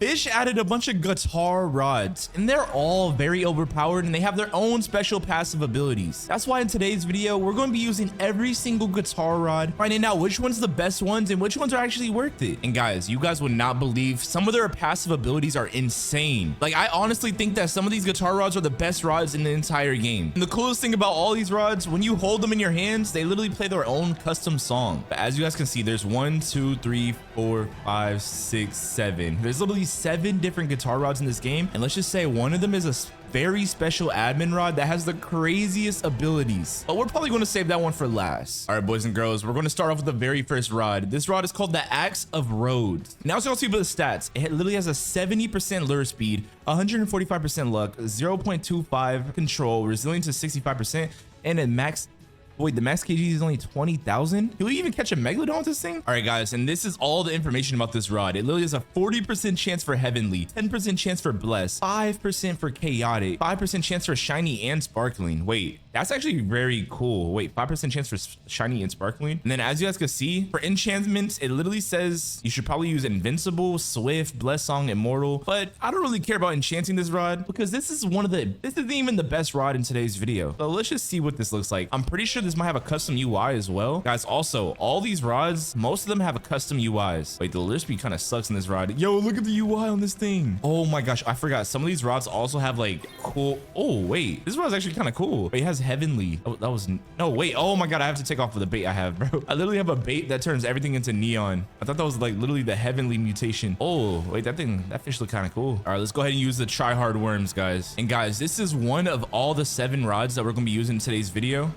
Fish added a bunch of guitar rods, and they're all very overpowered, and they have their own special passive abilities. That's why in today's video, we're going to be using every single guitar rod, finding out which one's the best ones and which ones are actually worth it. And guys, you guys would not believe some of their passive abilities are insane. Like, I honestly think that some of these guitar rods are the best rods in the entire game. And the coolest thing about all these rods, when you hold them in your hands, they literally play their own custom song. But as you guys can see, there's 1, 2, 3, 4, 5, 6, 7. There's literally 7 different guitar rods in this game, and let's just say one of them is a very special admin rod that has the craziest abilities, but we're probably going to save that one for last. All right, boys and girls, we're going to start off with the very first rod. This rod is called the Axe of Rhodes. Now, as you see by the stats, it literally has a 70% lure speed, 145% luck, 0.25 control, resilience to 65%, and a max. Wait, the max kg is only 20,000. Can we even catch a megalodon with this thing? All right, guys, and this is all the information about this rod. It literally has a 40% chance for heavenly, 10% chance for blessed, 5% for chaotic, 5% chance for shiny and sparkling. Wait, that's actually very cool. Wait, 5% chance for shiny and sparkling. And then as you guys can see, for enchantments, it literally says you should probably use invincible, swift, blessed song, immortal. But I don't really care about enchanting this rod because this isn't even the best rod in today's video. So let's just see what this looks like. I'm pretty sure this might have a custom UI as well. Guys, also, all these rods, most of them have a custom UIs. Wait, the lure speed kind of sucks in this rod. Yo, look at the UI on this thing. Oh my gosh, I forgot. Some of these rods also have like cool. Oh, wait, this rod's actually kind of cool. Wait, it has heavenly. Oh, that was no, wait. Oh my God, I have to take off the bait I have, bro. I literally have a bait that turns everything into neon. I thought that was like literally the heavenly mutation. Oh, wait, that fish look kind of cool. All right, let's go ahead and use the try hard worms, guys. And guys, this is one of all the 7 rods that we're going to be using in today's video.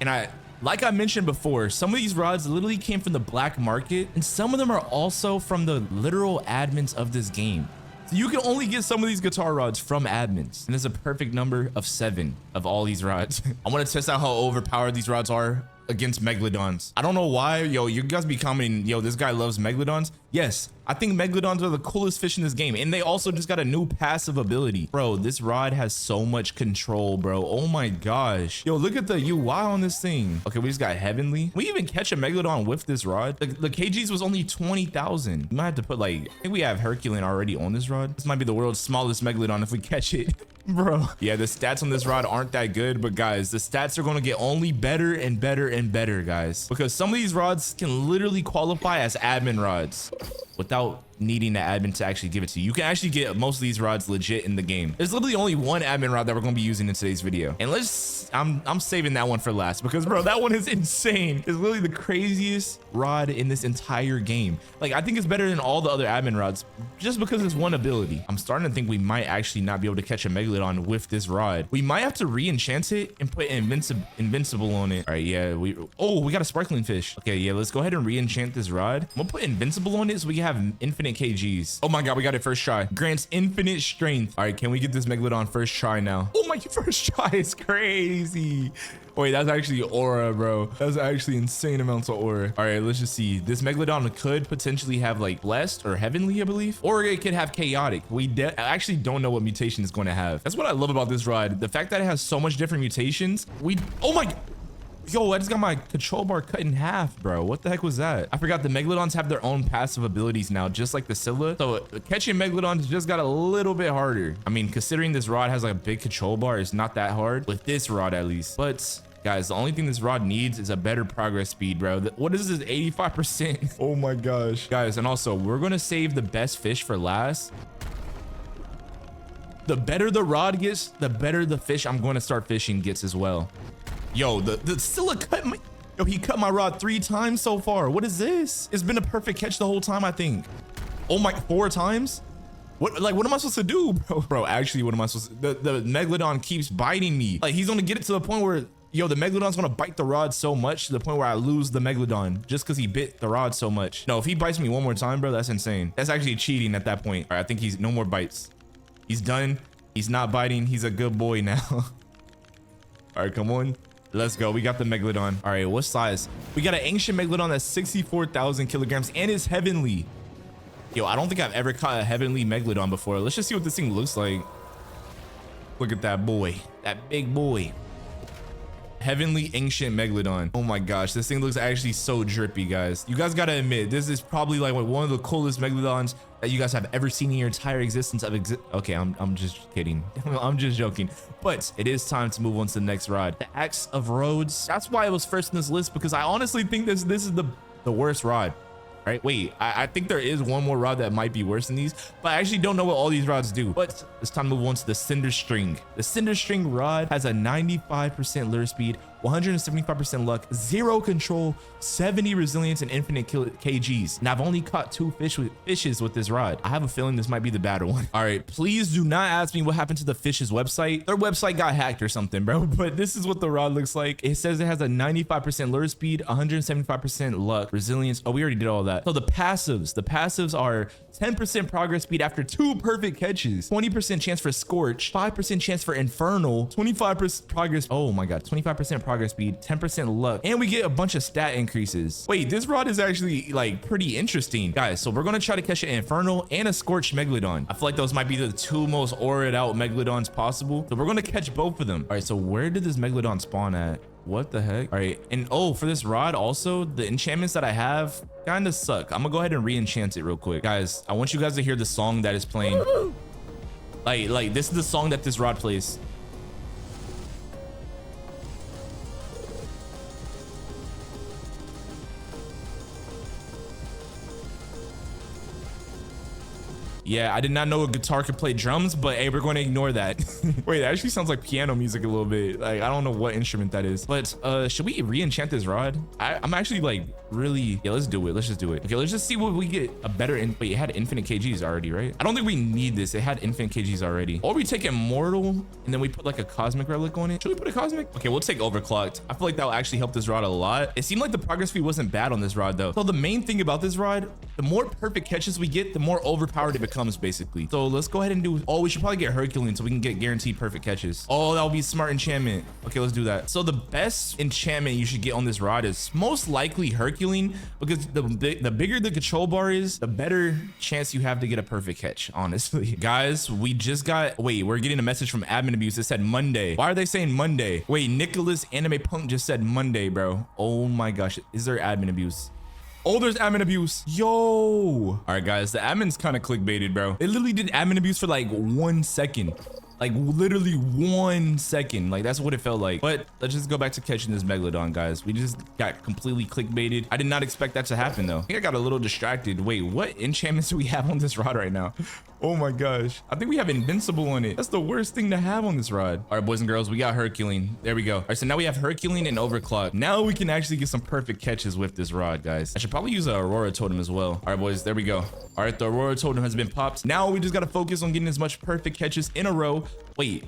And like I mentioned before, some of these rods literally came from the black market, and some of them are also from the literal admins of this game. So you can only get some of these guitar rods from admins, and there's a perfect number of 7 of all these rods. I want to test out how overpowered these rods are against megalodons. I don't know why, yo, you guys be commenting, yo, this guy loves megalodons. Yes, I think megalodons are the coolest fish in this game, and they also just got a new passive ability. Bro, this rod has so much control, bro. Oh my gosh. Yo, look at the UI on this thing. Okay, we just got heavenly. We even catch a megalodon with this rod. The kgs was only 20,000. We might have to put like, I think we have Herculean already on this rod. This might be the world's smallest megalodon if we catch it. Bro, yeah, the stats on this rod aren't that good, but guys, the stats are going to get only better and better and better, guys, because some of these rods can literally qualify as admin rods without needing the admin to actually give it to you. You can actually get most of these rods legit in the game. There's literally only one admin rod that we're going to be using in today's video, and I'm saving that one for last because, bro, that one is insane. It's literally the craziest rod in this entire game. Like, I think it's better than all the other admin rods just because it's one ability. I'm starting to think we might actually not be able to catch a megalodon with this rod. We might have to re-enchant it and put invincible on it. All right, yeah, we got a sparkling fish. Okay, yeah, let's go ahead and re-enchant this rod. I'm gonna put invincible on it so we can have infinite kgs. Oh my God, we got it first try. Grants infinite strength. All right, can we get this megalodon first try now? Oh my, first try is crazy. Wait, that's actually aura, bro. That's actually insane amounts of aura. All right, let's just see. This megalodon could potentially have like blessed or heavenly, I believe, or it could have chaotic. I actually don't know what mutation it's going to have. That's what I love about this rod. The fact that it has so much different mutations. Oh my, yo, I just got my control bar cut in half, bro. What the heck was that? I forgot the megalodons have their own passive abilities now, just like the Scylla. So catching megalodons just got a little bit harder. I mean, considering this rod has like a big control bar, it's not that hard with this rod at least. But guys, the only thing this rod needs is a better progress speed, bro. What is this, 85%? Oh my gosh. Guys, and also, we're going to save the best fish for last. The better the rod gets, the better the fish I'm going to start fishing gets as well. Yo, the Scylla cut my... Yo, he cut my rod 3 times so far. What is this? It's been a perfect catch the whole time, I think. Oh my, 4 times? What am I supposed to do, bro? Bro, actually, what am I supposed to... The megalodon keeps biting me. Like, he's going to get it to the point where... Yo, the megalodon's gonna bite the rod so much to the point where I lose the megalodon just because he bit the rod so much. No, if he bites me one more time, bro, that's insane. That's actually cheating at that point. All right, I think he's no more bites. He's done. He's not biting. He's a good boy now. All right, come on. Let's go. We got the megalodon. All right, what size? We got an ancient megalodon that's 64,000 kilograms and is heavenly. Yo, I don't think I've ever caught a heavenly megalodon before. Let's just see what this thing looks like. Look at that boy. That big boy. Heavenly Ancient Megalodon. Oh my gosh, this thing looks actually so drippy, guys. You guys gotta admit, this is probably like one of the coolest Megalodons that you guys have ever seen in your entire existence of okay, I'm just kidding. I'm just joking. But it is time to move on to the next rod. The Axe of Rhodes. That's why it was first in this list, because I honestly think this is the worst rod. Right? Wait, I think there is one more rod that might be worse than these, but I actually don't know what all these rods do. But it's time to move on to the Cinder String. The Cinder String rod has a 95% lure speed, 175% luck, 0 control, 70 resilience, and infinite kgs. And I've only caught 2 fishes with this rod. I have a feeling this might be the better one. All right, please do not ask me what happened to the Fish's website. Their website got hacked or something, bro. But this is what the rod looks like. It says it has a 95% lure speed, 175% luck, resilience. Oh, we already did all that. So the passives are 10% progress speed after 2 perfect catches, 20% chance for Scorch, 5% chance for Infernal, 25% progress. Oh my God, 25% progress speed, 10% luck, and we get a bunch of stat increases. Wait, this rod is actually like pretty interesting, guys. So we're gonna try to catch an Infernal and a Scorched Megalodon. I feel like those might be the 2 most auraed out Megalodons possible. So we're gonna catch both of them. All right, so where did this Megalodon spawn at? What the heck? All right, and oh, for this rod also, the enchantments that I have kind of suck. I'm gonna go ahead and re-enchant it real quick. Guys, I want you guys to hear the song that is playing. Like this is the song that this rod plays. Yeah, I did not know a guitar could play drums, but hey, we're going to ignore that. Wait, that actually sounds like piano music a little bit. Like, I don't know what instrument that is. But should we re-enchant this rod? I'm actually like really, yeah, let's do it. Let's just do it. Okay, let's just see what we get a better wait, it had infinite kgs already, right? I don't think we need this. It had infinite kgs already. Or we take Immortal and then we put like a Cosmic Relic on it. Should we put a Cosmic? Okay, we'll take Overclocked. I feel like that will actually help this rod a lot. It seemed like the progress speed wasn't bad on this rod though. So the main thing about this rod, the more perfect catches we get, the more overpowered it becomes basically. So let's go ahead and do, oh, we should probably get Herculean so we can get guaranteed perfect catches. Oh, that'll be smart enchantment. Okay, let's do that. So the best enchantment you should get on this rod is most likely Herculean, because the bigger the control bar is, the better chance you have to get a perfect catch, honestly. Guys, we just got, wait, we're getting a message from admin abuse. It said Monday. Why are they saying Monday? Wait, Nicholas Anime Punk just said Monday, bro. Oh my gosh, is there admin abuse? Oh, there's admin abuse. Yo. All right, guys, the admin's kind of clickbaited, bro. They literally did admin abuse for like 1 second. Like literally 1 second. Like that's what it felt like. But let's just go back to catching this Megalodon, guys. We just got completely clickbaited. I did not expect that to happen though. I think I got a little distracted. Wait, what enchantments do we have on this rod right now? Oh my gosh. I think we have Invincible on it. That's the worst thing to have on this rod. All right, boys and girls, we got Herculean. There we go. All right, so now we have Herculean and Overclock. Now we can actually get some perfect catches with this rod, guys. I should probably use a Aurora Totem as well. All right, boys, there we go. All right, the Aurora Totem has been popped. Now we just got to focus on getting as much perfect catches in a row. Wait,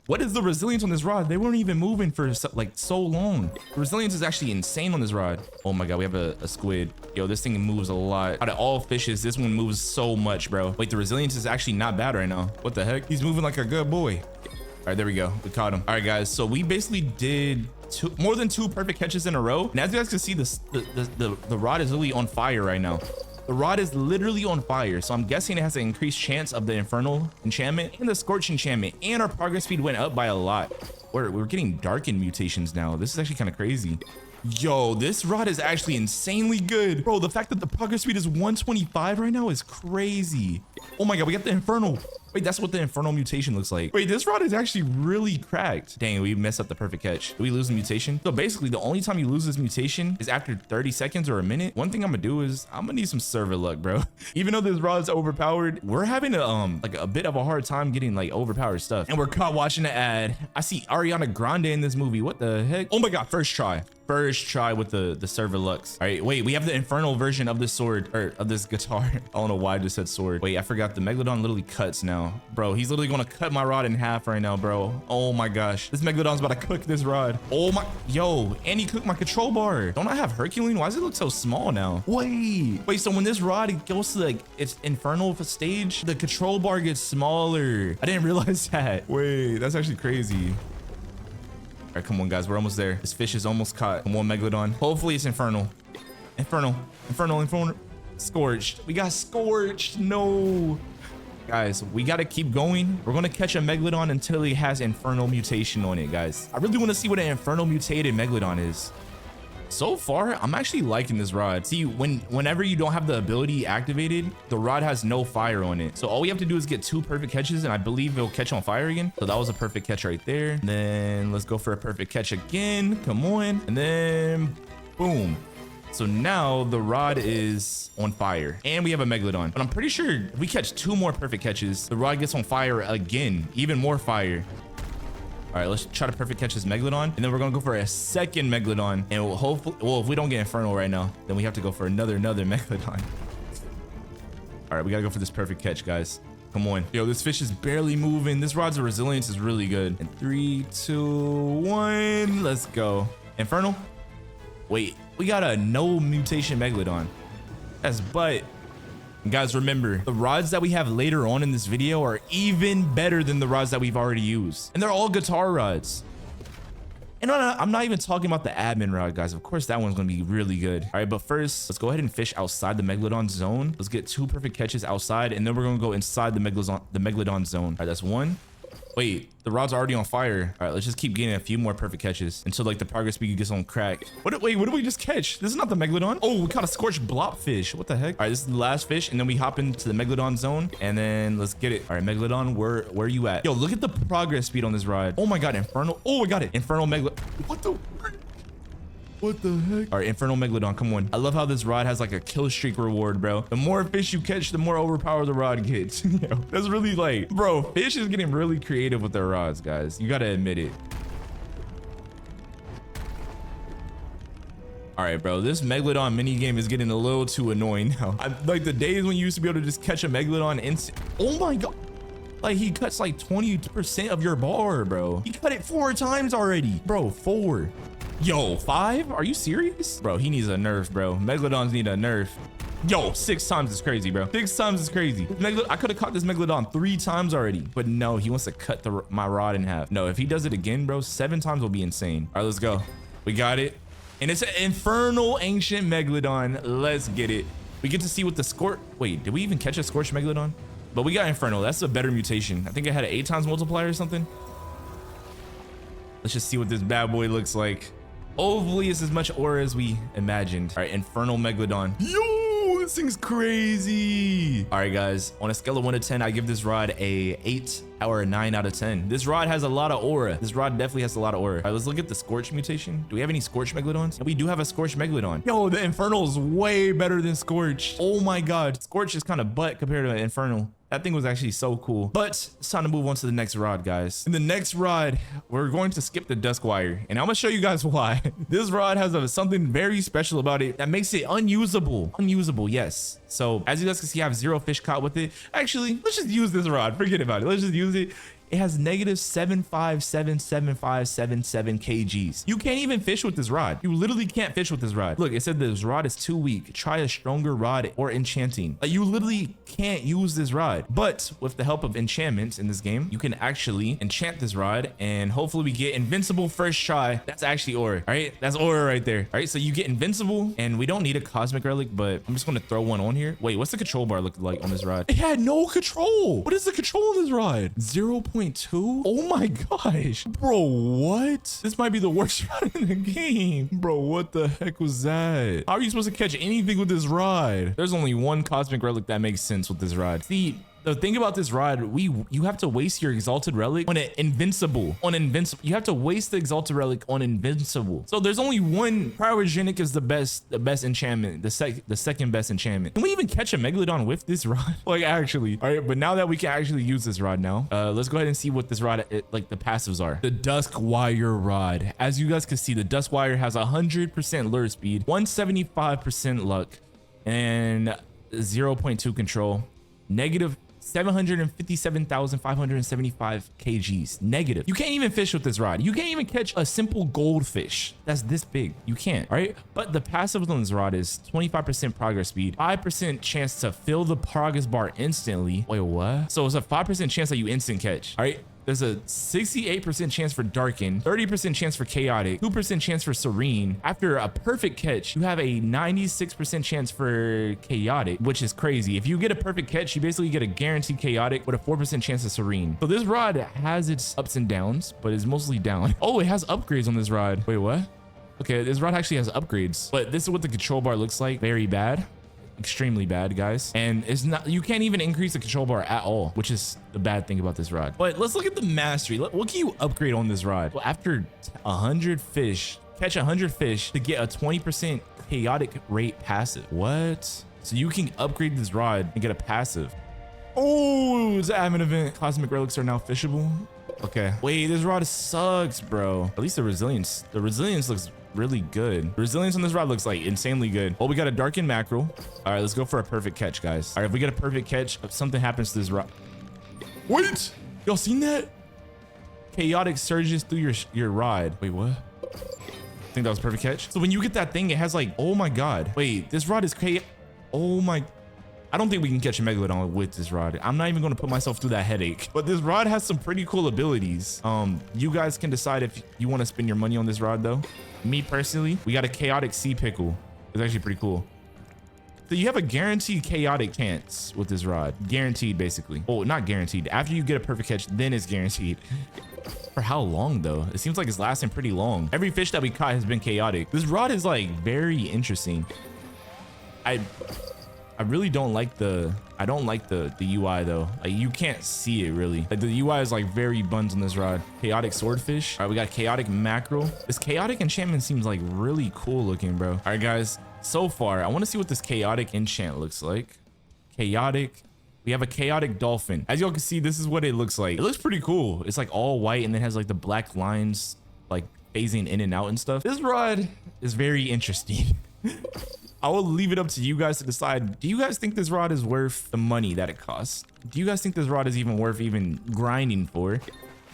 what is the resilience on this rod? They weren't even moving for like so long. The resilience is actually insane on this rod. Oh my God, we have a squid. Yo, this thing moves a lot. Out of all fishes, this one moves so much, bro. Wait, the resilience is actually not bad right now. What the heck? He's moving like a good boy. All right, there we go. We caught him. All right, guys. So we basically did more than 2 perfect catches in a row. And as you guys can see, the rod is really on fire right now. The rod is literally on fire, so I'm guessing it has an increased chance of the Infernal enchantment and the Scorch enchantment, and our progress speed went up by a lot. We're getting darkened mutations now. This is actually kind of crazy. Yo, this rod is actually insanely good. Bro, the fact that the progress speed is 125 right now is crazy. Oh my God, we got the Infernal. Wait, that's what the Infernal mutation looks like. Wait, this rod is actually really cracked. Dang, we messed up the perfect catch. Did we lose the mutation? So basically, the only time you lose this mutation is after 30 seconds or a minute. One thing I'm gonna do is I'm gonna need some server luck, bro. Even though this rod is overpowered, we're having like a bit of a hard time getting like overpowered stuff. And we're caught watching the ad. I see Ariana Grande in this movie. What the heck? Oh my God, first try with the server lux. All right, wait, we have the Infernal version of this sword, or of this guitar. I don't know why I just said sword. Wait, I forgot the Megalodon literally cuts now. Bro, he's literally gonna cut my rod in half right now, bro. Oh my gosh, this Megalodon's about to cook this rod. Oh my, yo, and he cooked my control bar. Don't I have Herculean? Why does it look so small now? Wait, so when this rod goes to like its Infernal stage, the control bar gets smaller. I didn't realize that. Wait, that's actually crazy. All right, come on, guys. We're almost there. This fish is almost caught. Come on, Megalodon. Hopefully it's Infernal. Infernal. Scorched. We got Scorched. No. Guys, we got to keep going. We're going to catch a Megalodon until he has Infernal Mutation on it, guys. I really want to see what an Infernal Mutated Megalodon is. So far, I'm actually liking this rod. See, whenever you don't have the ability activated, the rod has no fire on it. So all we have to do is get 2 perfect catches, and I believe it'll catch on fire again. So that was a perfect catch right there. And then let's go for a perfect catch again. Come on. And then boom. So now the rod is on fire and we have a Megalodon. But I'm pretty sure if we catch 2 more perfect catches, the rod gets on fire again, even more fire. All right, let's try to perfect catch this Megalodon. And then we're going to go for a second Megalodon. And we'll hopefully, well, if we don't get Infernal right now, then we have to go for another Megalodon. All right, we got to go for this perfect catch, guys. Come on. Yo, this fish is barely moving. This rod's resilience is really good. And 3, 2, 1, let's go. Infernal. Wait, we got a no mutation Megalodon. That's but. Guys, remember, the rods that we have later on in this video are even better than the rods that we've already used. And they're all guitar rods. And I'm not even talking about the admin rod, guys. Of course, that one's going to be really good. All right, but first, let's go ahead and fish outside the Megalodon zone. Let's get 2 perfect catches outside, and then we're going to go inside the Megalodon zone. All right, that's 1. Wait, the rod's already on fire. All right, let's just keep getting a few more perfect catches until like the progress speed gets on crack. Wait, what did we just catch? This is not the Megalodon. Oh, we caught a scorched blobfish. What the heck? All right, this is the last fish, and then we hop into the Megalodon zone, and then let's get it. All right, Megalodon, where are you at? Yo, look at the progress speed on this rod. Oh my God, Infernal. Oh, I got it. Infernal Megalodon. What the heck? All right, Infernal Megalodon, come on. I love how this rod has like a kill streak reward, bro. The more fish you catch, the more overpowered the rod gets. Yo, that's really like, bro, fish is getting really creative with their rods, guys. You gotta admit it. All right, bro, this Megalodon mini game is getting a little too annoying now. Like the days when you used to be able to just catch a Megalodon instant. Oh my God. Like he cuts like 20% of your bar, bro. He cut it 4 times already. Bro, 4. Yo, 5? Are you serious? Bro, he needs a nerf, bro. Megalodons need a nerf. Yo, 6 times is crazy, bro. 6 times is crazy. I could have caught this Megalodon 3 times already, but no, he wants to cut my rod in half. No, if he does it again, bro, 7 times will be insane. All right, let's go. We got it. And it's an Infernal Ancient Megalodon. Let's get it. We get to see what the wait, did we even catch a Scorched Megalodon? But we got Infernal. That's a better mutation. I think it had an 8 times multiplier or something. Let's just see what this bad boy looks like. Hopefully it's as much aura as we imagined. All right, Infernal Megalodon. Yo, this thing's crazy. All right, guys, on a scale of 1 to 10, I give this rod a 8 or a 9 out of 10. This rod has a lot of aura. This rod definitely has a lot of aura. All right, let's look at the Scorch mutation. Do we have any Scorch Megalodons? And we do have a Scorch Megalodon. Yo, the Infernal is way better than Scorch. Oh my God. Scorch is kind of butt compared to Infernal. That thing was actually so cool. But it's time to move on to the next rod, guys. In the next rod, we're going to skip the Duskwire. And I'm gonna show you guys why. This rod has something very special about it that makes it unusable. Unusable, yes. So as you guys can see, I have 0 fish caught with it. Actually, let's just use this rod. Forget about it. Let's just use it. It has negative 7577577 kgs. You can't even fish with this rod. You literally can't fish with this rod. Look, it said this rod is too weak. Try a stronger rod or enchanting. Like, you literally can't use this rod. But with the help of enchantments in this game, you can actually enchant this rod and hopefully we get invincible first try. That's actually aura. All right, that's aura right there. All right, so you get invincible and we don't need a cosmic relic, but I'm just going to throw one on here. Wait, what's the control bar look like on this rod? It had no control. What is the control on this rod? 0.2. Oh my gosh, bro, what? This might be the worst rod in the game. Bro, what the heck was that? How are you supposed to catch anything with this rod? There's only one cosmic relic that makes sense with this rod. See, the thing about this rod, you have to waste your exalted relic on an invincible. You have to waste the exalted relic on invincible. So there's only one. Cryogenic is the best enchantment, the second best enchantment. Can we even catch a Megalodon with this rod? Like, actually. All right, but now that we can actually use this rod now, let's go ahead and see what this rod, like the passives are. The Duskwire rod. As you guys can see, the Duskwire has 100% lure speed, 175% luck, and 0.2 control. Negative 757,575 kgs. Negative. You can't even fish with this rod. You can't even catch a simple goldfish that's this big. You can't. All right, but the passive on this rod is 25% progress speed, 5% chance to fill the progress bar instantly. Wait, what? So it's a 5% chance that you instant catch. All right, There's a 68% chance for darken, 30% chance for chaotic, 2% chance for serene. After a perfect catch, you have a 96% chance for chaotic, which is crazy. If you get a perfect catch, you basically get a guaranteed chaotic with a 4% chance of serene. So this rod has its ups and downs, but it's mostly down. Oh, it has upgrades on this rod. Wait, what? Okay, this rod actually has upgrades, but this is what the control bar looks like. Very bad. Extremely bad, guys. And it's not, you can't even increase the control bar at all, which is the bad thing about this rod. But let's look at the mastery. What can you upgrade on this rod? Well, after 100 fish, catch 100 fish to get a 20% chaotic rate passive. What? So you can upgrade this rod and get a passive. Oh, it's an admin event. Cosmic relics are now fishable. Okay. Wait, this rod sucks, bro. At least the resilience looks really good. The resilience on this rod looks like insanely good. Oh, we got a darkened mackerel. All right, let's go for a perfect catch, guys. All right, if we get a perfect catch, if something happens to this rod. Wait, y'all seen that? Chaotic surges through your rod. Wait, what? I think that was a perfect catch. So when you get that thing, it has like, oh my God. Wait, this rod is oh my. I don't think we can catch a megalodon with this rod. I'm not even going to put myself through that headache. But this rod has some pretty cool abilities. You guys can decide if you want to spend your money on this rod though. Me personally, we got a chaotic sea pickle. It's actually pretty cool. So you have a guaranteed chaotic chance with this rod. Guaranteed, basically. Oh, not guaranteed. After you get a perfect catch, then it's guaranteed. For how long though? It seems like it's lasting pretty long. Every fish that we caught has been chaotic. This rod is like very interesting. I really don't like the UI though. Like you can't see it really. Like the UI is like very buns on this rod. Chaotic swordfish. All right, we got chaotic mackerel. This chaotic enchantment seems like really cool looking, bro. All right, guys. So far, I want to see what this chaotic enchant looks like. Chaotic. We have a chaotic dolphin. As y'all can see, this is what it looks like. It looks pretty cool. It's like all white and then has like the black lines like phasing in and out and stuff. This rod is very interesting. I will leave it up to you guys to decide. Do you guys think this rod is worth the money that it costs? Do you guys think this rod is even worth even grinding for?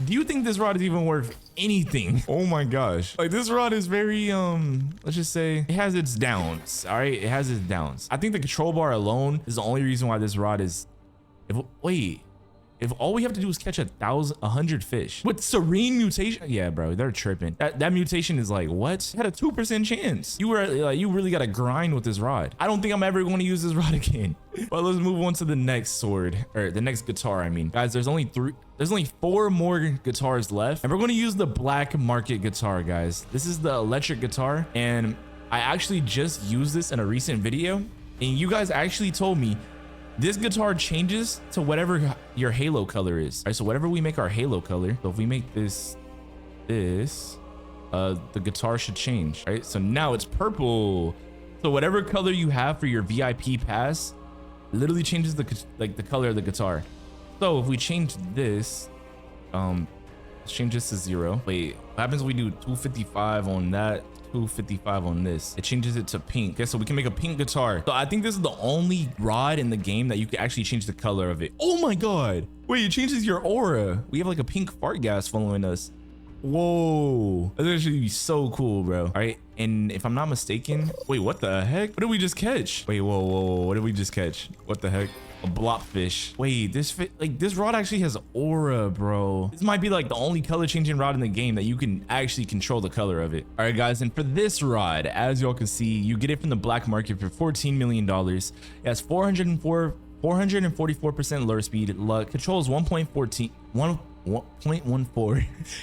Do you think this rod is even worth anything? Oh my gosh. Like this rod is very, let's just say it has its downs. All right, it has its downs. I think the control bar alone is the only reason why this rod is, if all we have to do is catch 100 fish with serene mutation. Yeah, bro, they're tripping. That mutation is like, what? It had a 2% chance. You really got to grind with this rod. I don't think I'm ever going to use this rod again. But let's move on to the next sword, or the next guitar. I mean, guys, there's only 4 more guitars left, and we're going to use the black market guitar, guys. This is the electric guitar, and I actually just used this in a recent video, and you guys actually told me this guitar changes to whatever your halo color is. All right, so whatever we make our halo color, so if we make this, the guitar should change. All right, so now it's purple. So whatever color you have for your VIP pass literally changes the color of the guitar. So if we change this, let's change this to 0. Wait, what happens if we do 255 on that? 255 on this? It changes it to pink. Okay, so we can make a pink guitar. So I think this is the only rod in the game that you can actually change the color of it. Oh my God. Wait, it changes your aura. We have like a pink fart gas following us. Whoa, that's actually so cool, bro. All right, and if I'm not mistaken, wait, what the heck? What did we just catch? Wait, whoa, what did we just catch? What the heck? A blobfish. Wait, this rod actually has aura, bro. This might be like the only color changing rod in the game that you can actually control the color of it. All right, guys, and for this rod, as y'all can see, you get it from the black market for $14 million. It has 444% lure speed, luck, controls 1.14,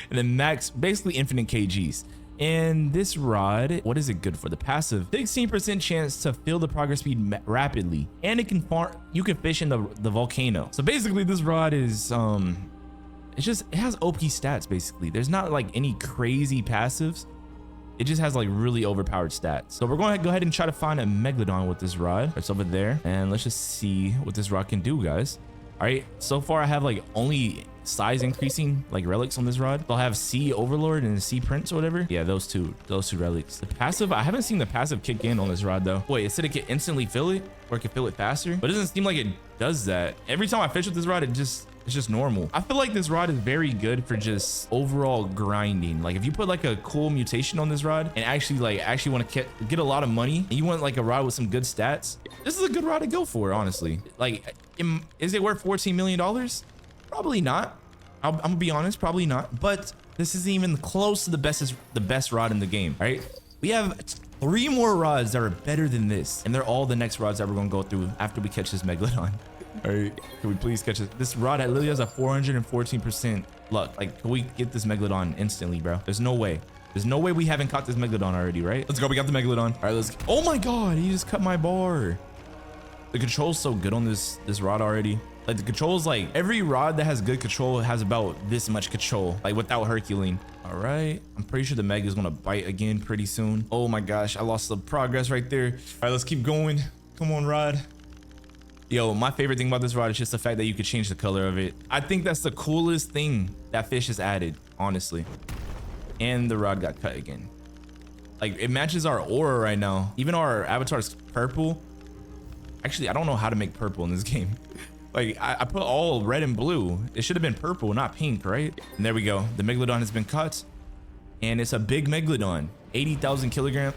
and then max, basically infinite kgs. And this rod, what is it good for? The passive, 16% chance to fill the progress speed rapidly, and it can you can fish in the volcano. So basically this rod is it has OP stats. Basically there's not like any crazy passives. It just has like really overpowered stats. So we're going to go ahead and try to find a megalodon with this rod. It's over there, and let's just see what this rod can do, guys. All right, so far I have like only size increasing like relics on this rod. I'll have Sea Overlord and Sea Prince or whatever. Yeah, those two relics. The passive, I haven't seen the passive kick in on this rod though. Wait, it said it can instantly fill it, or it can fill it faster, but it doesn't seem like it does that. Every time I fish with this rod, it's just normal. I feel like this rod is very good for just overall grinding. Like if you put like a cool mutation on this rod and actually want to get a lot of money, and you want like a rod with some good stats, this is a good rod to go for, honestly. Like, is it worth $14 million? Probably not. I'm gonna be honest, probably not. But this isn't even close to the best rod in the game. All right, we have 3 more rods that are better than this, and they're all the next rods that we're gonna go through after we catch this Megalodon. All right, can we please catch it? This rod literally has a 414% luck. Like, can we get this Megalodon instantly, bro? There's no way. There's no way we haven't caught this Megalodon already, right? Let's go. We got the Megalodon. All right, let's. Oh my God, he just cut my bar. The control's so good on this rod already. Like, the control's like, every rod that has good control has about this much control, like without Herculing. All right, I'm pretty sure the Meg is gonna bite again pretty soon. Oh my gosh, I lost the progress right there. All right, let's keep going. Come on, rod. Yo, my favorite thing about this rod is just the fact that you could change the color of it. I think that's the coolest thing that Fish has added, honestly. And the rod got cut again. Like, it matches our aura right now. Even our avatar's purple. Actually, I don't know how to make purple in this game. Like, I put all red and blue. It should have been purple, not pink, right? And there we go. The Megalodon has been cut. And it's a big Megalodon. 80,000 kilograms.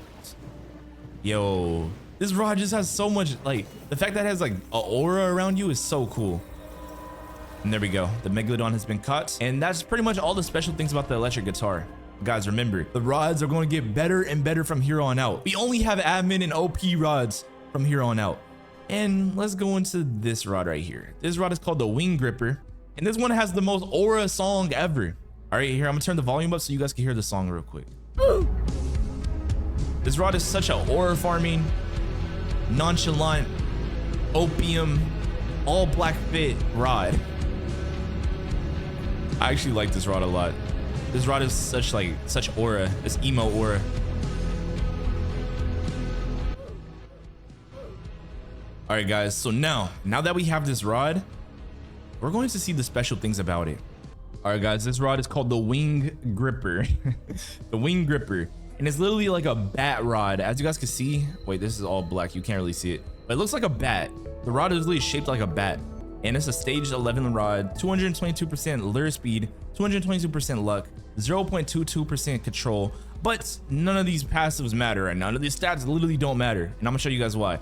Yo, this rod just has so much, like, the fact that it has like an aura around you is so cool. And there we go. The Megalodon has been cut. And that's pretty much all the special things about the electric guitar. Guys, remember, the rods are going to get better and better from here on out. We only have admin and OP rods from here on out. And let's go into this rod right here. This rod is called the Wing Gripper. And this one has the most aura song ever. All right, here, I'm gonna turn the volume up so you guys can hear the song real quick. This rod is such an aura farming, nonchalant, opium, all black fit rod. I actually like this rod a lot. This rod is such aura. It's emo aura. All right, guys, so now that we have this rod, we're going to see the special things about it. All right, guys, this rod is called the Wing Gripper. The Wing Gripper. And it's literally like a bat rod. As you guys can see, wait, this is all black. You can't really see it, but it looks like a bat. The rod is literally shaped like a bat. And it's a stage 11 rod, 222% lure speed, 222% luck, 0.22% control. But none of these passives matter, and none of these stats literally don't matter. And I'm gonna show you guys why.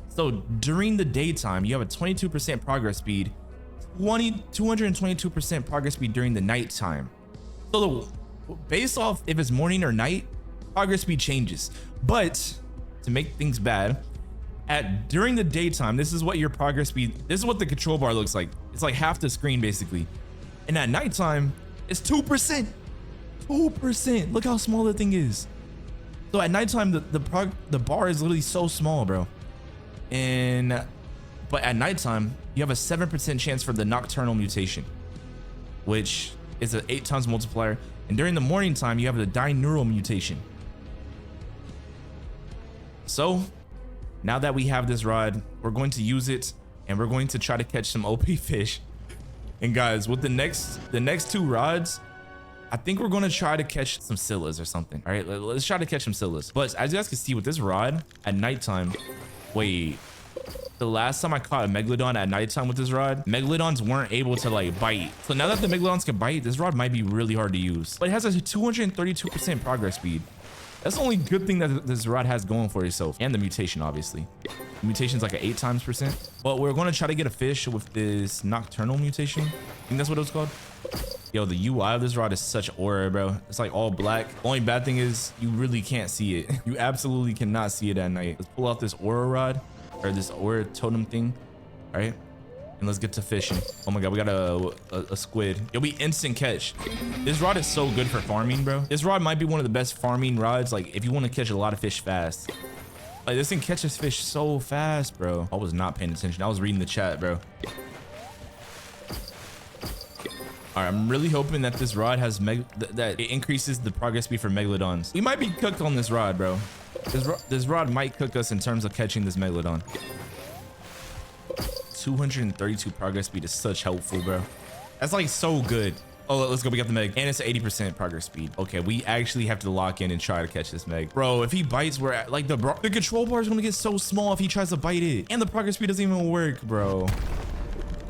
So during the daytime, you have a 22% progress speed, 222% progress speed during the nighttime. So based off if it's morning or night, progress speed changes. But to make things bad, during the daytime, this is what your progress speed, this is what the control bar looks like. It's like half the screen basically. And at nighttime, it's 2%. 2%. Look how small the thing is. So at nighttime, the bar is literally so small, bro. But at nighttime, you have a 7% chance for the nocturnal mutation, which is an 8 times multiplier. And during the morning time, you have the dineural mutation. So now that we have this rod, we're going to use it and we're going to try to catch some OP fish. And guys, with the next 2 rods, I think we're going to try to catch some Scyllas or something. All right, let's try to catch some Scyllas. But as you guys can see with this rod at nighttime, wait, the last time I caught a Megalodon at nighttime with this rod, Megalodons weren't able to like bite. So now that the Megalodons can bite, this rod might be really hard to use. But it has a 232% progress speed. That's the only good thing that this rod has going for itself. And the mutation, obviously. The mutation's like an 8 times %. But we're going to try to get a fish with this nocturnal mutation. I think that's what it was called. Yo, the UI of this rod is such aura, bro. It's like all black. The only bad thing is you really can't see it. You absolutely cannot see it at night. Let's pull out this aura rod, or this aura totem thing. All right, and let's get to fishing. Oh my god, we got a squid. It'll be instant catch. This rod is so good for farming, bro. This rod might be one of the best farming rods, like if you want to catch a lot of fish fast. Like, this thing catches fish so fast, bro. I was not paying attention. I was reading the chat, bro. All right, I'm really hoping that this rod has that it increases the progress speed for Megalodons. We might be cooked on this rod, bro. This rod might cook us in terms of catching this Megalodon. 232 progress speed is such helpful, bro. That's like so good. Oh, let's go. We got the Meg, and it's 80% progress speed. Okay, we actually have to lock in and try to catch this Meg, bro. If he bites, we're at, like the control bar is gonna get so small if he tries to bite it, and the progress speed doesn't even work, bro.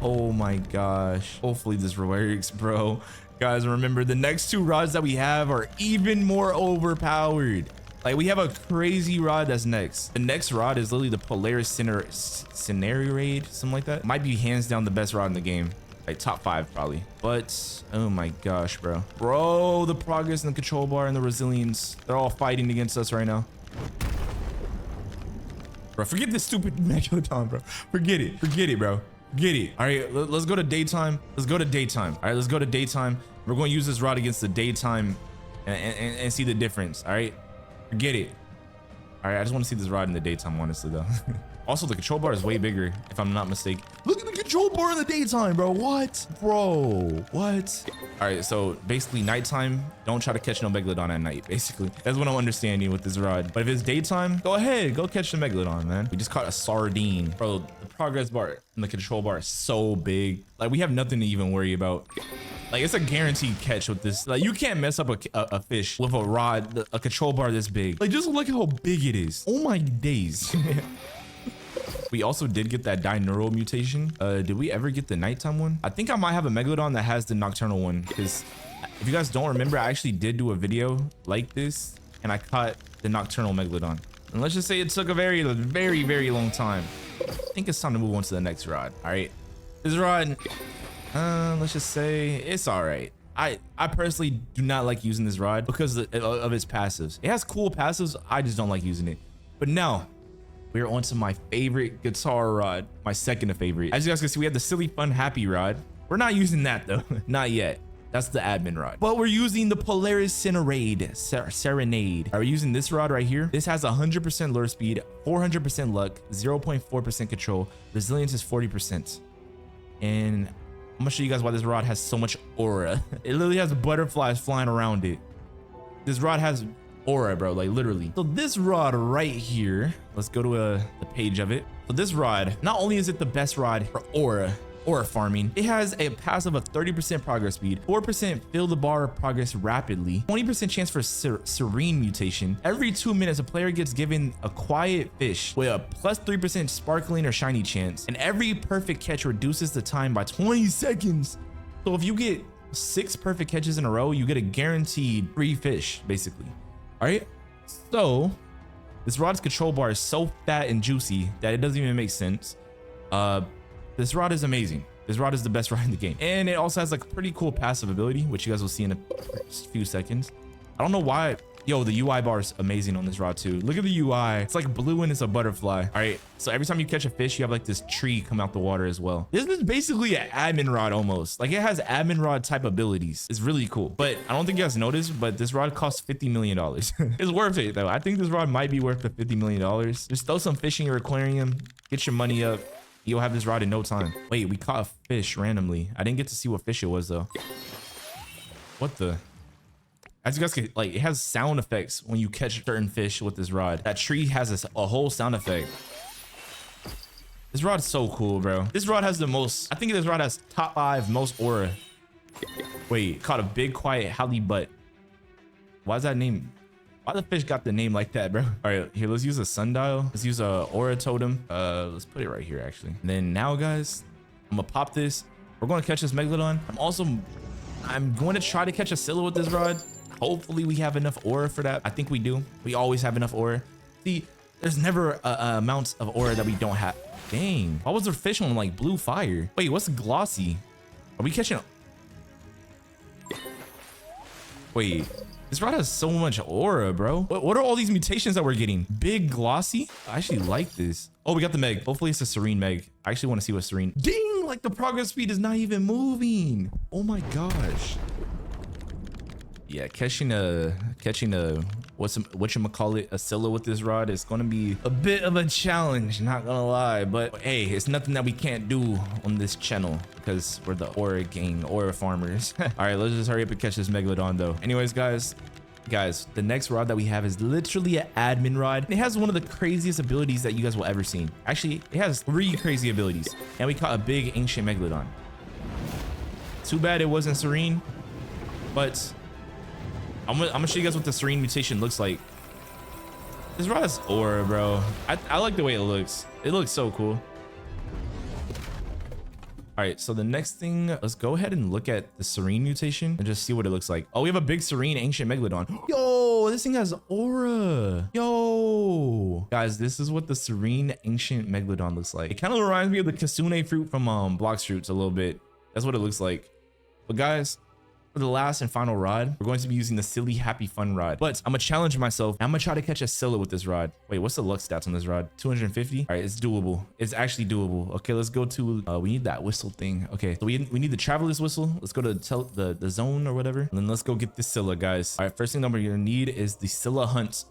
Oh my gosh. Hopefully this works, bro. Guys, remember the next 2 rods that we have are even more overpowered. Like, we have a crazy rod that's next. The next rod is literally the Polaris Cinerarade, something like that. Might be hands down the best rod in the game. Like top 5 probably. But oh my gosh, bro, the progress and the control bar and the resilience, they're all fighting against us right now. Bro, forget this stupid megalodon, bro. Forget it, bro. Get it. All right, let's go to daytime. Let's go to daytime. All right, let's go to daytime. We're going to use this rod against the daytime and see the difference. All right, forget it. All right, I just want to see this rod in the daytime, honestly, though. Also, the control bar is way bigger, if I'm not mistaken. Look at the control bar in the daytime, bro. What? Bro, what? All right, so basically nighttime, don't try to catch no megalodon at night, basically. That's what I'm understanding with this rod. But if it's daytime, go ahead, go catch the megalodon, man. We just caught a sardine. Bro, the progress bar and the control bar is so big. Like, we have nothing to even worry about. Like, it's a guaranteed catch with this. Like, you can't mess up a fish with a rod, a control bar this big. Like, just look how big it is. Oh my days. We also did get that dineural mutation. Did we ever get the nighttime one? I think I might have a megalodon that has the nocturnal one, because if you guys don't remember, I actually did do a video like this and I caught the nocturnal megalodon. And let's just say it took a very, very long time. I think it's time to move on to the next rod. All right, this rod, let's just say it's all right. I personally do not like using this rod because of its passives. It has cool passives. I just don't like using it. But now we are on to my favorite guitar rod, my second favorite. As you guys can see, we have the silly fun happy rod. We're not using that though, not yet. That's the admin rod. But we're using the Polaris Serenade. Are we using this rod right here? This has 100% lure speed, 400% luck, 0.4% control. Resilience is 40%. And I'm gonna show you guys why this rod has so much aura. It literally has butterflies flying around it. This rod has aura, bro, like literally. So this rod right here, let's go to the page of it. So this rod, not only is it the best rod for aura farming, it has a passive of 30% progress speed, 4% fill the bar progress rapidly, 20% chance for serene mutation. Every 2 minutes, a player gets given a quiet fish with a plus 3% sparkling or shiny chance, and every perfect catch reduces the time by 20 seconds. So if you get 6 perfect catches in a row, you get a guaranteed free fish, basically. All right, so this rod's control bar is so fat and juicy that it doesn't even make sense. This rod is amazing. This rod is the best rod in the game, and it also has like a pretty cool passive ability, which you guys will see in a few seconds. I don't know why. Yo, the UI bar is amazing on this rod too. Look at the UI. It's like blue and it's a butterfly. All right, so every time you catch a fish, you have like this tree come out the water as well. This is basically an admin rod almost. Like, it has admin rod type abilities. It's really cool. But I don't think you guys noticed, but this rod costs $50 million. It's worth it though. I think this rod might be worth the $50 million. Just throw some fish in your aquarium, get your money up. You'll have this rod in no time. Wait, we caught a fish randomly. I didn't get to see what fish it was though. What the? As you guys can, like, it has sound effects when you catch certain fish with this rod. That tree has a whole sound effect. This rod is so cool, bro. This rod has the most, I think this rod has top 5 most aura. Wait, caught a big quiet halibut. Why is that name? Why the fish got the name like that, bro? All right, here, let's use a sundial. Let's use a aura totem. Let's put it right here, actually. And then now, guys, I'm gonna pop this. We're gonna catch this megalodon. I'm going to try to catch a Scylla with this rod. Hopefully we have enough aura for that. I think we do. We always have enough aura. See, there's never amounts of aura that we don't have. Dang, why was there fish on like blue fire? Wait, what's glossy? Are we catching? Wait, this rod has so much aura, bro. What are all these mutations that we're getting? Big glossy. I actually like this. Oh, we got the meg. Hopefully it's a serene meg. I actually want to see what serene. Dang, like the progress speed is not even moving. Oh my gosh. Yeah, catching a whatchamacallit, a Scylla with this rod is gonna be a bit of a challenge, not gonna lie. But hey, it's nothing that we can't do on this channel because we're the aura gang, aura farmers. All right, let's just hurry up and catch this megalodon though. Anyways, guys, the next rod that we have is literally an admin rod. And it has one of the craziest abilities that you guys will ever see. Actually, it has 3 crazy abilities, and we caught a big ancient megalodon. Too bad it wasn't serene, but I'm gonna show you guys what the serene mutation looks like. This rod has aura, bro. I like the way it looks. It looks so cool. All right, so the next thing, let's go ahead and look at the serene mutation and just see what it looks like. Oh, we have a big serene ancient megalodon. Yo, this thing has aura. Yo, guys, this is what the serene ancient megalodon looks like. It kind of reminds me of the Kasune fruit from Blox Fruits a little bit. That's what it looks like. But guys, for the last and final rod, we're going to be using the silly happy fun rod. But I'm gonna challenge myself. I'm gonna try to catch a Scylla with this rod. Wait, what's the luck stats on this rod? 250. All right, it's doable. It's actually doable. Okay, let's go to we need that whistle thing. Okay, so we need the traveler's whistle. Let's go to the zone or whatever, and then let's go get this Scylla, guys. All right, first thing that we're gonna need is the Scylla hunt.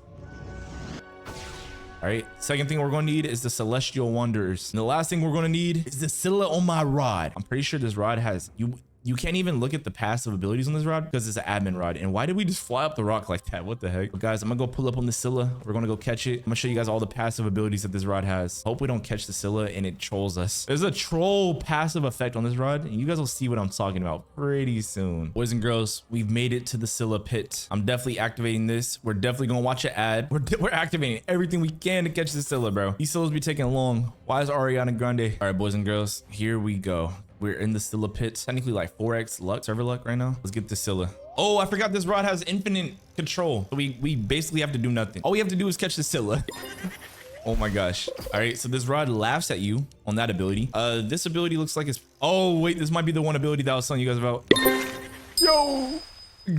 All right, second thing we're going to need is the Celestial Wanderers. And the last thing we're going to need is the Scylla on my rod. I'm pretty sure this rod has you can't even look at the passive abilities on this rod because it's an admin rod. And why did we just fly up the rock like that? What the heck? But guys, I'm gonna go pull up on the Scylla. We're gonna go catch it. I'm gonna show you guys all the passive abilities that this rod has. Hope we don't catch the Scylla and it trolls us. There's a troll passive effect on this rod, and you guys will see what I'm talking about pretty soon. Boys and girls, we've made it to the Scylla pit. I'm definitely activating this. We're definitely gonna watch an ad. We're activating everything we can to catch the Scylla, bro. These Scyllas be taking long. Why is Ariana Grande? All right, boys and girls, here we go. We're in the Scylla pit, technically like 4x luck, server luck right now. Let's get the Scylla. Oh, I forgot this rod has infinite control. So we basically have to do nothing. All we have to do is catch the Scylla. Oh my gosh. All right, so this rod laughs at you on that ability. This ability looks like it's, oh wait, this might be the one ability that I was telling you guys about. Yo,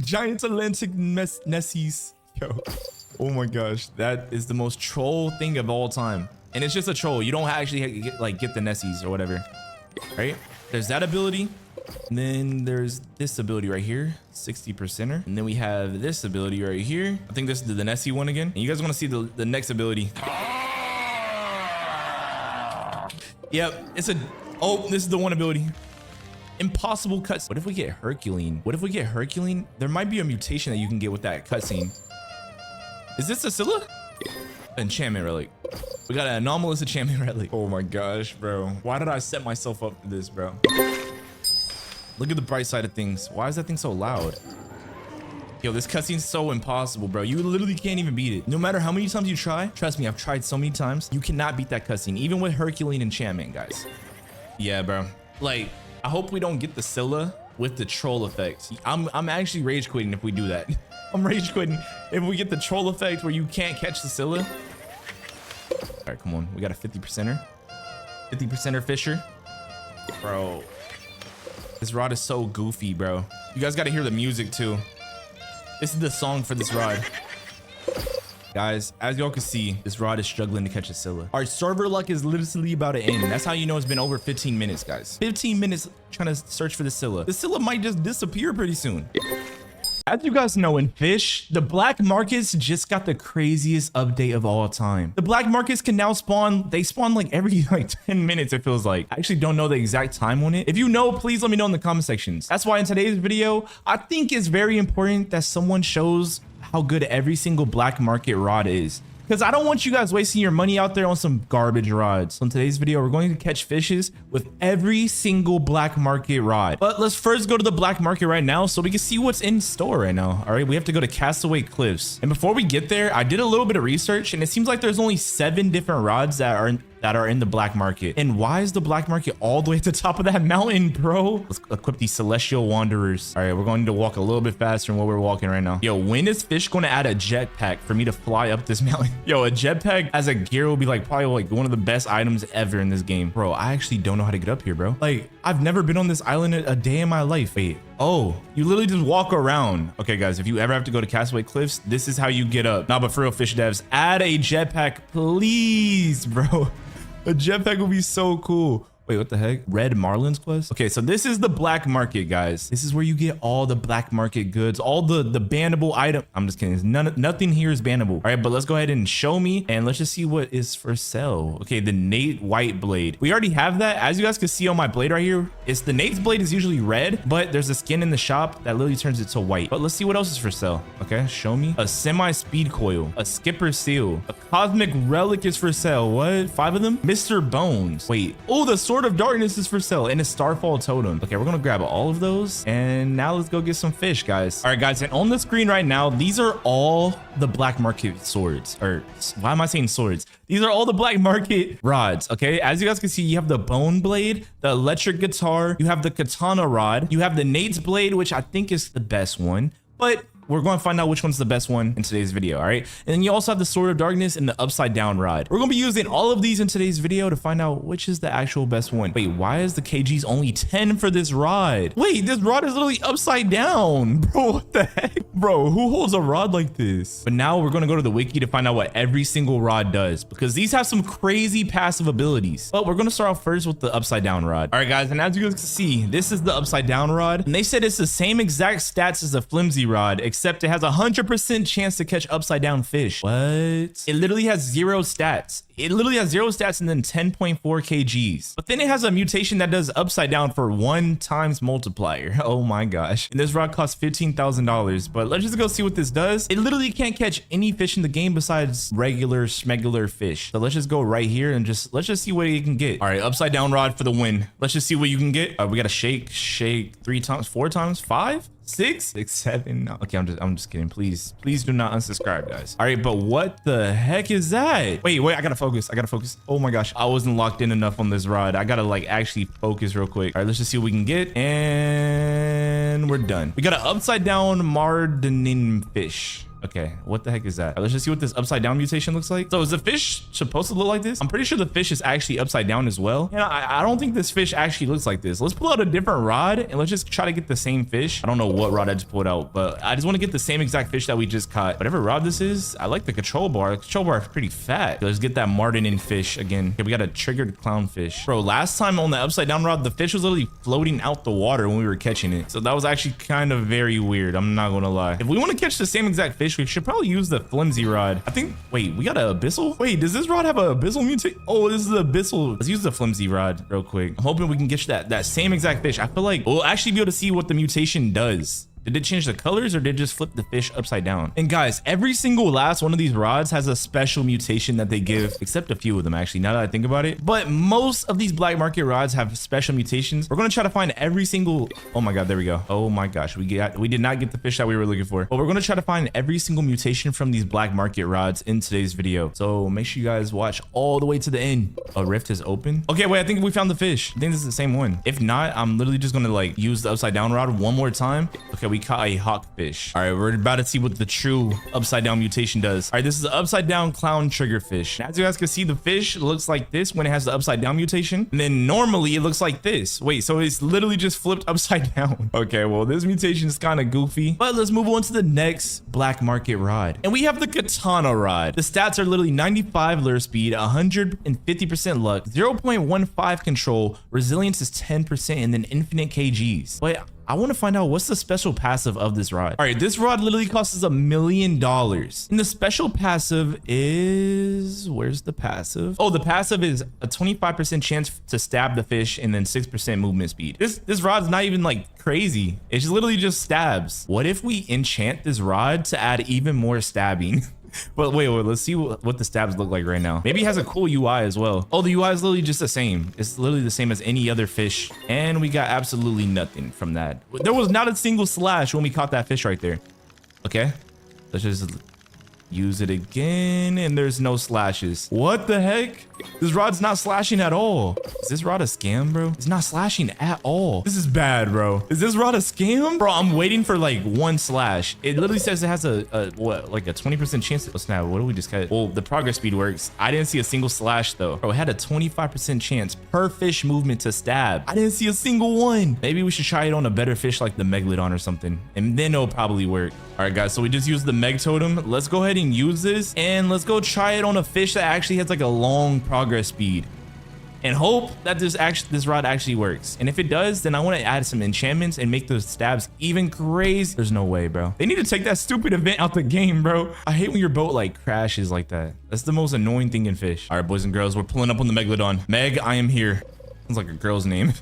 giant Atlantic Nessies. Yo, oh my gosh, that is the most troll thing of all time. And it's just a troll. You don't actually get the Nessies or whatever, right? There's that ability, and then there's this ability right here, 60%er, and then we have this ability right here. I think this is the Nessie one again. And you guys want to see the next ability? Yep, it's a, oh, this is the one ability. Impossible cuts. What if we get Herculean? What if we get Herculean? There might be a mutation that you can get with that cutscene. Is this a Scylla? Enchantment relic. We got an anomalous enchantment relic. Oh my gosh, bro. Why did I set myself up for this, bro? Look at the bright side of things. Why is that thing so loud? Yo, this cutscene's so impossible, bro. You literally can't even beat it. No matter how many times you try, trust me, I've tried so many times. You cannot beat that cutscene, even with Herculean enchantment, guys. Yeah, bro. Like, I hope we don't get the Scylla with the troll effect. I'm actually rage quitting if we do that. I'm rage quitting if we get the troll effect where you can't catch the Scylla. All right, come on. We got a 50%er. 50%er Fisher. Bro. This rod is so goofy, bro. You guys got to hear the music too. This is the song for this rod. Guys, as y'all can see, this rod is struggling to catch a Scylla. Our server luck is literally about to end. That's how you know it's been over 15 minutes, guys. 15 minutes trying to search for the Scylla. The Scylla might just disappear pretty soon. As you guys know, in Fish, the black markets just got the craziest update of all time. The black markets can now spawn, they spawn like every 10 minutes, it feels like. I actually don't know the exact time on it. If you know, please let me know in the comment sections. That's why in today's video, I think it's very important that someone shows how good every single black market rod is. Because I don't want you guys wasting your money out there on some garbage rods. So in today's video, we're going to catch fishes with every single black market rod. But let's first go to the black market right now so we can see what's in store right now. All right, we have to go to Castaway Cliffs. And before we get there, I did a little bit of research and it seems like there's only 7 different rods that are in the black market. And why is the black market all the way at the top of that mountain, bro? Let's equip these Celestial Wanderers. All right, we're going to walk a little bit faster than what we're walking right now. Yo, when is Fish going to add a jetpack for me to fly up this mountain? Yo, a jetpack as a gear will be probably one of the best items ever in this game. Bro, I actually don't know how to get up here, bro. Like, I've never been on this island a day in my life. Wait, oh, you literally just walk around. Okay, guys, if you ever have to go to Castaway Cliffs, this is how you get up. Nah, but for real, Fish devs, add a jetpack, please, bro. A jetpack would be so cool. Wait, what the heck? Red Marlins quest? Okay, so this is the black market, guys. This is where you get all the black market goods, all the bannable item. I'm just kidding. Nothing here is bannable. All right, but let's go ahead and show me and let's just see what is for sale. Okay, the Nate White blade. We already have that. As you guys can see on my blade right here, it's the Nate's blade is usually red, but there's a skin in the shop that literally turns it to white. But let's see what else is for sale. Okay, show me. A semi-speed coil, a skipper seal, a cosmic relic is for sale. What? 5 of them? Mr. Bones. Wait. Oh, the Sword of Darkness is for sale and a Starfall totem. Okay, we're gonna grab all of those and now let's go get some fish, guys. All right, guys, and on the screen right now, these are all the black market swords, or why am I saying swords? These are all the black market rods. Okay, as you guys can see, you have the bone blade, the electric guitar, you have the katana rod, you have the Nate's blade, which I think is the best one, but we're going to find out which one's the best one in today's video. All right. And then you also have the Sword of Darkness and the upside down rod. We're going to be using all of these in today's video to find out which is the actual best one. Wait, why is the kgs only 10 for this rod? Wait, this rod is literally upside down. Bro, what the heck? Bro, who holds a rod like this? But now we're going to go to the wiki to find out what every single rod does, because these have some crazy passive abilities. But we're going to start off first with the upside down rod. All right, guys. And as you guys can see, this is the upside down rod. And they said it's the same exact stats as a flimsy rod, except it has a 100% chance to catch upside down fish. What? It literally has 0 stats. It literally has 0 stats and then 10.4 kgs. But then it has a mutation that does upside down for 1 times multiplier. Oh my gosh. And this rod costs $15,000. But let's just go see what this does. It literally can't catch any fish in the game besides regular schmegular fish. So let's just go right here and let's just see what you can get. All right, upside down rod for the win. Let's just see what you can get. We got to shake 3 times, 4 times, 5, 6, 7. No. Okay, I'm just kidding. Please do not unsubscribe, guys. All right, but what the heck is that? Wait, I gotta focus. Oh my gosh, I wasn't locked in enough on this rod. I gotta like actually focus real quick. All right, let's just see what we can get, and we're done. We got an upside down mardenin fish. Okay, what the heck is that? Let's just see what this upside down mutation looks like. So is the fish supposed to look like this? I'm pretty sure the fish is actually upside down as well. And I don't think this fish actually looks like this. Let's pull out a different rod and let's just try to get the same fish. I don't know what rod I just pulled out, but I just want to get the same exact fish that we just caught. Whatever rod this is, I like the control bar. The control bar is pretty fat. Let's get that mardenin fish again. Okay, we got a triggered clownfish. Bro, last time on the upside down rod, the fish was literally floating out the water when we were catching it. So that was actually kind of very weird. I'm not gonna lie. If we want to catch the same exact fish, we should probably use the flimsy rod. I think, wait, we got an abyssal? Wait, does this rod have an abyssal mutate? Oh, this is the abyssal. Let's use the flimsy rod real quick. I'm hoping we can get that same exact fish. I feel like we'll actually be able to see what the mutation does. Did it change the colors or did it just flip the fish upside down? And guys, every single last one of these rods has a special mutation that they give, except a few of them actually, now that I think about it. But most of these black market rods have special mutations. We're gonna try to find every single, oh my God, there we go. Oh my gosh, we did not get the fish that we were looking for. But we're gonna try to find every single mutation from these black market rods in today's video. So make sure you guys watch all the way to the end. A rift is open. Okay, wait, I think we found the fish. I think this is the same one. If not, I'm literally just gonna like use the upside down rod one more time. Okay, we caught a hawkfish. All right, we're about to see what the true upside down mutation does. All right, this is the upside down clown triggerfish. As you guys can see, the fish looks like this when it has the upside down mutation, and then normally it looks like this. Wait, so it's literally just flipped upside down. Okay, well, this mutation is kind of goofy, but let's move on to the next black market rod, and we have the katana rod. The stats are literally 95 lure speed, 150% luck, 0.15 control, resilience is 10%, and then infinite kgs. Wait, I want to find out what's the special passive of this rod. All right, this rod literally costs us $1 million. And the special passive is, where's the passive? Oh, the passive is a 25% chance to stab the fish and then 6% movement speed. This rod's not even like crazy. It's just literally just stabs. What if we enchant this rod to add even more stabbing? But wait, let's see what the stabs look like right now. Maybe it has a cool UI as well. Oh, the UI is literally just the same. It's literally the same as any other fish. And we got absolutely nothing from that. There was not a single slash when we caught that fish right there. Okay, let's just use it again, and there's no slashes. What the heck? This rod's not slashing at all. Is this rod a scam, bro? It's not slashing at all. This is bad, bro. Is this rod a scam? Bro, I'm waiting for like 1 slash. It literally says it has what, like a 20% chance. Oh snap, what do we just cut? Well, the progress speed works. I didn't see a single slash though. Bro, it had a 25% chance per fish movement to stab. I didn't see a single one. Maybe we should try it on a better fish like the megalodon or something, and then it'll probably work. All right, guys, so we just used the meg totem. Let's go ahead and use this, and let's go try it on a fish that actually has like a long progress speed, and hope that this rod actually works. And if it does, then I want to add some enchantments and make those stabs even crazy. There's no way, bro. They need to take that stupid event out the game, bro. I hate when your boat like crashes like that. That's the most annoying thing in fish. All right, boys and girls, we're pulling up on the megalodon. Meg, I am here. Sounds like a girl's name.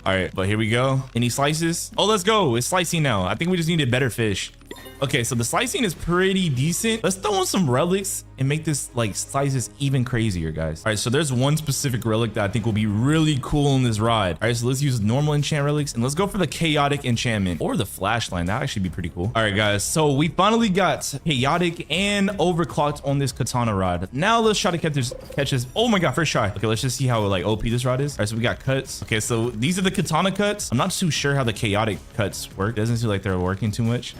All right, but here we go. Any slices? Oh, let's go. It's slicing now. I think we just needed better fish. Okay, so the slicing is pretty decent. Let's throw on some relics and make this like slices even crazier, guys. All right, so there's one specific relic that I think will be really cool in this rod. All right, so let's use normal enchant relics and let's go for the chaotic enchantment or the flashlight. That actually be pretty cool. All right, guys, so we finally got chaotic and overclocked on this katana rod. Now let's try to catch this. Oh my god, first try. Okay, let's just see how like OP this rod is. All right, so we got cuts. Okay, so these are the katana cuts. I'm not too sure how the chaotic cuts work. Doesn't seem like they're working too much.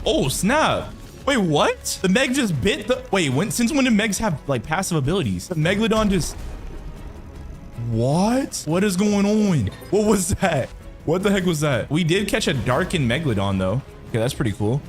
Oh snap. Wait, what? The Meg just bit the... Wait, since when did Megs have like passive abilities? The Megalodon just... What? What is going on? What was that? What the heck was that? We did catch a darkened Megalodon though. Okay, that's pretty cool.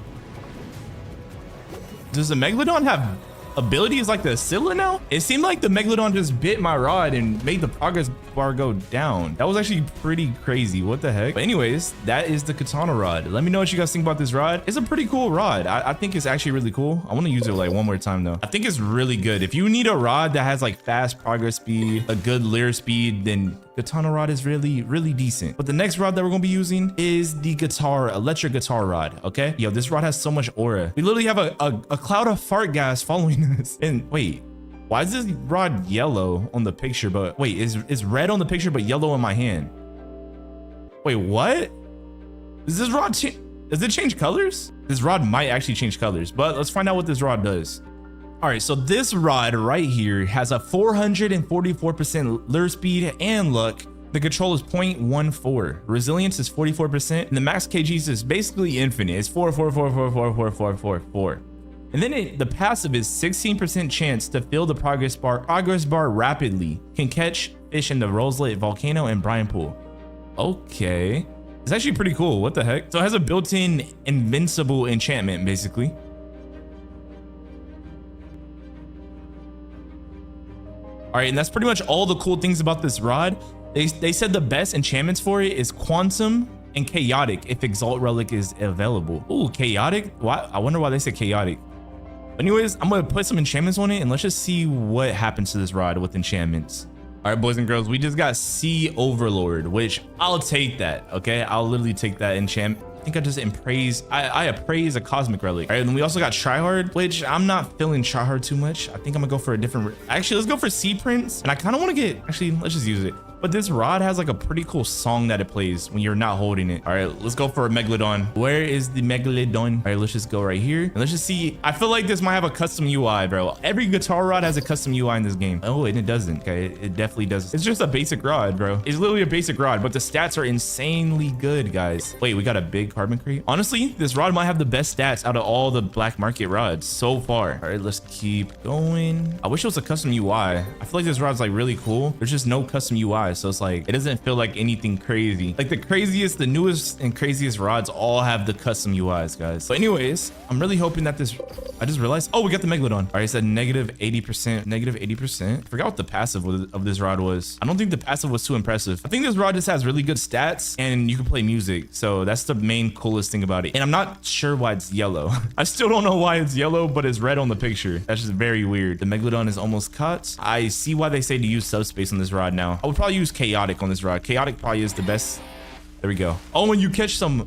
Does the Megalodon have abilities like the Scylla now? It seemed like the Megalodon just bit my rod and made the progress bar go down. That was actually pretty crazy. What the heck? But anyways, that is the katana rod. Let me know what you guys think about this rod. It's a pretty cool rod. I think it's actually really cool. I want to use it like one more time though. I think it's really good. If you need a rod that has like fast progress speed, a good leer speed, then katana rod is really decent. But the next rod that we're going to be using is the electric guitar rod. Okay, yo, this rod has so much aura. We literally have a cloud of fart gas following us. And wait, why is this rod yellow on the picture? But wait, is red on the picture but yellow in my hand? Wait, what? Does this rod does it change colors? This rod might actually change colors, but let's find out what this rod does. All right, so this rod right here has a 444% lure speed and luck. The control is 0.14. Resilience is 44%. And the max KGs is basically infinite. It's 4, 4, 4, 4, 4, 4, 4, 4, 4. And then the passive is 16% chance to fill the progress bar rapidly. Can catch fish in the Roselet Volcano and Brine Pool. Okay. It's actually pretty cool. What the heck? So it has a built-in invincible enchantment, basically. All right, and that's pretty much all the cool things about this rod. They said the best enchantments for it is Quantum and Chaotic if Exalt Relic is available. Ooh, Chaotic? Why? I wonder why they said Chaotic. Anyways, I'm gonna put some enchantments on it and let's just see what happens to this rod with enchantments. All right, boys and girls, we just got Sea Overlord, which I'll take that, okay? I'll literally take that enchantment. I think I just I appraise a cosmic relic. All right, and then we also got Tryhard, which I'm not feeling Tryhard too much. I think I'm gonna go for a different, actually, let's go for Sea Prince. And I kind of want to get, actually, let's just use it. But this rod has like a pretty cool song that it plays when you're not holding it. All right, let's go for a Megalodon. Where is the Megalodon? All right, let's just go right here. And let's just see. I feel like this might have a custom UI, bro. Every guitar rod has a custom UI in this game. Oh, and it doesn't. Okay, it definitely doesn't. It's just a basic rod, bro. It's literally a basic rod, but the stats are insanely good, guys. Wait, we got a big carbon crate. Honestly, this rod might have the best stats out of all the black market rods so far. All right, let's keep going. I wish it was a custom UI. I feel like this rod's like really cool. There's just no custom UI, so it's like, it doesn't feel like anything crazy. Like the newest and craziest rods all have the custom UIs, guys. So anyways, I'm really hoping that I just realized, oh, we got the Megalodon. All right, it said negative 80%. I forgot what the passive of this rod was. I don't think the passive was too impressive. I think this rod just has really good stats and you can play music. So that's the main coolest thing about it. And I'm not sure why it's yellow. I still don't know why it's yellow, but it's red on the picture. That's just very weird. The Megalodon is almost cut. I see why they say to use subspace on this rod now. I would probably use Chaotic on this rod. Chaotic probably is the best. There we go. Oh, when you catch some,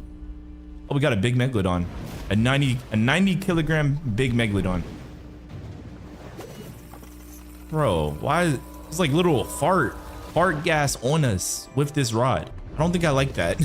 oh, we got a big Megalodon, a 90 kilogram big Megalodon. Bro, why is it's like little fart gas on us with this rod? I don't think I like that.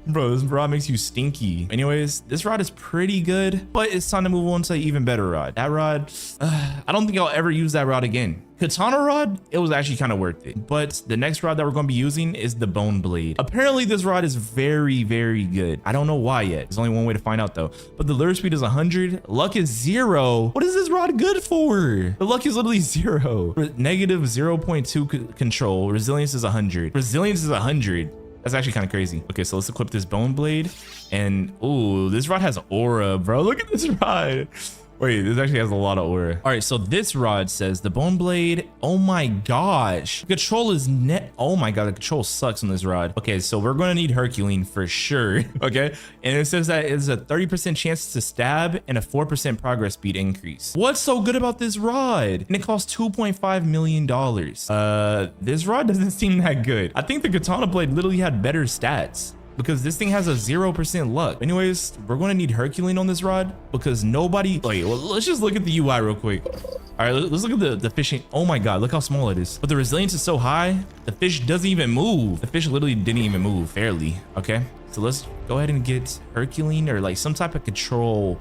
Bro, this rod makes you stinky. Anyways, this rod is pretty good, but it's time to move on to an even better rod. That rod, I don't think I'll ever use that rod again. Katana rod, it was actually kind of worth it. But the next rod that we're going to be using is the Bone Blade. Apparently, this rod is very good. I don't know why yet. There's only one way to find out though. But the lure speed is 100. Luck is 0. What is this rod good for? The luck is literally 0. Negative 0.2 control. Resilience is 100. Resilience is 100. That's actually kind of crazy. Okay, so let's equip this Bone Blade. And ooh, this rod has aura, bro. Look at this rod. Wait, this actually has a lot of aura. All right, so this rod says the Bone Blade. Oh my gosh. Control is oh my god, the control sucks on this rod. Okay, so we're gonna need Herculean for sure. Okay, and it says that it's a 30% chance to stab and a 4% progress speed increase. What's so good about this rod? And it costs $2.5 million. This rod doesn't seem that good. I think the Katana Blade literally had better stats. because this thing has a 0% luck. Anyways, we're going to need Herculean on this rod because nobody... Wait, well, let's just look at the UI real quick. All right, let's look at the fishing. Oh my God, look how small it is. But the resilience is so high, the fish doesn't even move. The fish literally didn't even move, barely. Okay, so let's go ahead and get Herculean or like some type of control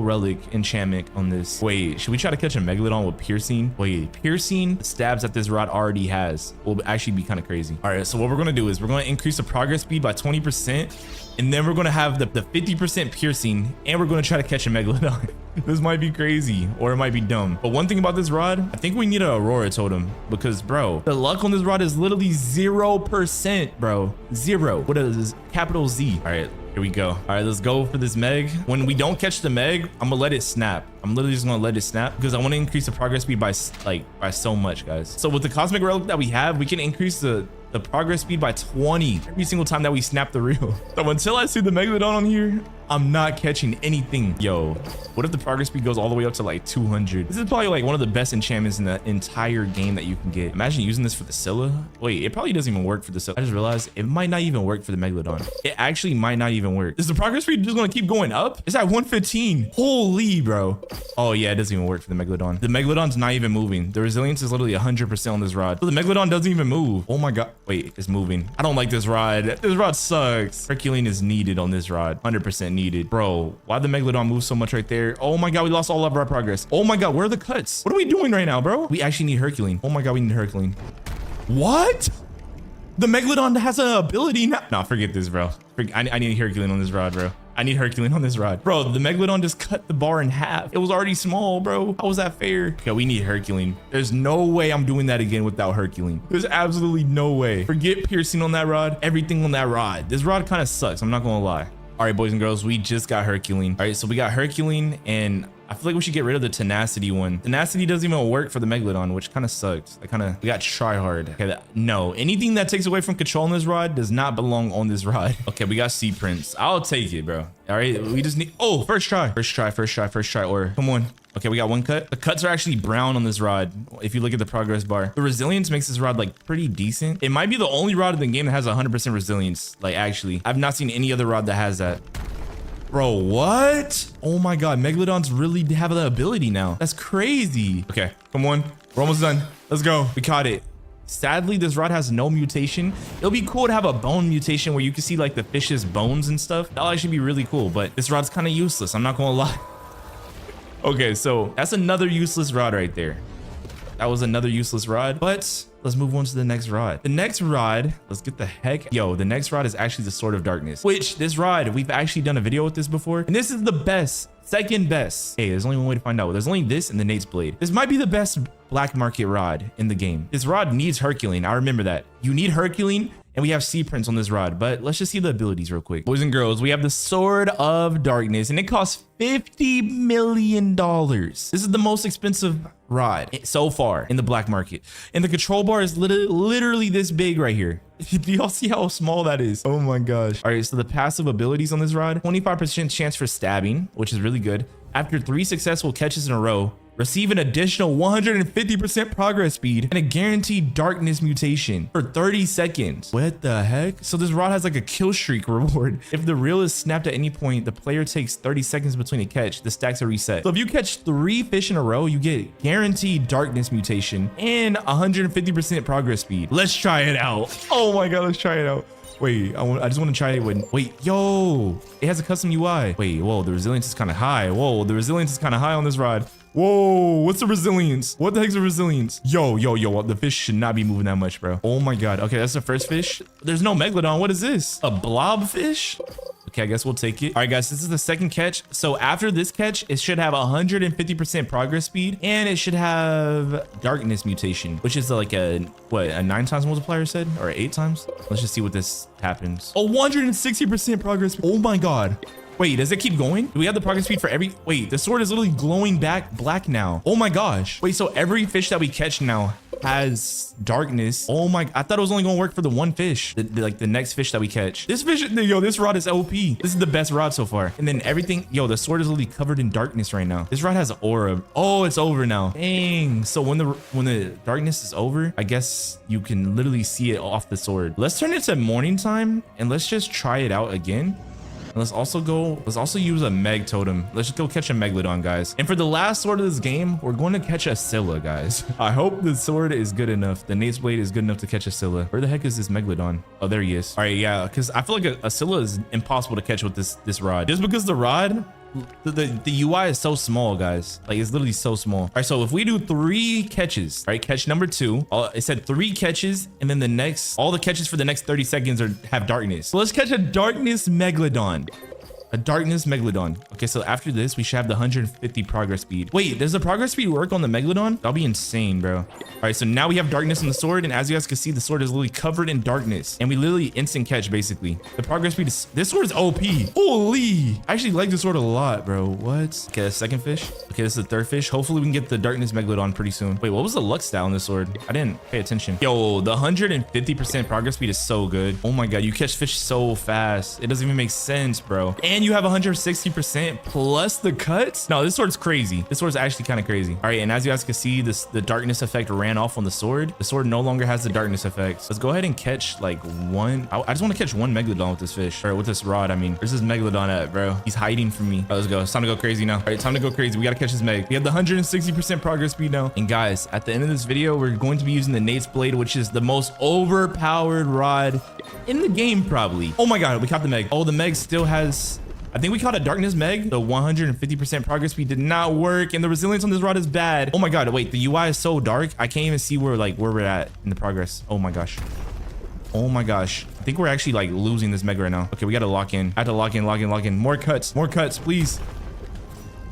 relic enchantment on this. Wait, should we try to catch a Megalodon with piercing? Wait, piercing stabs that this rod already has will actually be kind of crazy. All right, so what we're gonna do is we're gonna increase the progress speed by 20%, and then we're gonna have the 50% piercing, and we're gonna try to catch a Megalodon. This might be crazy or it might be dumb. But one thing about this rod, I think we need an Aurora totem because bro, the luck on this rod is literally 0%, bro. Zero. What is this? Capital Z. All right, here we go. All right, let's go for this Meg. When we don't catch the Meg, I'm gonna let it snap. I'm literally just gonna let it snap because I want to increase the progress speed by so much, guys. So with the cosmic relic that we have, we can increase the progress speed by 20 every single time that we snap the reel. So until I see the Megalodon on here, I'm not catching anything. Yo, what if the progress speed goes all the way up to like 200? This is probably like one of the best enchantments in the entire game that you can get. Imagine using this for the Scylla. Wait, it probably doesn't even work for the Scylla. I just realized it might not even work for the Megalodon. It actually might not even work. Is the progress speed just gonna keep going up? It's at 115. Holy, bro. Oh yeah, it doesn't even work for the Megalodon. The Megalodon's not even moving. The resilience is literally 100% on this rod. So the Megalodon doesn't even move. Oh my God. Wait, it's moving. I don't like this rod. This rod sucks. Herculean is needed on this rod. 100% needed. Bro, why'd the Megalodon move so much right there? Oh my God, we lost all of our progress. Oh my God, where are the cuts? What are we doing right now, bro? We actually need Herculean. Oh my God, we need Herculean. What? The Megalodon has an ability now. Nah, forget this, bro. I need Herculean on this rod, bro. I need Herculean on this rod. Bro, the Megalodon just cut the bar in half. It was already small, bro. How was that fair? Okay, we need Herculean. There's no way I'm doing that again without Herculean. There's absolutely no way. Forget piercing on that rod. Everything on that rod. This rod kind of sucks. I'm not going to lie. All right, boys and girls, we just got Herculean. All right, so we got Herculean, and I feel like we should get rid of the tenacity one. Tenacity doesn't even work for the Megalodon, which kind of sucks. We got try hard. Okay, no, anything that takes away from control on this rod does not belong on this rod. Okay, we got Sea Prince. I'll take it, bro. All right, we just need, oh, first try, or come on. Okay, we got one cut. The cuts are actually brown on this rod. If you look at the progress bar, the resilience makes this rod like pretty decent. It might be the only rod in the game that has 100% resilience. Like actually, I've not seen any other rod that has that. Bro, what? Oh my God, Megalodons really have the ability now. That's crazy. Okay, come on. We're almost done. Let's go. We caught it. Sadly, this rod has no mutation. It'll be cool to have a bone mutation where you can see like the fish's bones and stuff. That'll actually be really cool, but this rod's kind of useless. I'm not gonna lie. Okay, so that's another useless rod right there. That was another useless rod, but let's move on to the next rod. The next rod, let's get the heck. Yo, the next rod is actually the Sword of Darkness, which this rod, we've actually done a video with this before. And this is the best, second best. Hey, there's only one way to find out. There's only this and the Nate's Blade. This might be the best black market rod in the game. This rod needs Herculean. I remember that. You need Herculean. And we have Sea Prince on this rod, but let's just see the abilities real quick. Boys and girls, we have the Sword of Darkness, and it costs $50 million. This is the most expensive rod so far in the black market. And the control bar is literally this big right here. Do y'all see how small that is? Oh my gosh. All right, so the passive abilities on this rod, 25% chance for stabbing, which is really good. After 3 successful catches in a row, receive an additional 150% progress speed and a guaranteed darkness mutation for 30 seconds. What the heck? So this rod has like a kill streak reward. If the reel is snapped at any point, the player takes 30 seconds between a catch. The stacks are reset. So if you catch 3 fish in a row, you get guaranteed darkness mutation and 150% progress speed. Let's try it out. Oh my God, let's try it out. Wait, I just want to try it with, wait, yo, it has a custom UI. Wait, whoa, the resilience is kind of high. Whoa, the resilience is kind of high on this rod. Whoa, what's the resilience? What the heck's the resilience? Yo, the fish should not be moving that much, bro. Oh my God. Okay, that's the first fish. There's no Megalodon. What is this? A blob fish? Okay, I guess we'll take it. All right, guys, this is the second catch. So after this catch, it should have 150% progress speed, and it should have darkness mutation, which is like a 9 times multiplier said, or 8 times? Let's just see what this happens. A 160% progress speed. Oh my God. Wait, does it keep going? Do we have the progress speed for every... Wait, the sword is literally glowing back black now. Oh my gosh. Wait, so every fish that we catch now has darkness. Oh my, I thought it was only gonna work for the one fish, like the next fish that we catch. This fish, yo, this rod is OP. This is the best rod so far. And then everything, yo, the sword is literally covered in darkness right now. This rod has aura. Oh, it's over now. Dang. So when the darkness is over, I guess you can literally see it off the sword. Let's turn it to morning time and let's just try it out again. And let's also use a Meg totem. Let's just go catch a Megalodon, guys. And for the last sword of this game, we're going to catch a Scylla, guys. I hope the sword is good enough. The Nate's blade is good enough to catch a Scylla. Where the heck is this Megalodon? Oh, there he is. All right, yeah, because I feel like a Scylla is impossible to catch with this rod. Just because the rod, the UI is so small, guys. Like, it's literally so small. All right, so if we do 3 catches, right? Catch number 2. It said 3 catches, and then all the catches for the next 30 seconds have darkness. So let's catch a darkness Megalodon. A darkness Megalodon. Okay, so after this, we should have the 150 progress speed. Wait, does the progress speed work on the Megalodon? That'll be insane, bro. All right, so now we have darkness on the sword, and as you guys can see, the sword is literally covered in darkness, and we literally instant catch, basically. The progress speed is, this sword is OP. Holy, I actually like this sword a lot, bro. What? Okay, the second fish. Okay, this is the third fish. Hopefully we can get the darkness Megalodon pretty soon. Wait, what was the luck stat on this sword? I didn't pay attention. Yo, the 150% progress speed is so good. Oh my God, you catch fish so fast. It doesn't even make sense, bro. And you have 160% plus the cuts. No, this sword's crazy. This sword's actually kind of crazy. All right, and as you guys can see, the darkness effect ran off on the sword. The sword no longer has the darkness effect. Let's go ahead and catch like one. I just want to catch one Megalodon with this fish, or with this rod. I mean, where's this Megalodon at, bro? He's hiding from me. All right, let's go. It's time to go crazy now. All right, time to go crazy. We got to catch this Meg. We have the 160% progress speed now. And guys, at the end of this video, we're going to be using the Nate's blade, which is the most overpowered rod in the game, probably. Oh my God, we caught the Meg. Oh, the Meg still has, I think we caught a darkness Meg. The 150% progress speed did not work, and the resilience on this rod is bad. Oh my God, wait, the UI is so dark. I can't even see where we're at in the progress. Oh my gosh. Oh my gosh. I think we're actually like losing this Meg right now. Okay, we got to lock in. I have to lock in. More cuts, please.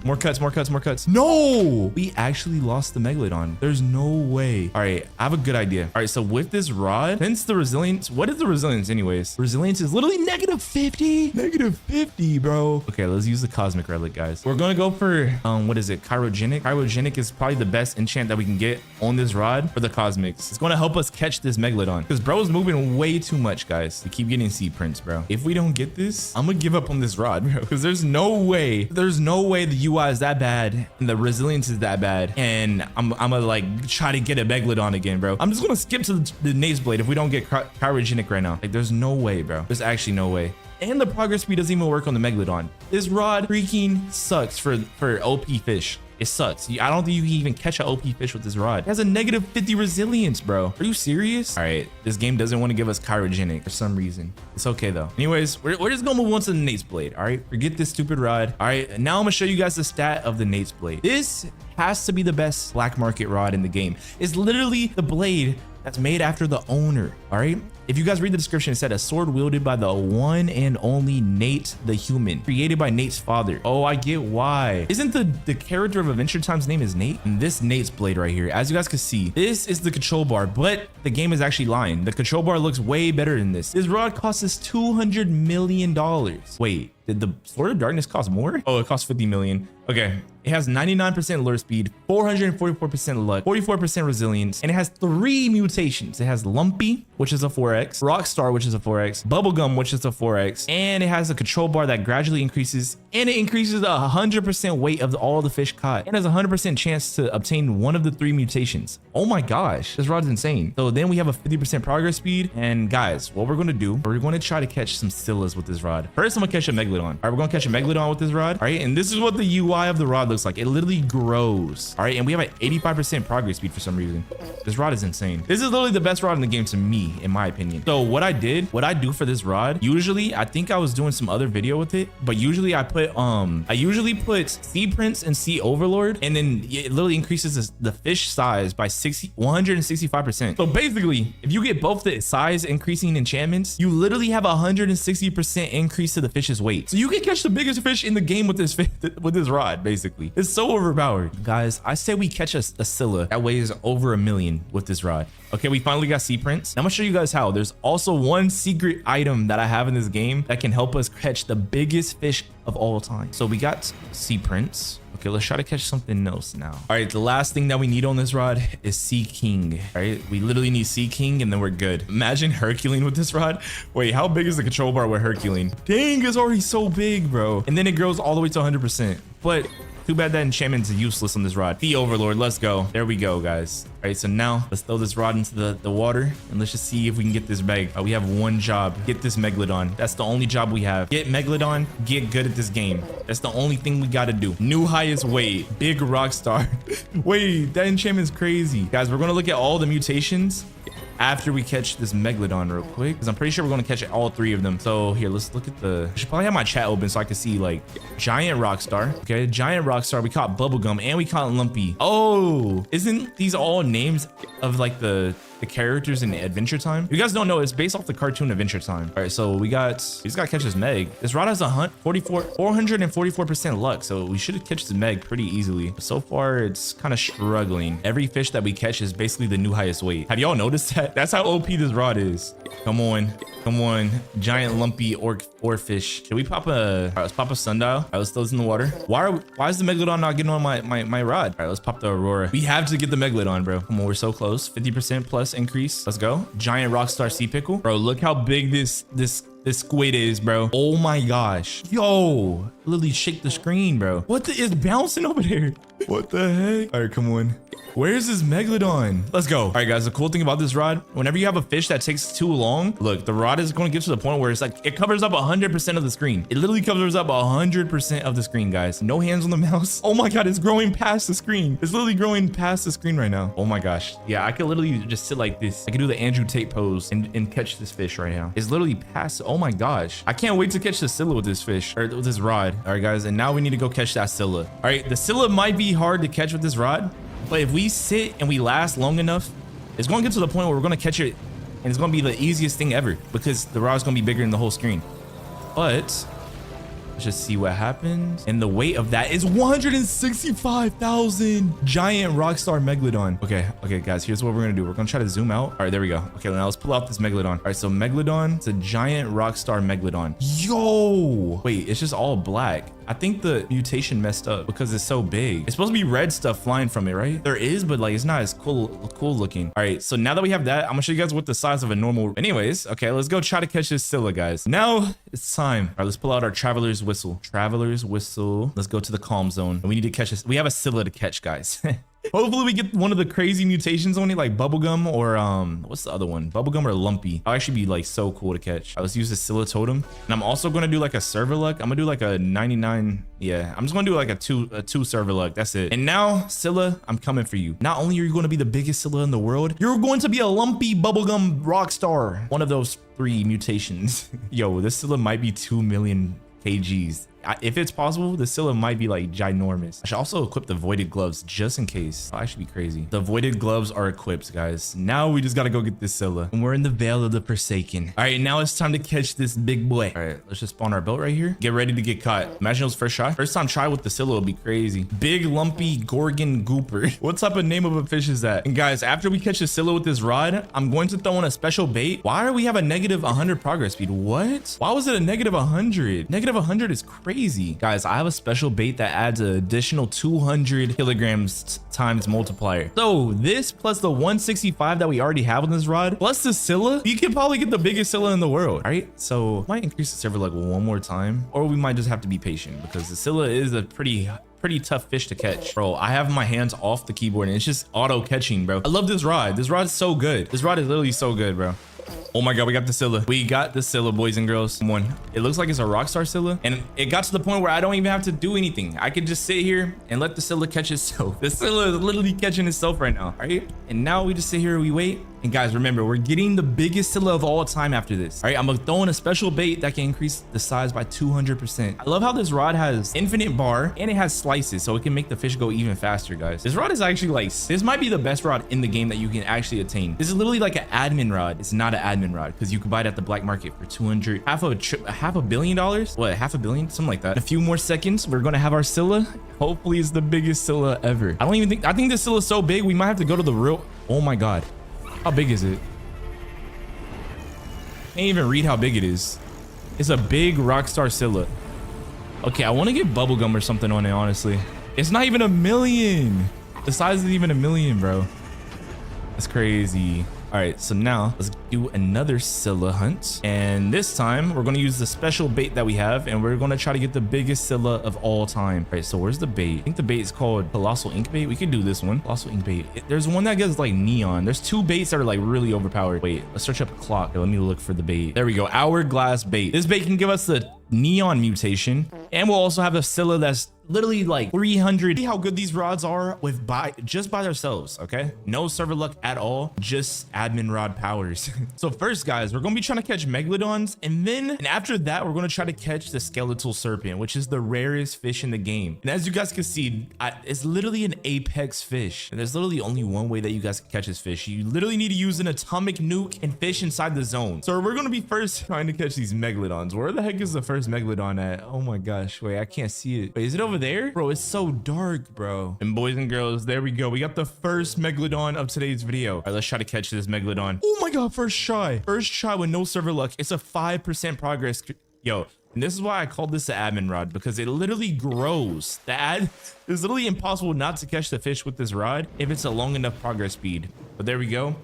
More cuts. No, we actually lost the Megalodon. There's no way. All right, I have a good idea. All right, so with this rod, since the resilience, what is the resilience anyways? Resilience is literally -50. -50, bro. Okay, let's use the cosmic relic, guys. We're gonna go for what is it? Chirogenic. Chirogenic is probably the best enchant that we can get on this rod for the cosmics. It's gonna help us catch this Megalodon because bro's moving way too much, guys. We keep getting sea prints, bro. If we don't get this, I'm gonna give up on this rod, bro, because there's no way the UI is that bad and the resilience is that bad, and I'm gonna like try to get a Megalodon again, bro. I'm just gonna skip to the Nate's blade if we don't get Chirogenic right now. Like, there's no way, bro. There's actually no way. And the progress speed doesn't even work on the Megalodon. This rod freaking sucks for OP fish. It sucks. I don't think you can even catch an OP fish with this rod. It has a -50 resilience, bro. Are you serious? All right, this game doesn't want to give us Chirogenic for some reason. It's okay though. Anyways, we're just gonna move on to the Nate's blade. All right, forget this stupid rod. All right, now I'm gonna show you guys the stat of the Nate's blade. This has to be the best black market rod in the game. It's literally the blade that's made after the owner. All right, if you guys read the description, it said a sword wielded by the one and only Nate the human, created by Nate's father. Oh, I get why. Isn't the character of Adventure Time's name is Nate? And this Nate's blade right here, as you guys can see, this is the control bar, but the game is actually lying. The control bar looks way better than this. This rod costs us $200 million. Wait, did the Sword of Darkness cost more? Oh, it costs 50 million. Okay, it has 99% lure speed, 444% luck, 44% resilience, and it has 3 mutations. It has Lumpy, which is a 4x, Rockstar, which is a 4x, Bubblegum, which is a 4x, and it has a control bar that gradually increases, and it increases the 100% weight of all the fish caught, and has a 100% chance to obtain one of the 3 mutations. Oh my gosh, this rod's insane. So then we have a 50% progress speed, and guys, what we're going to do, we're going to try to catch some Scyllas with this rod. First, I'm going to catch a Megalodon. All right, we're going to catch a Megalodon with this rod. All right, and this is what the UI of the rod looks like. It literally grows. All right, and we have an 85% progress speed for some reason. This rod is insane. This is literally the best rod in the game to me, in my opinion. So what I do for this rod, usually, I think I was doing some other video with it, but usually I usually put Sea Prince and Sea Overlord, and then it literally increases the fish size by 165%. So basically, if you get both the size increasing enchantments, you literally have a 160% increase to the fish's weight. So you can catch the biggest fish in the game with this rod, basically. It's so overpowered. Guys, I say we catch a Scylla that weighs over 1 million with this rod. Okay, we finally got Sea Prince. Now I'm gonna show you guys how. There's also one secret item that I have in this game that can help us catch the biggest fish of all time. So we got Sea Prince. Okay, let's try to catch something else now. All right, the last thing that we need on this rod is Sea King. All right, we literally need Sea King and then we're good. Imagine Herculean with this rod. Wait, how big is the control bar with Herculean? Dang, it's already so big, bro. And then it grows all the way to 100%. But too bad that enchantment's useless on this rod. The Overlord, let's go. There we go, guys. All right, so now let's throw this rod into the water and let's just see if we can get this bag. We have one job, get this Megalodon. That's the only job we have. Get Megalodon, get good at this game. That's the only thing we gotta do. New highest weight, big rock star. Wait, that enchantment's crazy. Guys, we're gonna look at all the mutations after we catch this Megalodon real quick, because I'm pretty sure we're going to catch all 3 of them. So here, let's look at I should probably have my chat open so I can see like giant rockstar. Okay, giant rockstar. We caught bubblegum and we caught lumpy. Oh, isn't these all names of like the characters in Adventure Time? If you guys don't know, it's based off the cartoon Adventure Time. All right, so we just gotta catch this Meg. This rod has 444% luck, so we should catch this Meg pretty easily. But so far, it's kind of struggling. Every fish that we catch is basically the new highest weight. Have y'all noticed that? That's how OP this rod is. Come on, giant lumpy or fish. Can we pop a? All right, let's pop a sundial. All right, let's throw this in the water. Why is the Megalodon not getting on my rod? All right, let's pop the Aurora. We have to get the Megalodon, bro. Come on, we're so close. 50% plus increase. Let's go. Giant rockstar sea pickle, bro. Look how big this squid is, bro. Oh my gosh. Yo, literally shake the screen, bro. What is bouncing over there? What the heck? All right, come on. Where's this Megalodon? Let's go. All right, guys, the cool thing about this rod, whenever you have a fish that takes too long, look, the rod is going to get to the point where it's like, it covers up 100% of the screen. It literally covers up 100% of the screen, guys. No hands on the mouse. Oh my God, it's growing past the screen. It's literally growing past the screen right now. Oh my gosh. Yeah, I could literally just sit like this. I could do the Andrew Tate pose and catch this fish right now. It's literally past. Oh my gosh. I can't wait to catch the Scylla with this fish or with this rod. All right, guys. And now we need to go catch that Scylla. All right. The Scylla might be hard to catch with this rod, but if we sit and we last long enough, it's going to get to the point where we're going to catch it and it's going to be the easiest thing ever because the rod's going to be bigger than the whole screen. But let's just see what happens. And the weight of that is 165,000. Giant rockstar Megalodon. Okay, guys, here's what we're gonna do. We're gonna try to zoom out. All right, there we go. Okay, now let's pull out this Megalodon. All right, so Megalodon, it's a giant rockstar Megalodon. Yo, wait, it's just all black. I think the mutation messed up because it's so big. It's supposed to be red stuff flying from it, right? There is, but like it's not as cool looking. All right, so now that we have that, I'm gonna show you guys what the size of a normal. Anyways, okay, let's go try to catch this Scylla, guys. Now it's time. All right, let's pull out our traveler's whistle. Traveler's whistle. Let's go to the calm zone. And we need to catch this. We have a Scylla to catch, guys. Hopefully we get one of the crazy mutations on it, like bubblegum or what's the other one? Bubblegum or lumpy. That'll actually be like so cool to catch. All right, let's use the Scylla totem. And I'm also gonna do like a server luck. I'm gonna do like a 99. Yeah, I'm just gonna do like a two server luck. That's it. And now, Scylla, I'm coming for you. Not only are you gonna be the biggest Scylla in the world, you're going to be a lumpy bubblegum rock star. One of those 3 mutations. Yo, this Scylla might be 2 million kgs. If it's possible, the Scylla might be like ginormous. I should also equip the voided gloves just in case. That'll actually be crazy. The voided gloves are equipped, guys. Now we just gotta go get this Scylla. And we're in the Vale of the Forsaken. All right, now it's time to catch this big boy. All right, let's just spawn our boat right here. Get ready to get caught. Imagine it was first shot. First time try with the Scylla will be crazy. Big lumpy Gorgon Gooper. What type of name of a fish is that? And guys, after we catch the Scylla with this rod, I'm going to throw in a special bait. Why do we have a negative 100 progress speed? What? Why was it a negative 100? Negative 100 is crazy. Guys, I have a special bait that adds an additional 200 kilograms times multiplier. So this plus the 165 that we already have on this rod plus the Scylla, you can probably get the biggest Scylla in the world. All right, so might increase the server like one more time, or we might just have to be patient because the Scylla is a pretty tough fish to catch. Bro, I have my hands off the keyboard and it's just auto catching, bro. I love this rod. This rod is so good. This rod is literally so good, bro. Oh my God, we got the Scylla. We got the Scylla, boys and girls. Come on. It looks like it's a rockstar Scylla. And it got to the point where I don't even have to do anything. I could just sit here and let the Scylla catch itself. The Scylla is literally catching itself right now. All right. And now we just sit here and we wait. And guys, remember, we're getting the biggest Scylla of all time after this. All right, I'm gonna throw in a special bait that can increase the size by 200%. I love how this rod has infinite bar and it has slices, so it can make the fish go even faster, guys. This rod is actually like, this might be the best rod in the game that you can actually attain. This is literally like an admin rod. It's not an admin rod because you can buy it at the black market for 200, half a billion dollars? What, half a billion? Something like that. In a few more seconds, we're gonna have our Scylla. Hopefully it's the biggest Scylla ever. I think this Scylla is so big, we might have to go to the real, oh my God. How big is it? Can't even read how big it is. It's a big rockstar Scylla. Okay, I want to get bubblegum or something on it, honestly. It's not even a million. The size isn't even a million, bro. That's crazy. All right, so now let's do another Scylla hunt. And this time we're going to use the special bait that we have, and we're going to try to get the biggest Scylla of all time. All right, so where's the bait? I think the bait is called Colossal Ink Bait. We can do this one. Colossal Ink Bait. There's one that gets like neon. There's two baits that are like really overpowered. Wait, let's search up a clock. Okay, let me look for the bait. There we go. Hourglass bait. This bait can give us the neon mutation, and we'll also have a Scylla that's literally like 300. See how good these rods are with just by themselves. Okay, no server luck at all, just admin rod powers. So first, guys, we're gonna be trying to catch megalodons, and after that we're gonna try to catch the skeletal serpent, which is the rarest fish in the game. And as you guys can see, it's literally an apex fish, and there's literally only one way that you guys can catch this fish. You literally need to use an atomic nuke and fish inside the zone. So we're gonna be first trying to catch these megalodons. Where the heck is the first megalodon at? Oh my gosh, wait, I can't see it. Wait, is it over there? Bro, it's so dark, bro. And boys and girls, there we go. We got the first megalodon of today's video. All right, let's try to catch this megalodon. Oh my god, first try with no server luck. It's a 5% progress. Yo, and this is why I called this the admin rod, because it literally grows. It's literally impossible not to catch the fish with this rod if it's a long enough progress speed. But there we go.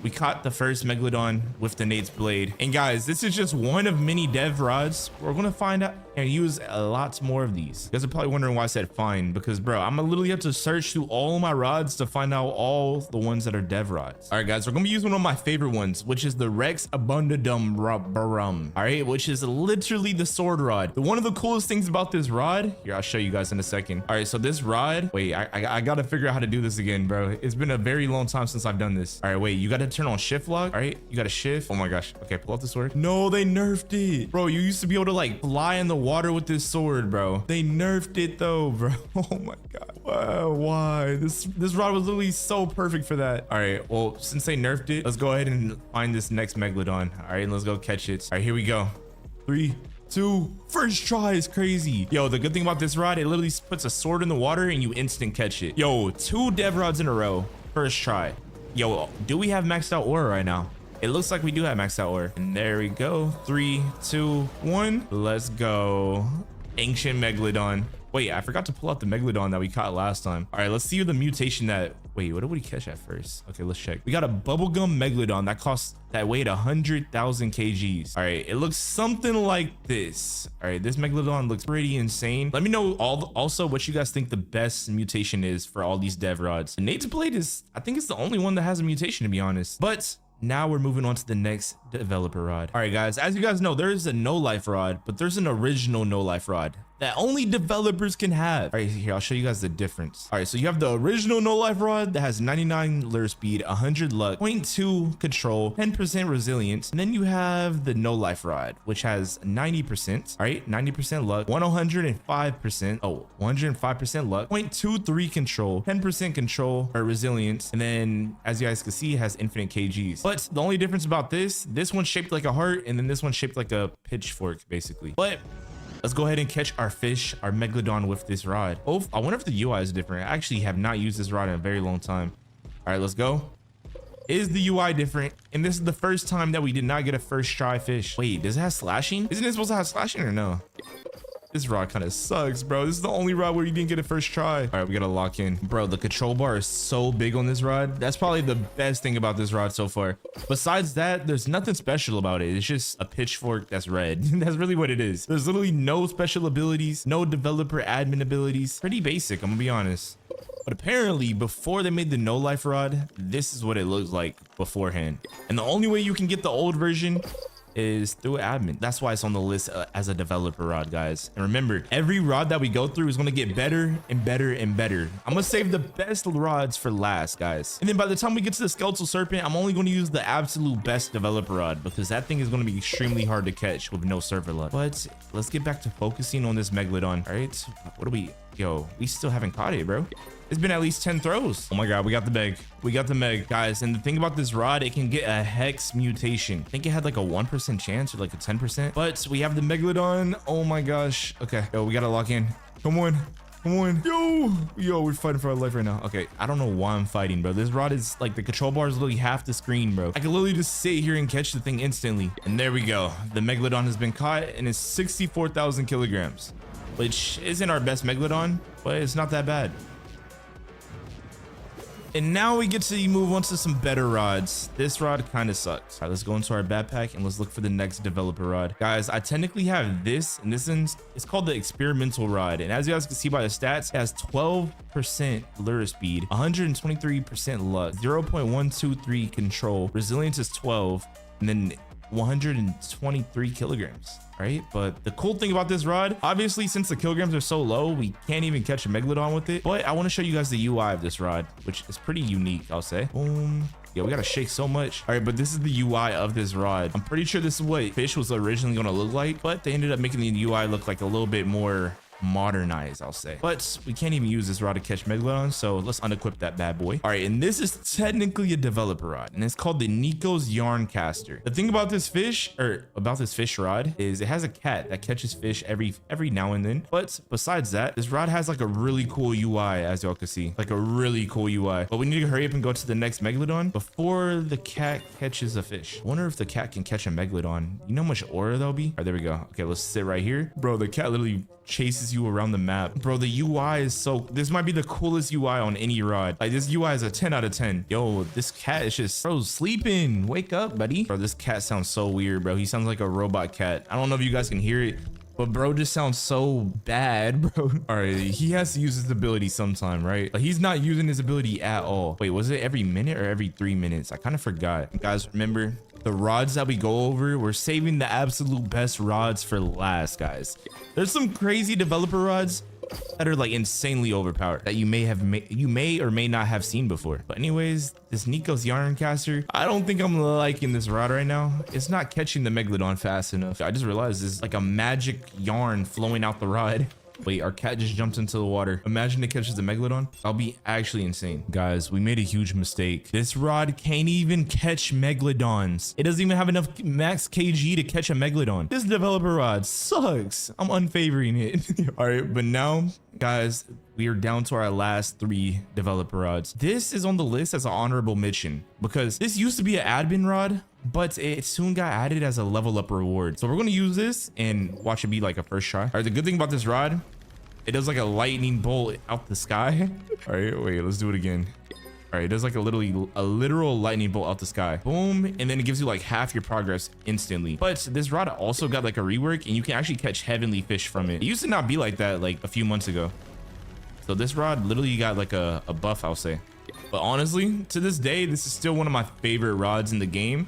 We caught the first megalodon with the Nate's blade. And guys, this is just one of many dev rods. We're gonna find out and use a lot more of these. You guys are probably wondering why I said find, because bro, I'm gonna literally have to search through all my rods to find out all the ones that are dev rods. All right, guys, we're gonna be using one of my favorite ones, which is the Rex Abundadum Barum. All right, which is literally the sword rod. One of the coolest things about this rod, here, I'll show you guys in a second. All right, so this rod, wait, I gotta figure out how to do this again, bro. It's been a very long time since I've done this. All right, wait, you gotta turn on shift lock. All right, you gotta shift. Oh my gosh. Okay, pull out the sword. No, they nerfed it, bro. You used to be able to like fly in the water with this sword, bro. They nerfed it though, bro. Oh my god. Wow, why? This rod was literally so perfect for that. All right, well, since they nerfed it, let's go ahead and find this next megalodon. All right, let's go catch it. All right, here we go. 3, 2, first try is crazy. Yo, the good thing about this rod, it literally puts a sword in the water and you instant catch it. Yo, 2 dev rods in a row. First try. Yo, do we have maxed out ore right now? It looks like we do have maxed out ore. And there we go. 3, 2, 1. Let's go. Ancient megalodon. Wait, I forgot to pull out the megalodon that we caught last time. All right, let's see the mutation that... Wait, what did we catch at first? Okay, let's check. We got a bubblegum megalodon that weighed 100,000 kgs. All right, it looks something like this. All right, this megalodon looks pretty insane. Let me know also what you guys think the best mutation is for all these dev rods. The Nate's blade is, I think it's the only one that has a mutation, to be honest. But now we're moving on to the next developer rod. All right, guys, as you guys know, there is a no life rod, but there's an original no life rod that only developers can have. All right, here, I'll show you guys the difference. All right, so you have the original no life rod that has 99 lure speed, 100 luck, 0.2 control, 10% resilience. And then you have the no life rod, which has 90%, all right, 90% luck, 105%, 105% luck, 0.23 control, 10% control or resilience. And then as you guys can see, it has infinite kgs. But the only difference about this one's shaped like a heart, and then this one's shaped like a pitchfork, basically. But let's go ahead and catch our fish, our megalodon, with this rod. Oh, I wonder if the UI is different. I actually have not used this rod in a very long time. All right, let's go. Is the UI different? And this is the first time that we did not get a first try fish. Wait, does it have slashing? Isn't it supposed to have slashing or no? This rod kind of sucks, bro. This is the only rod where you didn't get a first try. All right, we gotta lock in. Bro, the control bar is so big on this rod. That's probably the best thing about this rod so far. Besides that, there's nothing special about it. It's just a pitchfork that's red. That's really what it is. There's literally no special abilities, no developer admin abilities. Pretty basic, I'm gonna be honest. But apparently, before they made the no life rod, this is what it looks like beforehand. And the only way you can get the old version is through admin. That's why it's on the list as a developer rod, guys. And remember, every rod that we go through is going to get better and better and better. I'm gonna save the best rods for last, guys. And then by the time we get to the skeletal serpent, I'm only going to use the absolute best developer rod, because that thing is going to be extremely hard to catch with no server luck. But let's get back to focusing on this megalodon. All right, what do we... Yo, we still haven't caught it, bro. It's been at least 10 throws. Oh my god, we got the meg. We got the meg, guys. And the thing about this rod, it can get a hex mutation. I think it had like a 1% chance or like a 10%. But we have the megalodon. Oh my gosh. Okay, yo, we gotta lock in. Come on. Come on. Yo, we're fighting for our life right now. Okay, I don't know why I'm fighting, bro. This rod is like, the control bar is literally half the screen, bro. I can literally just sit here and catch the thing instantly. And there we go. The megalodon has been caught and it's 64,000 kilograms. which isn't our best Megalodon, but it's not that bad. And now we get to move on to some better rods. This rod kind of sucks. All right, let's go into our backpack and let's look for the next developer rod. Guys, I technically have this, and this is, it's called the experimental rod. And as you guys can see by the stats, it has 12% lure speed, 123% luck, 0.123 control, resilience is 12, and then 123 kilograms. Right, but the cool thing about this rod, obviously since the kilograms are so low, we can't even catch a Megalodon with it. But I want to show you guys the UI of this rod, which is pretty unique, I'll say. Boom. Yeah, we gotta shake so much. All right, but this is the UI of this rod. I'm pretty sure this is what FISCH was originally going to look like, but they ended up making the UI look like a little bit more modernized, I'll say. But we can't even use this rod to catch Megalodon, so let's unequip that bad boy. All right, and this is technically a developer rod, and it's called the Nico's Yarn Caster. The thing about this fish, or about this fish rod, is it has a cat that catches fish every now and then. But besides that, this rod has like a really cool UI, as y'all can see, like a really cool UI. But we need to hurry up and go to the next Megalodon before the cat catches a fish. I wonder if the cat can catch a Megalodon. You know how much aura there'll be? All right, there we go. Okay, let's sit right here. Bro, the cat literally chases you around the map. Bro, the UI is so, this might be the coolest UI on any rod. Like, this UI is a 10 out of 10. Yo, this cat is just, bro, sleeping. Wake up, buddy. Bro, this cat sounds so weird, bro. He sounds like a robot cat. I don't know if you guys can hear it, but bro just sounds so bad, bro. All right, he has to use his ability sometime, right? Like, he's not using his ability at all. Wait, was it every minute or every 3 minutes? I kind of forgot. Guys, remember, the rods that we go over, we're saving the absolute best rods for last, guys. There's some crazy developer rods that are like insanely overpowered that you may or may not have seen before. But anyways, this Nico's Yarn Caster, I don't think I'm liking this rod right now. It's not catching the Megalodon fast enough. I just realized there's like a magic yarn flowing out the rod. Wait, our cat just jumped into the water. Imagine it catches the Megalodon. I'll be actually insane. Guys, we made a huge mistake. This rod can't even catch Megalodons. It doesn't even have enough max kg to catch a Megalodon. This developer rod sucks. I'm unfavoring it. All right, but now, guys, we are down to our last 3 developer rods. This is on the list as an honorable mention because this used to be an admin rod, but it soon got added as a level up reward. So we're going to use this and watch it be like a first try. All right, the good thing about this rod, it does like a lightning bolt out the sky. All right, wait, let's do it again. All right, it does like a literal lightning bolt out the sky. Boom, and then it gives you like half your progress instantly. But this rod also got like a rework, and you can actually catch heavenly fish from it. It used to not be like that like a few months ago. So this rod literally got like a buff, I'll say. But honestly, to this day, this is still one of my favorite rods in the game.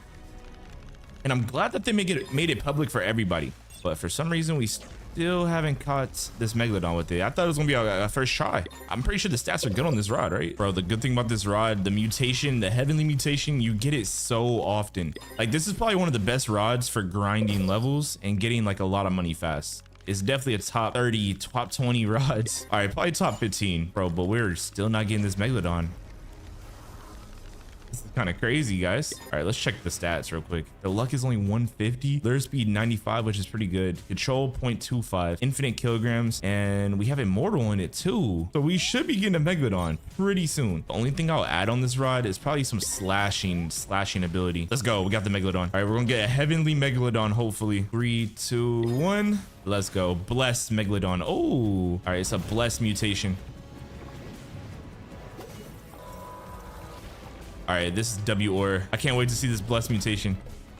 And I'm glad that they made it public for everybody. But for some reason, we still haven't caught this Megalodon with it. I thought it was gonna be a first try. I'm pretty sure the stats are good on this rod, right? Bro, the good thing about this rod, the mutation, the heavenly mutation, you get it so often. Like, this is probably one of the best rods for grinding levels and getting like a lot of money fast. It's definitely a top 30, top 20 rods. All right, probably top 15, bro, but we're still not getting this Megalodon. This is kind of crazy, guys. All right, let's check the stats real quick. The luck is only 150, lure speed 95, which is pretty good. Control 0.25, infinite kilograms, and we have immortal in it too. So we should be getting a Megalodon pretty soon. The only thing I'll add on this rod is probably some slashing ability. Let's go. We got the Megalodon. All right, we're gonna get a heavenly Megalodon, hopefully. 3, 2, 1. Let's go. Blessed Megalodon. Oh, all right, it's a blessed mutation. All right, this is W or I can't wait to see this blessed mutation.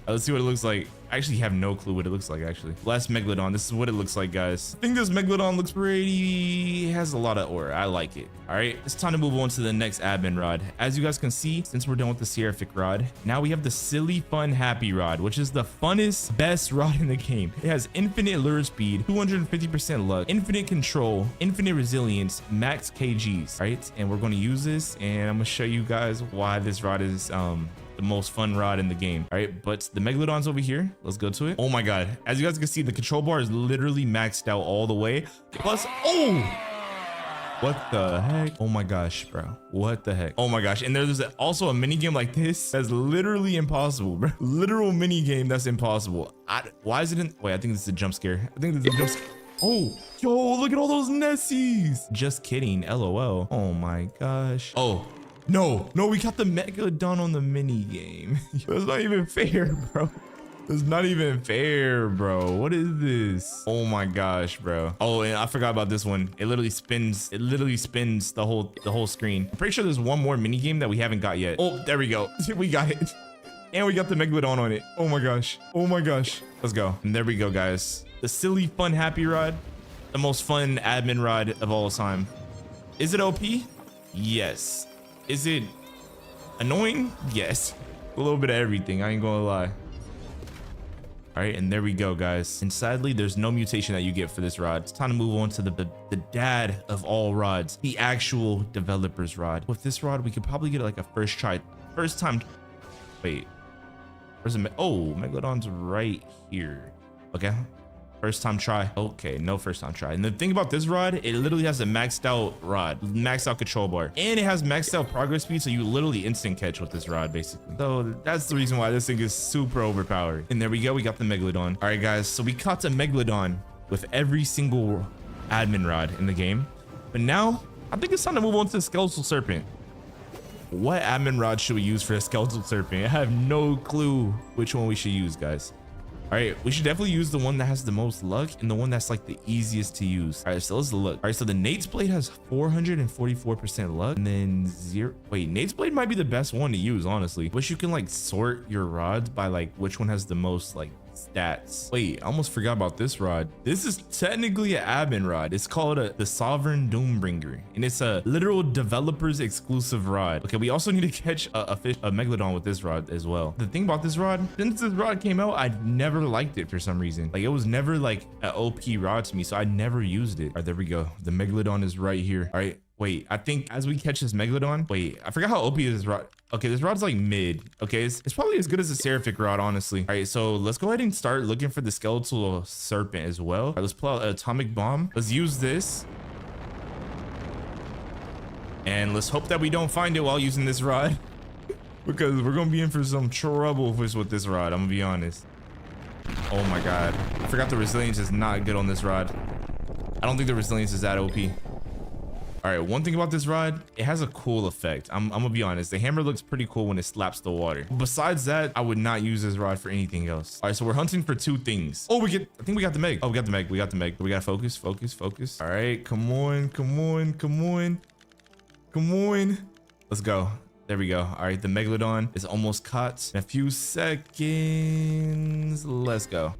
Let's see what it looks like. I actually have no clue what it looks like, actually. Blessed Megalodon. This is what it looks like, guys. I think this Megalodon looks pretty... It has a lot of aura. I like it. All right, it's time to move on to the next admin rod. As you guys can see, since we're done with the Seraphic rod, now we have the Silly Fun Happy rod, which is the funnest, best rod in the game. It has infinite lure speed, 250% luck, infinite control, infinite resilience, max kgs, right? And we're going to use this, and I'm going to show you guys why this rod is the most fun rod in the game. All right, but the Megalodon's over here. Let's go to it. Oh my god, as you guys can see, the control bar is literally maxed out all the way. Plus, oh, what the heck? Oh my gosh, bro, what the heck? Oh my gosh. And there's also a mini game like this that's literally impossible, bro. Literal mini game that's impossible. Why is it in... Wait, I think this is a jump scare. I think this is a jump scare. Oh, yo, look at all those Nessies. Just kidding, LOL. Oh my gosh. Oh, no, we got the Megalodon on the mini game. That's not even fair, bro. It's not even fair, bro. What is this? Oh my gosh, bro. Oh, and I forgot about this one. It literally spins. It literally spins the whole screen. I'm pretty sure there's one more mini game that we haven't got yet. Oh, there we go. We got it. And we got the Megalodon on it. Oh my gosh. Oh my gosh. Let's go. And there we go, guys. The silly, fun, happy rod. The most fun admin rod of all time. Is it OP? Yes. Is it annoying? Yes. A little bit of everything. I ain't gonna lie. All right, and there we go, guys. And sadly, there's no mutation that you get for this rod. It's time to move on to the dad of all rods, the actual developer's rod. With this rod, we could probably get like a first time. Wait, where's the oh, Megalodon's right here. Okay, first time try. Okay, no first time try. And the thing about this rod, it literally has a maxed out rod, maxed out control bar, and it has maxed out progress speed, so you literally instant catch with this rod basically. So that's the reason why this thing is super overpowered. And there we go, we got the Megalodon. All right, guys, so we caught the Megalodon with every single admin rod in the game, but now I think it's time to move on to the skeletal serpent. What admin rod should we use for a skeletal serpent? I have no clue which one we should use, guys. All right, we should definitely use the one that has the most luck and the one that's like the easiest to use. All right, so let's look. All right, so the Nate's Blade has 444% luck, and then zero. Wait, Nate's Blade might be the best one to use, honestly. Wish you can like sort your rods by like which one has the most like stats. Wait, I almost forgot about this rod. This is technically an admin rod. It's called the Sovereign Doombringer, and it's a literal developer's exclusive rod. Okay, we also need to catch a Megalodon with this rod as well. The thing about this rod, since this rod came out, I never liked it for some reason. Like, it was never like an OP rod to me, so I never used it. All right, there we go. The Megalodon is right here. All right, wait, I think as we catch this Megalodon, wait, I forgot how OP this rod. Okay, this rod's like mid. Okay, it's probably as good as a Seraphic rod, honestly. All right, so let's go ahead and start looking for the skeletal serpent as well. All right, let's pull out an atomic bomb. Let's use this. And let's hope that we don't find it while using this rod. Because we're gonna be in for some trouble with this rod, I'm gonna be honest. Oh my god. I forgot the resilience is not good on this rod. I don't think the resilience is that OP. All right, one thing about this rod, it has a cool effect. I'm gonna be honest. The hammer looks pretty cool when it slaps the water. Besides that, I would not use this rod for anything else. All right, so we're hunting for two things. Oh, I think we got the Meg. Oh, we got the Meg. We got the Meg. We gotta focus. All right, come on. Let's go. There we go. All right, the Megalodon is almost caught in a few seconds. Let's go. All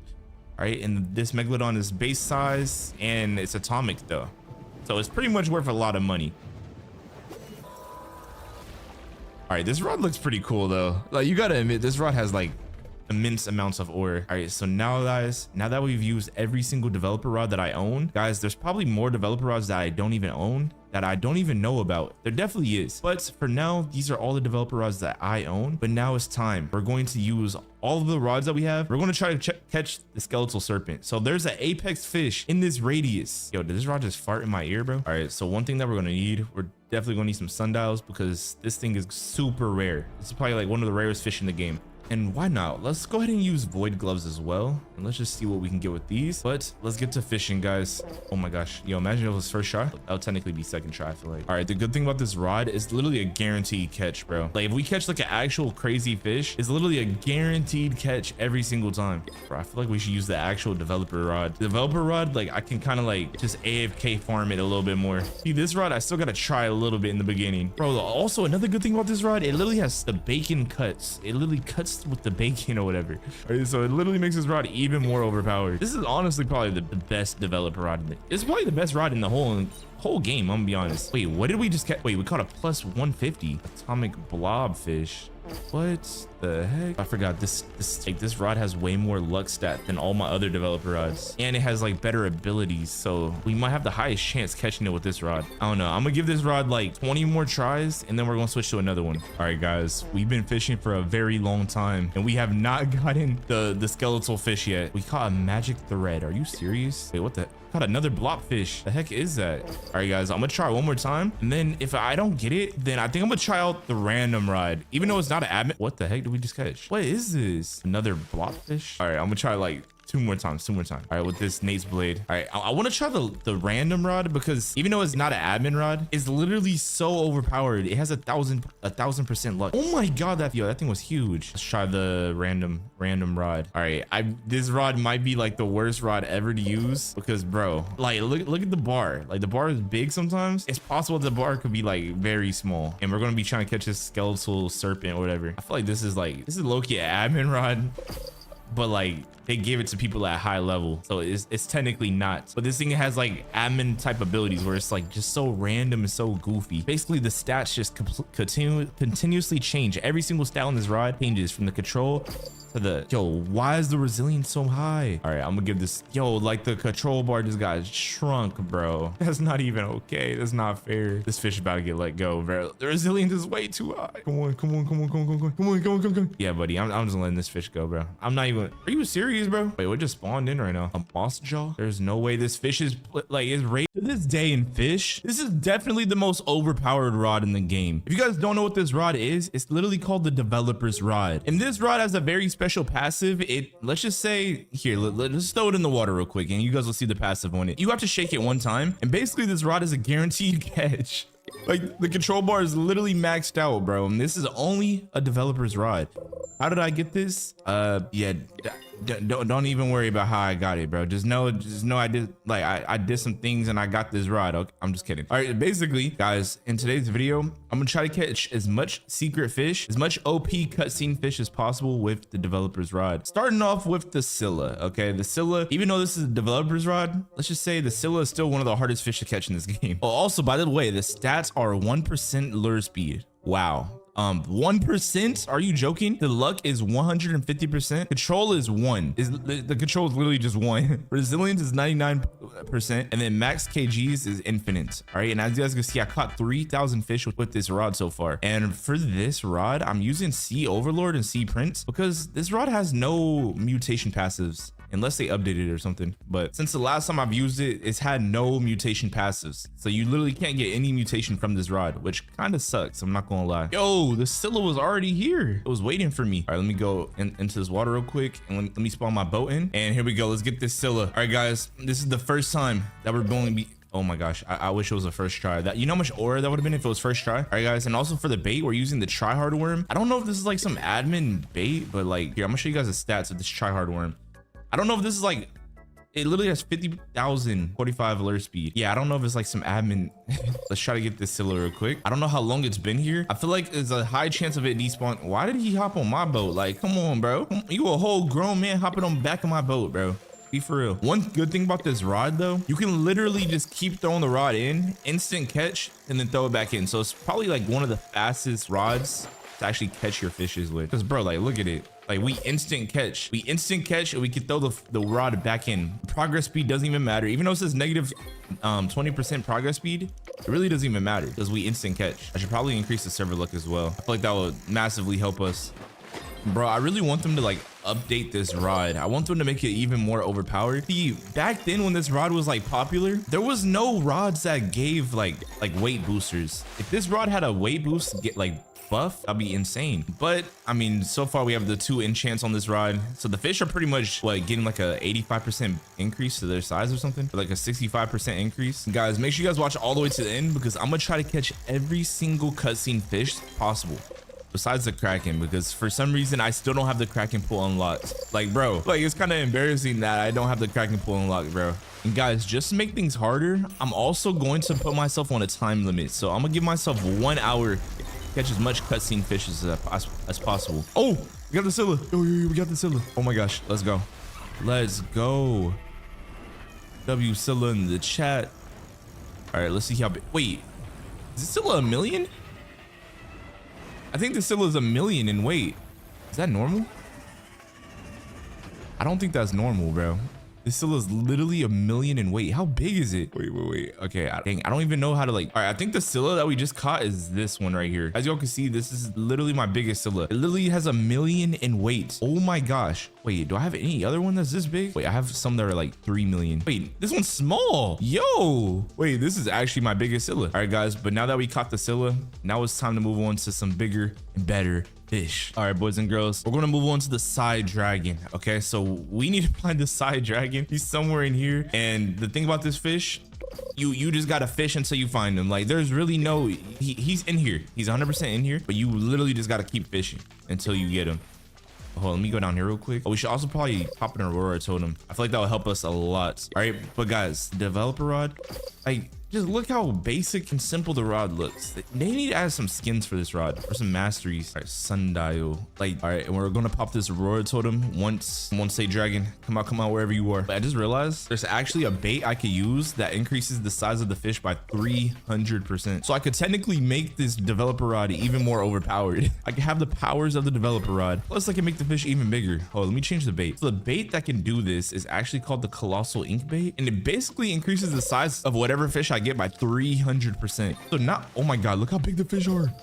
right, and this Megalodon is base size and it's atomic though. So it's pretty much worth a lot of money. All right, this rod looks pretty cool though. Like, you gotta admit, this rod has like immense amounts of ore. All right, so now guys, now that we've used every single developer rod that I own, guys, there's probably more developer rods that I don't even own, that I don't even know about. There definitely is, but for now, these are all the developer rods that I own. But now it's time. We're going to use all of the rods that we have. We're going to try to catch the skeletal serpent. So there's an apex fish in this radius. Yo, did this rod just fart in my ear, bro? All right, so one thing that we're going to need, we're definitely going to need some sundials because this thing is super rare. This is probably like one of the rarest fish in the game. And why not? Let's go ahead and use void gloves as well. And let's just see what we can get with these. But let's get to fishing, guys. Oh my gosh. Yo, imagine if it was first try. That would technically be second try, I feel like. All right, the good thing about this rod is literally a guaranteed catch, bro. Like, if we catch like an actual crazy fish, it's literally a guaranteed catch every single time. Bro, I feel like we should use the actual developer rod. The developer rod, like, I can kind of like just AFK farm it a little bit more. See, this rod, I still got to try a little bit in the beginning. Bro, also another good thing about this rod, it literally has the bacon cuts. It literally cuts with the bacon or whatever. All right, so it literally makes this rod even more overpowered. This is honestly probably the best developer rod. It's probably the best rod in the whole game, I'm gonna be honest. Wait, what did we just catch? Wait, we caught a plus 150 atomic blobfish. What the heck? I forgot this rod has way more luck stat than all my other developer rods, and it has like better abilities, so we might have the highest chance catching it with this rod. I don't know. I'm gonna give this rod like 20 more tries, and then we're gonna switch to another one. All right, guys, we've been fishing for a very long time, and we have not gotten the skeletal fish yet. We caught a magic thread. Are you serious? Wait, what the? Caught another blobfish. The heck is that? All right, guys, I'm gonna try one more time, and then if I don't get it, then I think I'm gonna try out the random rod, even though it's not an admin. What the heck did we just catch? What is this? Another blobfish? All right, I'm gonna try like Two more times. All right, with this Nate's blade. All right, I want to try the random rod because even though it's not an admin rod, it's literally so overpowered. It has a 1000% luck. Oh my god, that thing was huge. Let's try the random rod. All right, this rod might be like the worst rod ever to use because, bro, like look at the bar. Like the bar is big sometimes. It's possible the bar could be like very small, and we're gonna be trying to catch this skeletal serpent or whatever. I feel like this is low-key an admin rod, but like they give it to people at high level, so it's technically not. But this thing has like admin type abilities where it's like just so random and so goofy. Basically the stats just continuously change. Every single stat on this rod changes from the control to the why is the resilience so high? All right, I'm gonna give this like the control bar just got shrunk, bro. That's not even okay. That's not fair. This fish is about to get let go, bro. The resilience is way too high. Come on. Yeah, buddy, I'm just letting this fish go, bro. I'm not even. Are you serious, bro? Wait, what just spawned in right now? A boss jaw? There's no way this fish is rated. To this day in fish, this is definitely the most overpowered rod in the game. If you guys don't know what this rod is, it's literally called the developer's rod, and this rod has a very special passive. Let's just say here, let's throw it in the water real quick and you guys will see the passive on it. You have to shake it one time, and basically this rod is a guaranteed catch. Like the control bar is literally maxed out, bro, and this is only a developer's rod. How did I get this? Yeah, don't even worry about how I got it, bro. Just know I did I did some things and I got this rod. Okay, I'm just kidding. All right, basically, guys, in today's video, I'm gonna try to catch as much secret fish, as much OP cutscene fish as possible with the developer's rod. Starting off with the Scylla. Okay, the Scylla, even though this is a developer's rod, let's just say the Scylla is still one of the hardest fish to catch in this game. Oh, also, by the way, the stats are 1% lure speed. Wow. 1%? Are you joking? The luck is 150%. Control is 1. The control is literally just 1. Resilience is 99%, and then max kgs is infinite. All right, and as you guys can see, I caught 3,000 fish with this rod so far. And for this rod, I'm using Sea Overlord and Sea Prince because this rod has no mutation passives, unless they updated it or something. But since the last time I've used it, it's had no mutation passives, so you literally can't get any mutation from this rod, which kind of sucks, I'm not gonna lie. Yo, the Scylla was already here. It was waiting for me. All right, let me go into this water real quick, and let me spawn my boat in, and here we go. Let's get this Scylla. All right, guys, this is the first time that we're going to be. Oh my gosh, I wish it was a first try. That, you know how much aura that would have been if it was first try. All right, guys, and also for the bait, we're using the tryhard worm. I don't know if this is like some admin bait, but like here, I'm gonna show you guys the stats of this tryhard worm. I don't know if this is like, it literally has 50,045 alert speed. Yeah, I don't know if it's like some admin. Let's try to get this Scylla real quick. I don't know how long it's been here. I feel like there's a high chance of it despawn. Why did he hop on my boat? Like, come on, bro. You a whole grown man hopping on the back of my boat, bro. Be for real. One good thing about this rod though, you can literally just keep throwing the rod in, instant catch, and then throw it back in. So it's probably like one of the fastest rods to actually catch your fishes with. Because bro, like, look at it. Like we instant catch, and we can throw the rod back in. Progress speed doesn't even matter. Even though it says negative 20% progress speed, it really doesn't even matter because we instant catch. I should probably increase the server luck as well. I feel like that would massively help us. Bro, I really want them to like update this rod. I want them to make it even more overpowered. See, back then when this rod was like popular, there was no rods that gave like weight boosters. If this rod had a weight boost, get like buff, that'd be insane. But I mean, so far we have the 2 enchants on this rod, so the fish are pretty much what, getting like a 85% increase to their size or something, or like a 65% increase. Guys, make sure you guys watch all the way to the end because I'm gonna try to catch every single cutscene fish possible besides the Kraken, because for some reason I still don't have the Kraken pool unlocked. Like, bro, like it's kind of embarrassing that I don't have the Kraken pool unlocked, bro. And guys, just to make things harder, I'm also going to put myself on a time limit. So I'm gonna give myself 1 hour to catch as much cutscene fish as possible. Oh, we got the Scylla. Yo, we got the Scylla. Oh my gosh, let's go. Let's go. W Scylla in the chat. All right, let's see how big. Wait, is it Scylla a million? I think the Scylla is 1 million in weight. Is that normal? I don't think that's normal, bro. This Scylla is literally 1 million in weight. How big is it? Wait. Okay, dang, I don't even know how to like. All right, I think the Scylla that we just caught is this one right here. As y'all can see, this is literally my biggest Scylla. It literally has 1 million in weight. Oh my gosh. Wait, do I have any other one that's this big? Wait, I have some that are like 3 million. Wait, this one's small. Yo. Wait, this is actually my biggest Scylla. All right, guys, but now that we caught the Scylla, now it's time to move on to some bigger and better fish. All right, boys and girls, we're gonna move on to the side dragon. Okay, so we need to find the side dragon. He's somewhere in here. And the thing about this fish, you just gotta fish until you find him. Like, there's really no, he's in here. He's 100% in here, but you literally just gotta keep fishing until you get him. Hold on, let me go down here real quick. Oh, we should also probably pop an Aurora totem. I feel like that will help us a lot. All right, but guys, developer rod, like, just look how basic and simple the rod looks. They need to add some skins for this rod or some masteries. All right, sundial. Like, all right, and we're gonna pop this Aurora totem once say dragon, come out wherever you are. But I just realized there's actually a bait I could use that increases the size of the fish by 300%. So I could technically make this developer rod even more overpowered. I can have the powers of the developer rod, plus I can make the fish even bigger. Oh, let me change the bait. So the bait that can do this is actually called the colossal ink bait, and it basically increases the size of whatever fish I get by 300%. So not, oh my god, look how big the fish are.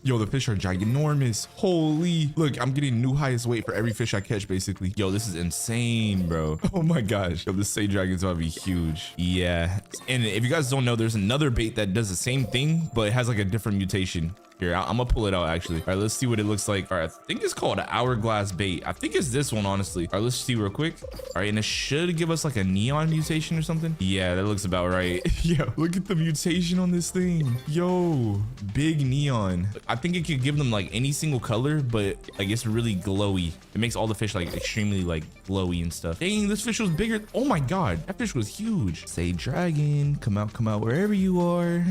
Yo, the fish are ginormous. Holy, look, I'm getting new highest weight for every fish I catch, basically. Yo, this is insane, bro. Oh my gosh. Yo, this sage dragon's about to be huge. Yeah, and if you guys don't know, there's another bait that does the same thing, but it has like a different mutation. Here, I'm gonna pull it out actually. All right, let's see what it looks like. All right, I think it's called an hourglass bait. I think it's this one, honestly. All right, let's see real quick. All right, and it should give us like a neon mutation or something. Yeah, that looks about right. Yo, look at the mutation on this thing. Yo, big neon. I think it could give them like any single color, but like it's really glowy. It makes all the fish like extremely like glowy and stuff. Dang, this fish was bigger. Oh my god, that fish was huge. Say dragon, come out wherever you are.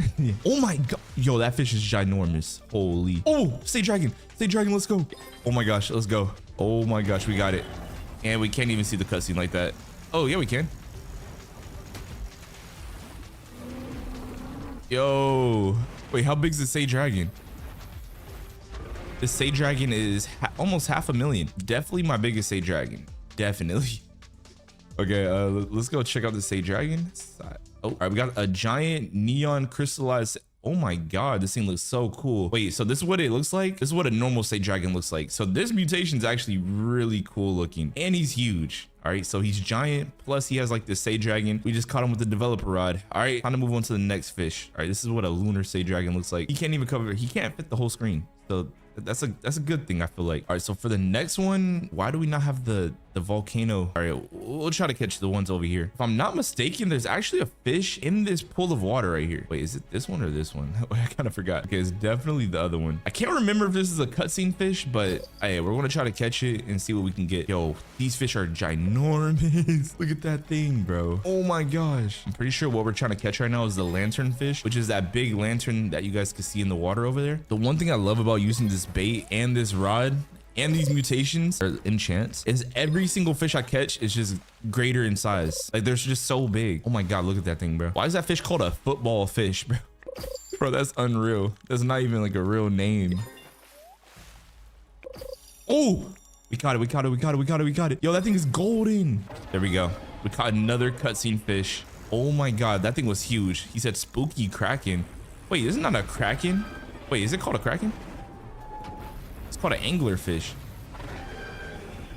Oh my god. Yo, that fish is ginormous. Holy. Oh, say dragon, let's go. Oh my gosh, let's go. Oh my gosh, we got it. And we can't even see the cutscene like that. Oh yeah, we can. Yo, wait, how big is the say dragon? The say dragon is almost 500,000. Definitely my biggest say dragon. Definitely. Okay, let's go check out the say dragon. Oh, all right, we got a giant neon crystallized. Oh my god, this thing looks so cool. Wait, so this is what it looks like? This is what a normal sage dragon looks like. So this mutation is actually really cool looking, and he's huge. All right, so he's giant, plus he has like this sage dragon. We just caught him with the developer rod. All right, time to move on to the next fish. All right, this is what a lunar sage dragon looks like. He can't even cover, he can't fit the whole screen. So that's a good thing, I feel like. All right, so for the next one, why do we not have the volcano? All right, we'll try to catch the ones over here. If I'm not mistaken, there's actually a fish in this pool of water right here. Wait, is it this one or this one? I kind of forgot. Okay, it's definitely the other one. I can't remember if this is a cutscene fish, but hey, we're gonna try to catch it and see what we can get. Yo, these fish are ginormous. Look at that thing, bro. Oh my gosh. I'm pretty sure what we're trying to catch right now is the lantern fish, which is that big lantern that you guys can see in the water over there. The one thing I love about using this bait and this rod and these mutations or enchants is every single fish I catch is just greater in size. Like, they're just so big. Oh my god, look at that thing, bro. Why is that fish called a football fish, bro? Bro, that's unreal. That's not even like a real name. Oh, we caught it. Yo, that thing is golden. There we go. We caught another cutscene fish. Oh my god, that thing was huge. He said spooky kraken. Wait, isn't that a kraken? Wait, is it called a kraken? It's called an anglerfish.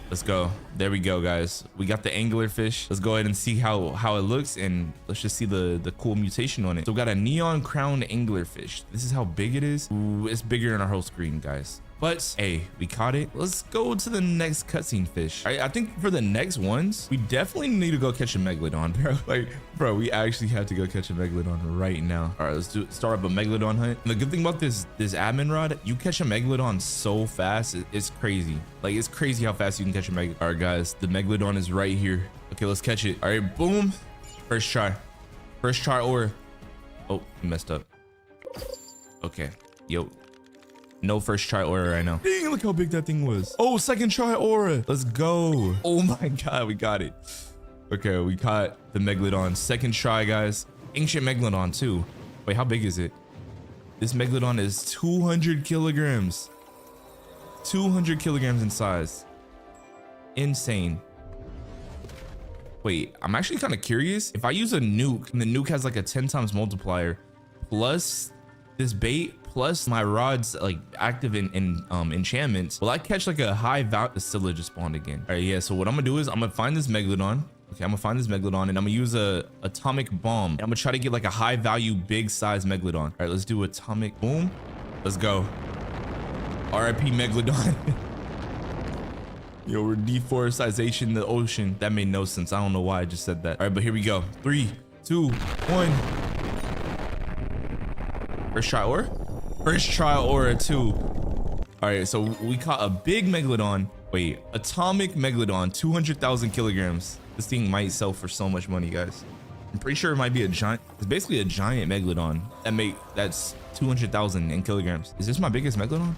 Let's go. There we go, guys. We got the anglerfish. Let's go ahead and see how it looks, and let's just see the cool mutation on it. So we got a neon crowned anglerfish. This is how big it is. Ooh, it's bigger than our whole screen, guys. But hey, we caught it. Let's go to the next cutscene fish. I think for the next ones, we definitely need to go catch a megalodon, bro. Like, bro, we actually have to go catch a megalodon right now. All right, let's start up a megalodon hunt. And the good thing about this admin rod, you catch a megalodon so fast, it's crazy. Like, it's crazy how fast you can catch a megalodon. All right, guys, the megalodon is right here. Okay, let's catch it. All right, boom. First try or, oh, we messed up. Okay, yo. No first try aura right now. Dang, look how big that thing was. Oh, second try aura. Let's go. Oh my god, we got it. Okay, we caught the megalodon. Second try, guys. Ancient megalodon too. Wait, how big is it? This megalodon is 200 kilograms. 200 kilograms in size. Insane. Wait, I'm actually kind of curious. If I use a nuke and the nuke has like a 10 times multiplier plus this bait plus my rod's like active in enchantments, will I catch like a high value? Scylla just spawned again. All right, yeah, so what I'm gonna do is I'm gonna find this megalodon. Okay, I'm gonna find this megalodon and I'm gonna use a atomic bomb. I'm gonna try to get like a high value big size megalodon. All right, let's do atomic boom. Let's go. RIP Megalodon. Yo, we're deforestation the ocean. That made no sense. I don't know why I just said that. All right, but here we go. 3, 2, 1. First try aura? First try aura 2. All right, so we caught a big Megalodon. Wait, atomic Megalodon, 200,000 kilograms. This thing might sell for so much money, guys. I'm pretty sure it might be a giant. It's basically a giant Megalodon that's 200,000 in kilograms. Is this my biggest Megalodon?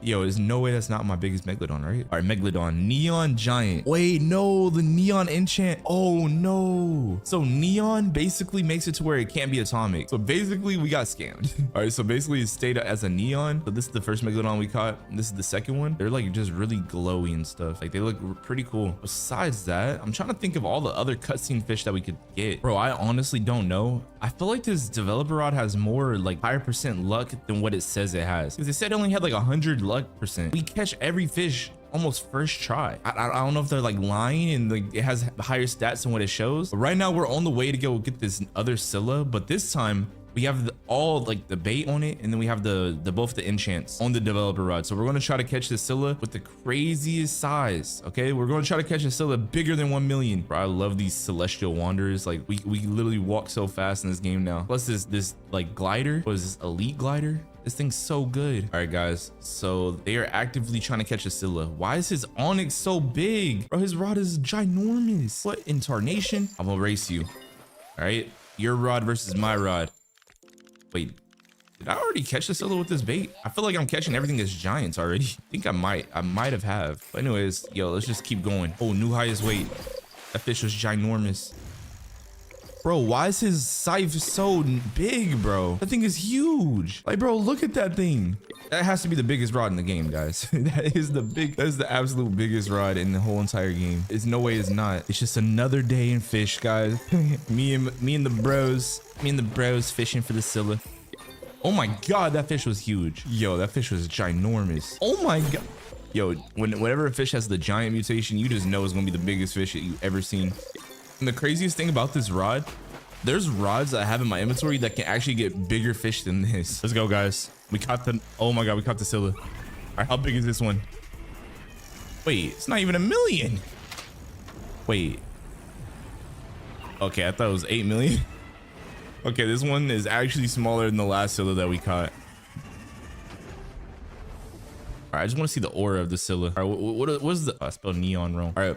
Yo, there's no way that's not my biggest Megalodon, right? All right, Megalodon, Neon Giant. Wait, no, the Neon enchant. Oh, no. So Neon basically makes it to where it can't be atomic. So basically, we got scammed. All right, so basically it stayed as a Neon. So this is the first Megalodon we caught. This is the second one. They're like just really glowy and stuff. Like they look pretty cool. Besides that, I'm trying to think of all the other cutscene fish that we could get. Bro, I honestly don't know. I feel like this developer rod has more like higher percent luck than what it says it has. Because it said it only had like 100 luck percent. We catch every fish almost first try. I don't know if they're like lying and like it has higher stats than what it shows. But right now we're on the way to go get this other Scylla, but this time we have all like the bait on it, and then we have the both the enchants on the developer rod. So we're going to try to catch the Scylla with the craziest size. Okay, we're going to try to catch a Scylla bigger than 1 million. Bro, I love these celestial wanderers. Like we literally walk so fast in this game now. Plus this like glider. What is this, elite glider? This thing's so good. All right, guys. So they are actively trying to catch a Scylla. Why is his onyx so big? Bro, his rod is ginormous. What in tarnation? I'm gonna race you. All right, your rod versus my rod. Wait, did I already catch the Scylla with this bait? I feel like I'm catching everything that's giants already. I think I might have. But anyways, yo, let's just keep going. Oh, new highest weight. That fish was ginormous. Bro, why is his scythe so big, bro? That thing is huge. Like, bro, look at that thing. That has to be the biggest rod in the game, guys. That is the absolute biggest rod in the whole entire game. There's no way it's not. It's just another day in fish, guys. me and the bros fishing for the Scylla. Oh my God, that fish was huge. Yo, that fish was ginormous. Oh my God. Yo, whenever a fish has the giant mutation, you just know it's gonna be the biggest fish that you've ever seen. And the craziest thing about this rod, there's rods that I have in my inventory that can actually get bigger fish than this. Let's go, guys. We caught the, oh my God, we caught the Scylla. All right, how big is this one? Wait, it's not even 1 million. Wait. Okay, I thought it was 8 million. Okay, this one is actually smaller than the last Scylla that we caught. All right, I just want to see the aura of the Scylla. All right, what is the, oh, I spelled neon wrong. All right,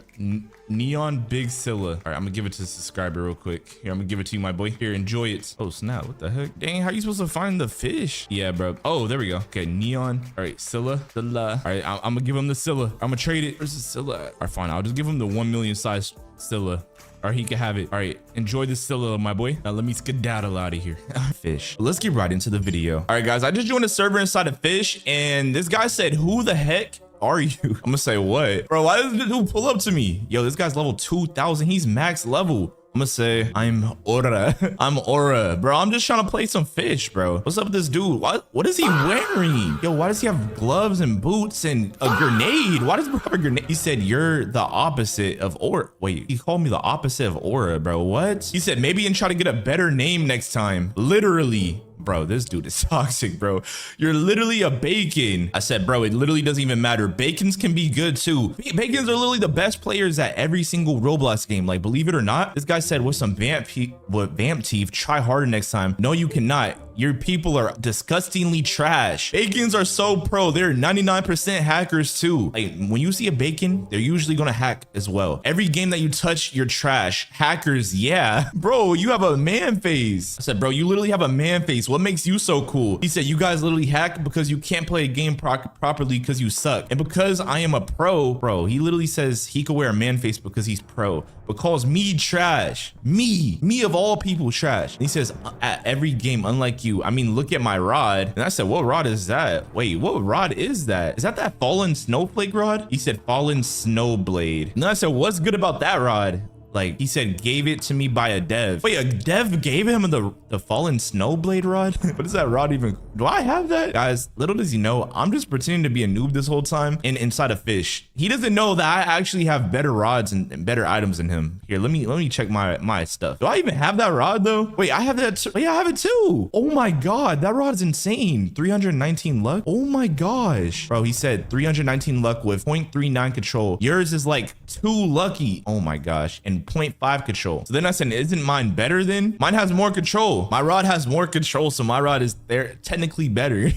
neon big Scylla. All right, I'm gonna give it to the subscriber real quick. Here, I'm gonna give it to you, my boy. Here, enjoy it. Oh snap, what the heck? Dang, how are you supposed to find the fish? Yeah, bro. Oh, there we go. Okay, neon. All right, Scylla. All right, I'm gonna give him the Scylla. I'm gonna trade it. Where's the Scylla at? All right, fine. I'll just give him the 1 million size Scylla. Or he can have it. All right, enjoy this Scylla, my boy. Now let me skedaddle out of here. Fish. Let's get right into the video. All right, guys, I just joined a server inside of Fish, and this guy said, "Who the heck are you?" I'm gonna say, what? Bro, why does the dude pull up to me? Yo, this guy's level 2,000. He's max level. I'm gonna say, I'm Aura. I'm Aura, bro. I'm just trying to play some fish, bro. What's up with this dude? What is he wearing? Yo, why does he have gloves and boots and a grenade? Why does bro have a grenade? He said, you're the opposite of Aura. Wait, he called me the opposite of Aura, bro. What? He said, maybe and try to get a better name next time. Literally. Bro, this dude is toxic, bro. You're literally a bacon. I said, bro, it literally doesn't even matter. Bacons can be good too. Bacons are literally the best players at every single Roblox game. Like, believe it or not, this guy said, with some vamp teeth, try harder next time. No, you cannot. Your people are disgustingly trash. Bacons are so pro. They're 99% hackers too. Like, when you see a bacon, they're usually gonna hack as well. Every game that you touch, you're trash. Hackers, yeah. Bro, you have a man face. I said, bro, you literally have a man face. What makes you so cool? He said, you guys literally hack because you can't play a game properly because you suck. And because I am a pro, bro, he literally says he could wear a man face because he's pro, but calls me trash. Me of all people trash. And he says, at every game, unlike you. I mean, look at my rod. And I said, what rod is that? Wait, what rod is that? Is that fallen snowflake rod? He said, fallen snowblade. And then I said, what's good about that rod? Like, he said gave it to me by a dev. Wait, a dev gave him the fallen snowblade rod? What is that rod even? Do I have that? Guys, little does he know, I'm just pretending to be a noob this whole time inside of Fish. He doesn't know that I actually have better rods and better items than him. Here, let me check my stuff. Do I even have that rod though? Wait, I have that. Yeah, I have it too. Oh my God, that rod is insane. 319 luck. Oh my gosh. Bro, he said 319 luck with 0.39 control. Yours is like 2 lucky. Oh my gosh. And 0.5 control. So then I said, isn't mine better then? Mine has more control. My rod has more control. So my rod is there technically better.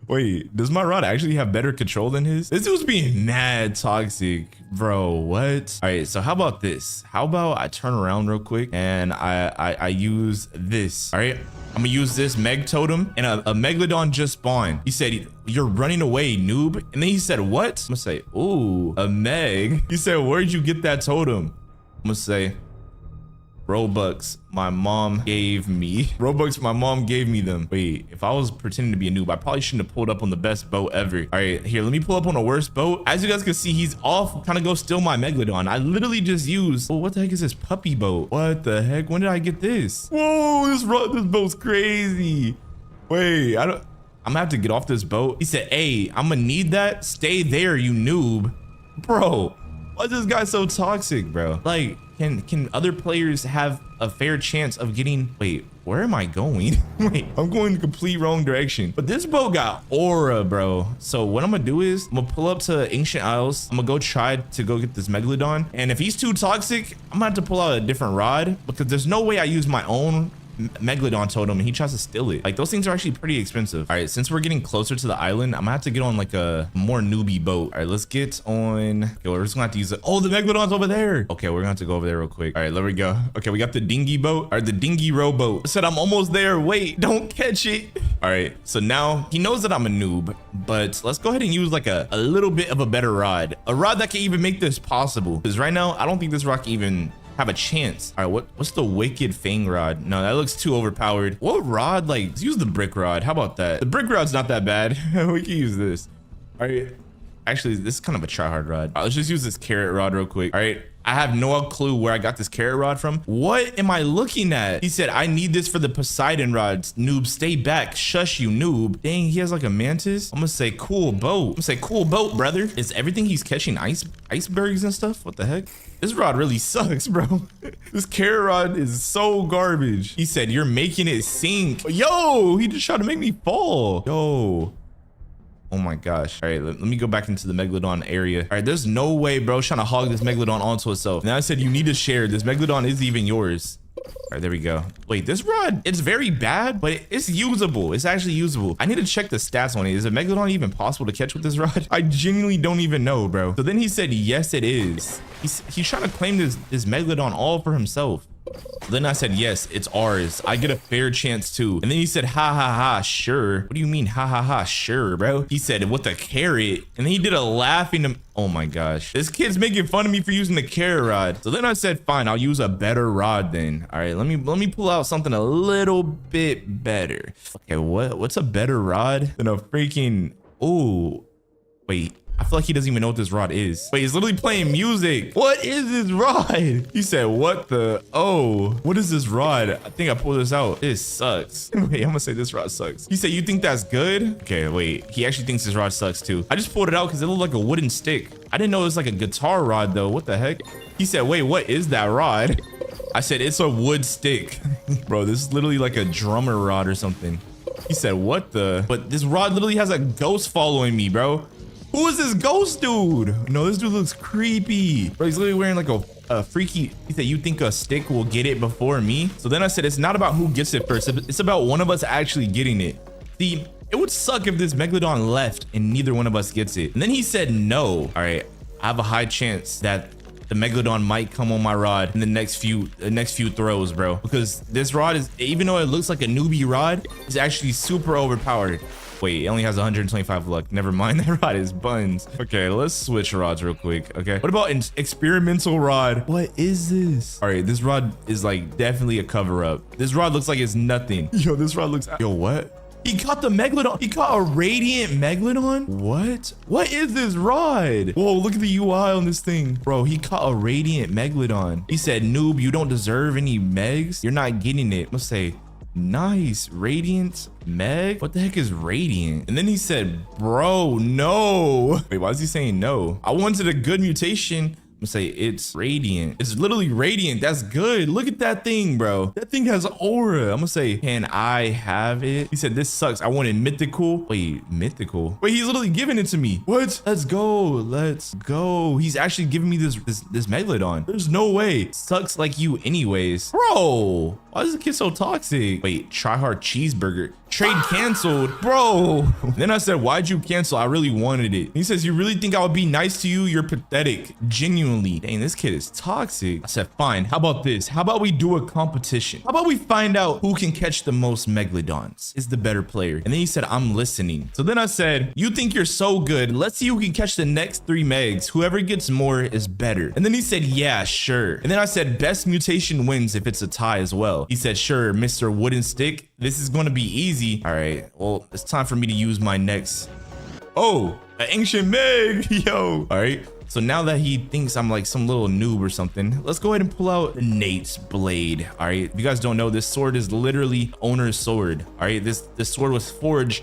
Wait, does my rod actually have better control than his? This was being mad toxic, bro. What? All right, so how about this? How about I turn around real quick and I use this. All right, I'm gonna use this Meg totem and a Megalodon just spawned. He said, you're running away, noob. And then he said, what? I'm gonna say, ooh, a Meg. He said, where'd you get that totem? I'm gonna say, Robux my mom gave me. Robux my mom gave me them. Wait, if I was pretending to be a noob, I probably shouldn't have pulled up on the best boat ever. All right, here, let me pull up on a worst boat. As you guys can see, he's off trying to go steal my Megalodon. I literally just used, oh, what the heck is this puppy boat? What the heck? When did I get this? Whoa, this boat's crazy. Wait, I'm gonna have to get off this boat. He said, hey, I'm gonna need that. Stay there, you noob. Bro, why is this guy so toxic, bro? Like, can other players have a fair chance of getting, wait, where am I going? Wait, I'm going the complete wrong direction. But this boat got aura, bro. So what I'm gonna do is I'm gonna pull up to Ancient Isles. I'm gonna go try to go get this Megalodon. And if he's too toxic, I'm gonna have to pull out a different rod because there's no way I use my own Megalodon totem and he tries to steal it. Like, those things are actually pretty expensive. All right, since we're getting closer to the island, I'm gonna have to get on like a more newbie boat. All right, let's get on. Okay, we're just gonna have to use it. Oh, the Megalodon's over there. Okay, we're gonna have to go over there real quick. All right, there we go. Okay, we got the dinghy boat. All right, the dinghy rowboat. I said I'm almost there. Wait, don't catch it. All right, so now he knows that I'm a noob, but let's go ahead and use like a little bit of a better rod. A rod that can even make this possible. Because right now, I don't think this rock can even have a chance. All right, what's the wicked fang rod? No, that looks too overpowered. What rod? Like, let's use the brick rod. How about that? The brick rod's not that bad. We can use this. All right, actually, this is kind of a try hard rod. All right, let's just use this carrot rod real quick. All right, I have no clue where I got this carrot rod from. What am I looking at? He said, I need this for the Poseidon rods. Noob, stay back. Shush, you noob. Dang, he has like a mantis. I'm gonna say cool boat. I'm gonna say cool boat, brother. Is everything he's catching icebergs and stuff? What the heck? This rod really sucks, bro. This carrot rod is so garbage. He said, you're making it sink. Yo, he just tried to make me fall. Yo. Oh my gosh. All right, let me go back into the Megalodon area. All right, there's no way, bro, trying to hog this Megalodon onto itself. Now I said you need to share. This Megalodon is even yours. All right, there we go. Wait, this rod, it's very bad, but it's usable. It's actually usable. I need to check the stats on it. Is a Megalodon even possible to catch with this rod? I genuinely don't even know, bro. So then he said, yes, it is. He's trying to claim this Megalodon all for himself. Then I said, yes, it's ours. I get a fair chance too. And then he said, ha ha ha, sure. What do you mean, ha ha ha, sure, bro? He said, with a carrot. And then he did a laughing. Oh my gosh. This kid's making fun of me for using the carrot rod. So then I said, fine, I'll use a better rod then. All right, let me pull out something a little bit better. Okay, what's a better rod than a freaking, oh, wait. I feel like he doesn't even know what this rod is. Wait, he's literally playing music. What is this rod? He said, what the? Oh, what is this rod? I think I pulled this out. This sucks. Wait, I'm gonna say this rod sucks. He said, you think that's good? Okay, wait. He actually thinks this rod sucks too. I just pulled it out because it looked like a wooden stick. I didn't know it was like a guitar rod though. What the heck? He said, wait, what is that rod? I said, it's a wood stick. Bro, this is literally like a drummer rod or something. He said, what the? But this rod literally has a ghost following me, bro. Who is this ghost dude? No, this dude looks creepy. Bro, he's literally wearing like a freaky. He said, you think a stick will get it before me? So then I said, it's not about who gets it first. It's about one of us actually getting it. See, it would suck if this Megalodon left and neither one of us gets it. And then he said, no. All right, I have a high chance that the Megalodon might come on my rod in the next few throws, bro. Because this rod is, even though it looks like a newbie rod, it's actually super overpowered. Wait, it only has 125 luck. Never mind, that rod is buns. Okay, let's switch rods real quick. Okay, what about an experimental rod? What is this? All right, this rod is like definitely a cover up. This rod looks like it's nothing. Yo, this rod looks, yo, what? He caught the Megalodon. He caught a radiant Megalodon. What is this rod? Whoa, look at the UI on this thing. Bro, he caught a radiant Megalodon. He said, noob, you don't deserve any Megs. You're not getting it. I'm gonna say, nice. Radiant Meg? What the heck is radiant? And then he said, bro, no. Wait, why is he saying no? I wanted a good mutation. I'm gonna say it's radiant. It's literally radiant. That's good. Look at that thing, bro. That thing has aura. I'm gonna say, can I have it? He said, this sucks. I wanted mythical. Wait, mythical? Wait, he's literally giving it to me. What? Let's go. Let's go. He's actually giving me this Megalodon. There's no way. Sucks like you anyways. Bro, why is the kid so toxic? Wait, try hard cheeseburger. Trade canceled, bro. Then I said, why'd you cancel? I really wanted it. He says, you really think I would be nice to you? You're pathetic. Genuinely. Dang, this kid is toxic. I said, fine. How about this? How about we do a competition? How about we find out who can catch the most Megalodons? Is the better player. And then he said, I'm listening. So then I said, you think you're so good. Let's see who can catch the next 3 Megs. Whoever gets more is better. And then he said, yeah, sure. And then I said, best mutation wins if it's a tie as well. He said, sure, Mr. Wooden Stick. This is going to be easy. All right, well, it's time for me to use my next. Oh, an ancient Meg. Yo. All right, so now that he thinks I'm like some little noob or something, let's go ahead and pull out the Nate's blade. All right, if you guys don't know, this sword is literally owner's sword. All right, this sword was forged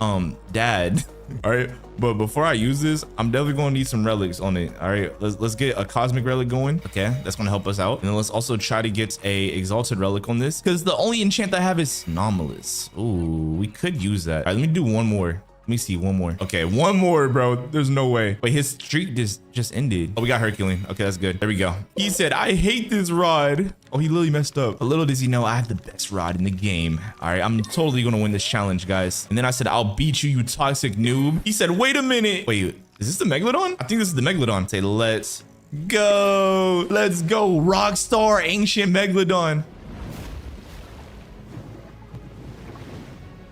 dad. All right, but before I use this, I'm definitely gonna need some relics on it. All right, let's get a cosmic relic going. Okay, that's gonna help us out. And then let's also try to get a exalted relic on this, because the only enchant I have is anomalous. Ooh, we could use that. All right, let me do one more. Let me see, one more. Okay, one more, bro. There's no way. Wait, his streak just ended. Oh, we got Herculean. Okay, that's good. There we go. He said, I hate this rod. Oh, he literally messed up. But little does he know I have the best rod in the game. All right, I'm totally gonna win this challenge, guys. And then I said, I'll beat you, you toxic noob. He said, wait a minute. Wait, is this the Megalodon? I think this is the Megalodon. Say, let's go. Let's go. Rockstar ancient Megalodon.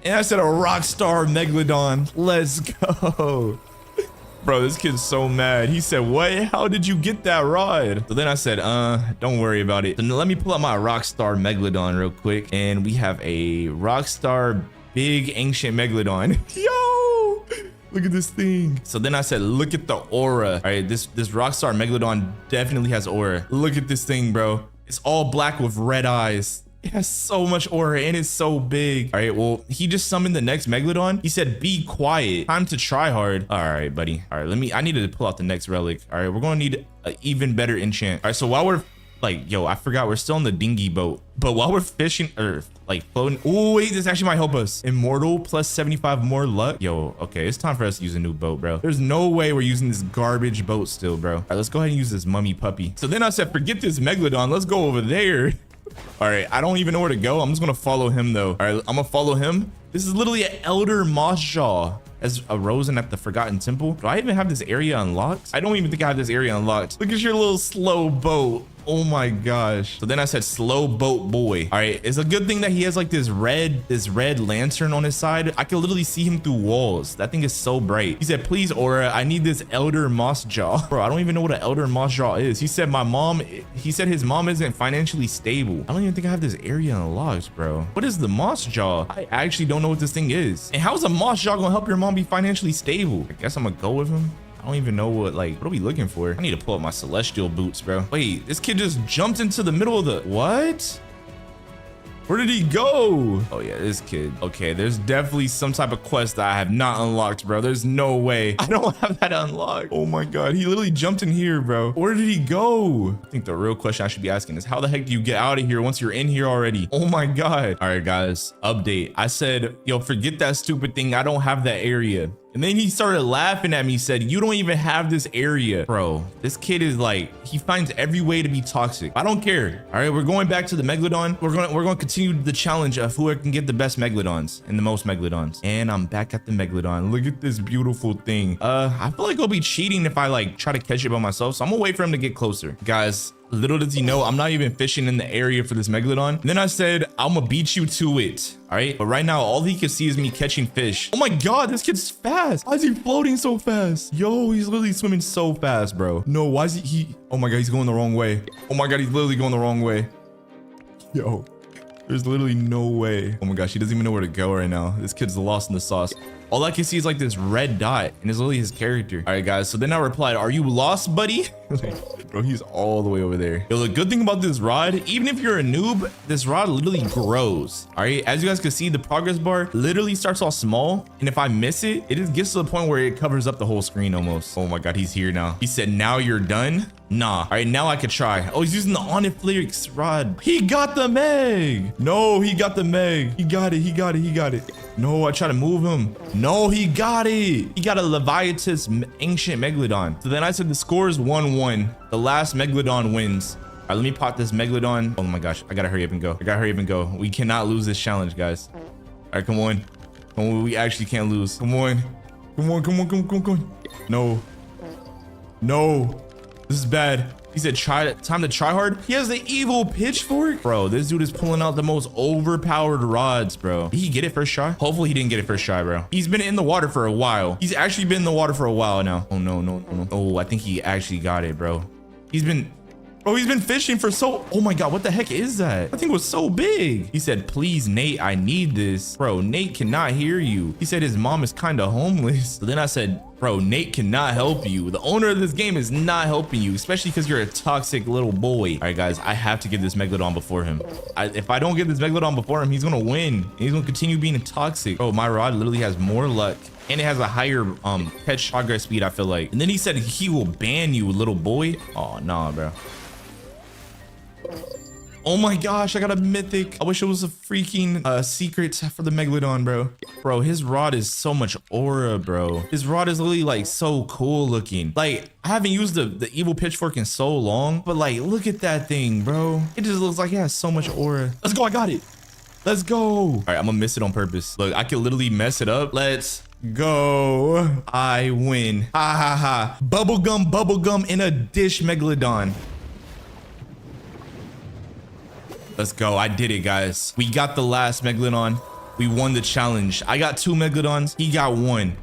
And I said a rockstar Megalodon. Let's go. Bro, this kid's so mad. He said, what? How did you get that rod? So then I said, don't worry about it. So let me pull out my rockstar Megalodon real quick. And we have a rockstar big ancient Megalodon. Yo, look at this thing. So then I said, look at the aura. All right, this rockstar Megalodon definitely has aura. Look at this thing, bro. It's all black with red eyes. It has so much aura and it's so big. All right, well, he just summoned the next Megalodon. He said, be quiet. Time to try hard. All right, buddy. All right, I needed to pull out the next relic. All right, we're gonna need an even better enchant. All right, so while we're like, yo, I forgot we're still in the dinghy boat. But while we're fishing or like floating, oh wait, this actually might help us. Immortal plus 75 more luck. Yo, okay, it's time for us to use a new boat, bro. There's no way we're using this garbage boat still, bro. All right, let's go ahead and use this mummy puppy. So then I said, forget this Megalodon. Let's go over there. All right, I don't even know where to go. I'm just gonna follow him though. All right, I'm gonna follow him. This is literally an elder Mossjaw as arisen at the Forgotten Temple. Do I even have this area unlocked? I don't even think I have this area unlocked. Look at your little slow boat. Oh my gosh. So then I said slow boat boy. All right, it's a good thing that he has like this red lantern on his side. I can literally see him through walls. That thing is so bright. He said, please aura, I need this elder Mossjaw. Bro, I don't even know what an elder Mossjaw is. He said he said his mom isn't financially stable. I don't even think I have this area unlocked, bro. What is the Mossjaw? I actually don't know what this thing is. And how's a Mossjaw gonna help your mom be financially stable? I guess I'm gonna go with him. I don't even know what are we looking for? I need to pull up my celestial boots, bro. Wait, this kid just jumped into the middle of the, what? Where did he go? Oh yeah, this kid. Okay, there's definitely some type of quest that I have not unlocked, bro. There's no way I don't have that unlocked. Oh my God, he literally jumped in here, bro. Where did he go? I think the real question I should be asking is how the heck do you get out of here once you're in here already? Oh my God. All right, guys, update. I said, yo, forget that stupid thing. I don't have that area. And then he started laughing at me, said, you don't even have this area. Bro, this kid is like, he finds every way to be toxic. I don't care. All right, we're going back to the Megalodon. We're gonna continue the challenge of who can get the best Megalodons and the most Megalodons. And I'm back at the Megalodon. Look at this beautiful thing. I feel like I'll be cheating if I like try to catch it by myself. So I'm gonna wait for him to get closer. Guys, little does he know, I'm not even fishing in the area for this Megalodon. And then I said, I'm gonna beat you to it. All right, but right now, all he can see is me catching fish. Oh my God, this kid's fast. Why is he floating so fast? Yo, he's literally swimming so fast, bro. No, why is he, oh my God, he's going the wrong way. Oh my God, he's literally going the wrong way. Yo, There's literally no way. Oh my gosh, he doesn't even know where to go right now. This kid's lost in the sauce. All I can see is like this red dot, and it's literally his character. All right, guys. So then I replied, "Are you lost, buddy?" Bro, he's all the way over there. Yo, the good thing about this rod, even if you're a noob, this rod literally grows. All right, as you guys can see, the progress bar literally starts off small, and if I miss it, it just gets to the point where it covers up the whole screen almost. Oh my god, he's here now. He said, "Now you're done." Nah. All right, now I could try. Oh, he's using the Oniflix rod. He got the Meg. No, he got the Meg. He got it. He got it. He got it. No, I try to move him. No, he got it. He got a Leviathan's ancient Megalodon. So then I said the score is 1-1. The last Megalodon wins. All right, let me pop this Megalodon. Oh my gosh, I gotta hurry up and go. I gotta hurry up and go. We cannot lose this challenge, guys. All right, come on. Come on, we actually can't lose. Come on. Come on, come on, come on, come on, come on. No. No. This is bad. He said, time to try hard. He has the evil pitchfork. Bro, this dude is pulling out the most overpowered rods, bro. Did he get it first try? Hopefully he didn't get it first try, bro. He's been in the water for a while. He's actually been in the water for a while now. Oh, no, no, no, no. Oh, I think he actually got it, bro. He's been fishing for so, oh my god, what the heck is that? That thing was so big. He said, "Please, Nate, I need this." Bro, Nate cannot hear you. He said his mom is kind of homeless. So then I said, "Bro, Nate cannot help you. The owner of this game is not helping you, especially because you're a toxic little boy." All right, guys, I have to get this Megalodon before him. If I don't get this Megalodon before him, he's gonna win. He's gonna continue being toxic. Bro, my rod literally has more luck, and it has a higher catch progress speed, I feel like. And then he said he will ban you, little boy. Oh, nah, bro. Oh my gosh, I got a mythic. I wish it was a freaking secret for the Megalodon, bro. Bro, his rod is so much aura, bro. His rod is literally like so cool looking. Like, I haven't used the evil pitchfork in so long, but like, look at that thing, bro. It just looks like it has so much aura. Let's go, I got it. Let's go. All right, I'm gonna miss it on purpose. Look, I can literally mess it up. Let's go. I win. Ha ha ha. Bubblegum in a dish Megalodon. Let's go. I did it, guys. We got the last Megalodon. We won the challenge. I got 2 Megalodons. He got 1.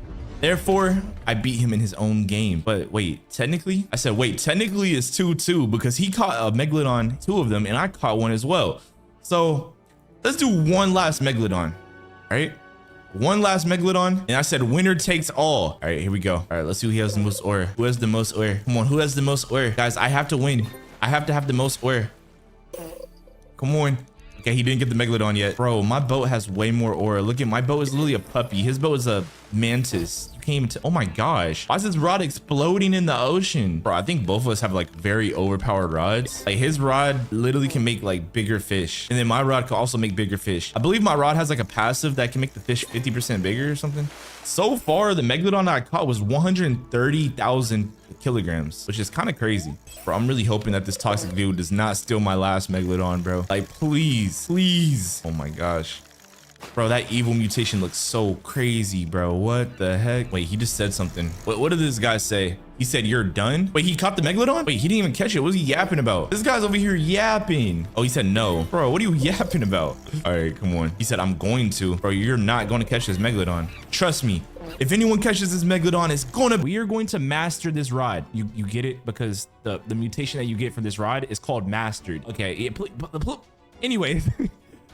Therefore, I beat him in his own game. But wait, technically? I said, wait, technically it's 2-2 because he caught a Megalodon, 2 of them, and I caught 1 as well. So let's do one last Megalodon. All right? One last Megalodon. And I said, winner takes all. All right, here we go. All right, let's see who has the most aura. Who has the most aura? Come on, who has the most aura? Guys, I have to win. I have to have the most aura. Come on. Okay, he didn't get the Megalodon yet. Bro, my boat has way more aura. Look at my boat is literally a puppy. His boat is a mantis. You can't even oh my gosh. Why is this rod exploding in the ocean? Bro, I think both of us have like very overpowered rods. Like his rod literally can make like bigger fish. And then my rod can also make bigger fish. I believe my rod has like a passive that can make the fish 50% bigger or something. So far, the Megalodon that I caught was 130,000 kilograms, which is kind of crazy. Bro, I'm really hoping that this toxic dude does not steal my last Megalodon, bro. Like, please, please. Oh my gosh. Bro, that evil mutation looks so crazy, bro. What the heck? Wait, he just said something. What did this guy say? He said, "You're done." Wait, he caught the Megalodon? Wait, he didn't even catch it. What was he yapping about? This guy's over here yapping. Oh, he said no. Bro, what are you yapping about? All right, come on. He said, "I'm going to." Bro, you're not going to catch this Megalodon. Trust me. If anyone catches this Megalodon, it's gonna. We are going to master this rod. You get it? Because the mutation that you get for this rod is called mastered. Okay, anyway.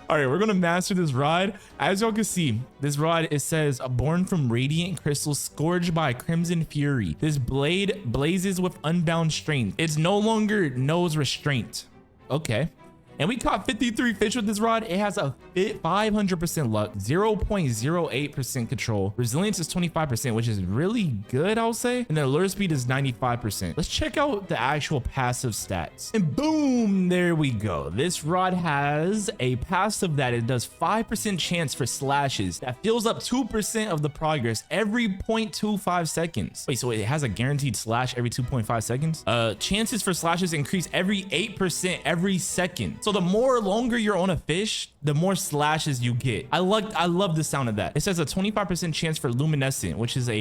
All right, we're gonna master this rod. As y'all can see, this rod, it says, "Born from radiant crystals, scourged by crimson fury. This blade blazes with unbound strength. It's no longer knows restraint." Okay. And we caught 53 fish with this rod. It has a 500% luck, 0.08% control. Resilience is 25%, which is really good, I'll say. And the lure speed is 95%. Let's check out the actual passive stats. And boom, there we go. This rod has a passive that it does 5% chance for slashes. That fills up 2% of the progress every 0.25 seconds. Wait, so it has a guaranteed slash every 2.5 seconds? Chances for slashes increase every 8% every second. So the more longer you're on a fish, the more slashes you get. I love the sound of that. It says a 25% chance for luminescent, which is a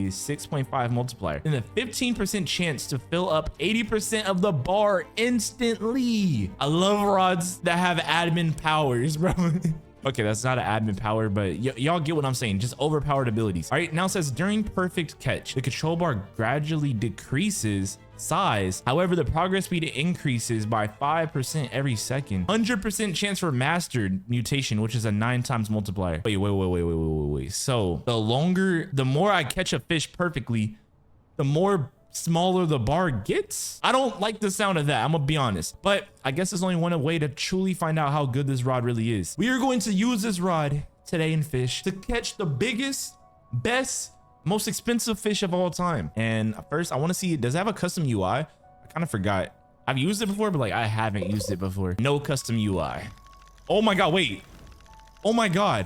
6.5 multiplier, and a 15% chance to fill up 80% of the bar instantly. I love rods that have admin powers, bro. Okay, that's not an admin power, but y'all get what I'm saying. Just overpowered abilities. All right, now it says during perfect catch, the control bar gradually decreases size. However, the progress speed increases by 5% every second. 100% chance for mastered mutation, which is a 9 times multiplier. Wait. So the more I catch a fish perfectly, the more smaller the bar gets. I don't like the sound of that, I'm gonna be honest, but I guess there's only one way to truly find out how good this rod really is. We are going to use this rod today in Fish to catch the biggest, best, most expensive fish of all time. And first I want to see, does it have a custom UI? I kind of forgot. I've used it before, but like I haven't used it before. No custom UI. Oh my god, wait. Oh my god.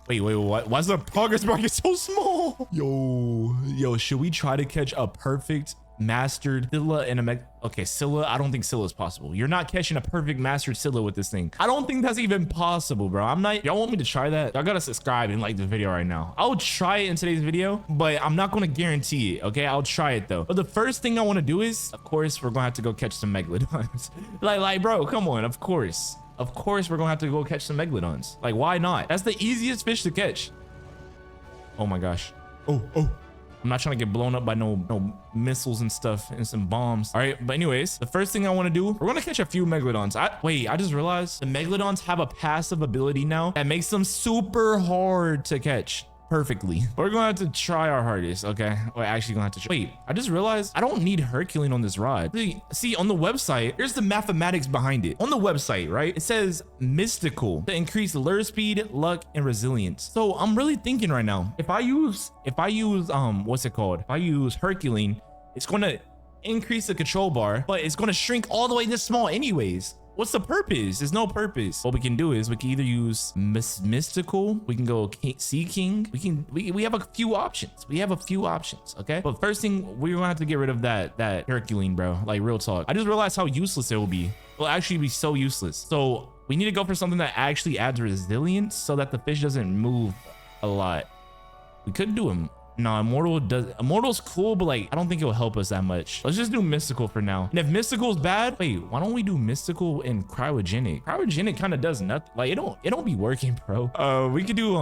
Wait, what? Why is the progress bar get so small? Yo, should we try to catch a perfect mastered Scylla and a okay, Scylla? I don't think Scylla is possible. You're not catching a perfect mastered Scylla with this thing. I don't think that's even possible, bro. I'm not. Y'all want me to try that? Y'all gotta subscribe and like the video right now. I'll try it in today's video, but I'm not gonna guarantee it. Okay, I'll try it though. But the first thing I want to do is, of course, we're gonna have to go catch some megalodons. like, bro, come on. Of course, we're gonna have to go catch some megalodons. Like, why not? That's the easiest fish to catch. Oh my gosh. Oh. I'm not trying to get blown up by no missiles and stuff and some bombs. All right, but anyways, the first thing I want to do, we're gonna catch a few megalodons. I just realized the megalodons have a passive ability now that makes them super hard to catch perfectly. We're gonna have to try our hardest. Okay, we're actually gonna have to try. Wait, I just realized I don't need Herculean on this rod. See on the website, here's the mathematics behind it. On the website, right, it says mystical to increase lure speed, luck, and resilience. So I'm really thinking right now, if I use what's it called, if I use Herculean, it's gonna increase the control bar, but it's gonna shrink all the way this small anyways. What's the purpose? There's no purpose. What we can do is we can either use mystical, we can go sea king, we have a few options. Okay, but first thing, we're gonna have to get rid of that Herculean, bro. Like, real talk. I just realized how useless it will be. It'll actually be so useless. So we need to go for something that actually adds resilience so that the fish doesn't move a lot. We could do him. No, Immortal's cool, but like I don't think it'll help us that much. Let's just do mystical for now. And if mystical's bad, wait, why don't we do mystical and cryogenic? Cryogenic kind of does nothing. Like it don't be working, bro. We could do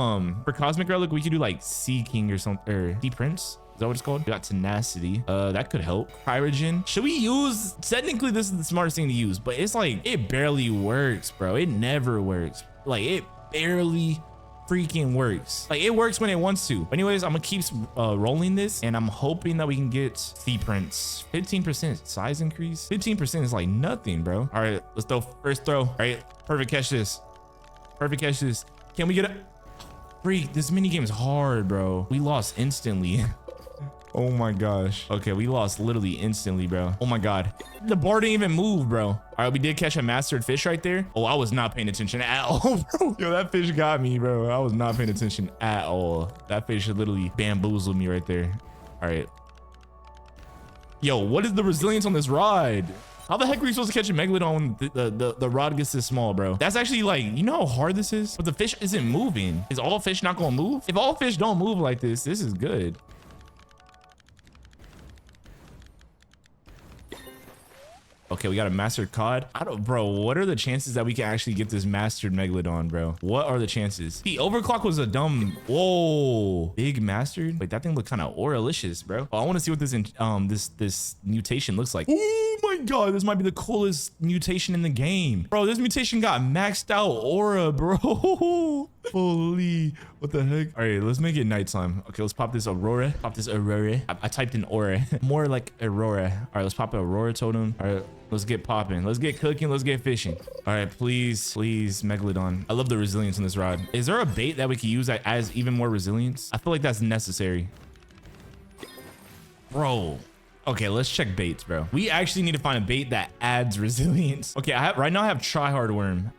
for cosmic relic, we could do like sea king or something, or sea prince. Is that what it's called? We got tenacity. That could help. Cryogen. Should we use, technically this is the smartest thing to use, but it's like it barely works, bro. It never works. Like it barely freaking works. Like it works when it wants to. Anyways, I'm gonna keep rolling this, and I'm hoping that we can get sea prince. 15% size increase. 15% is like nothing, bro. All right, let's throw first throw. All right, perfect catch this. Can we get a freak? This mini game is hard, bro. We lost instantly. Oh my gosh. Okay, we lost literally instantly, bro. Oh my god, the bar didn't even move, bro. All right, we did catch a mastered fish right there. Oh, I was not paying attention at all, bro. Yo, that fish got me, bro. I was not paying attention at all. That fish literally bamboozled me right there. All right, yo, what is the resilience on this rod? How the heck are we supposed to catch a megalodon when the rod gets this small, bro? That's actually like, you know how hard this is? But the fish isn't moving. Is all fish not gonna move? If all fish don't move like this is good. Okay, we got a mastered cod. Bro, what are the chances that we can actually get this mastered megalodon, bro? What are the chances? The overclock was a dumb, whoa, big mastered. Wait, that thing looked kind of auralicious, bro. Oh, I want to see what this mutation looks like. Oh my god, this might be the coolest mutation in the game, bro. This mutation got maxed out aura, bro. Holy, what the heck? All right, let's make it nighttime. Okay, let's pop this aurora. I typed in aura. More like aurora. All right, let's pop an aurora totem. All right, let's get popping. Let's get cooking. Let's get fishing. All right, please megalodon. I love the resilience in this rod. Is there a bait that we can use that adds even more resilience? I feel like that's necessary, bro. Okay, let's check baits, bro. We actually need to find a bait that adds resilience. Okay, right now I have tryhard worm.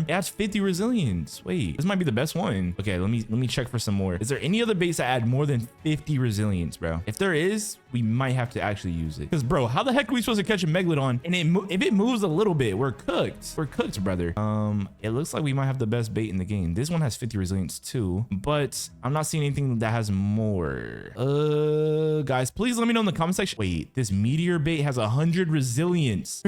It adds 50 resilience. Wait, this might be the best one. Okay, let me check for some more. Is there any other baits that add more than 50 resilience, bro? If there is, we might have to actually use it. Because, bro, how the heck are we supposed to catch a megalodon? And if it moves a little bit, we're cooked. We're cooked, brother. It looks like we might have the best bait in the game. This one has 50 resilience too, but I'm not seeing anything that has more. Guys, please let me know in the comments comment section. Wait, this meteor bait has 100 resilience.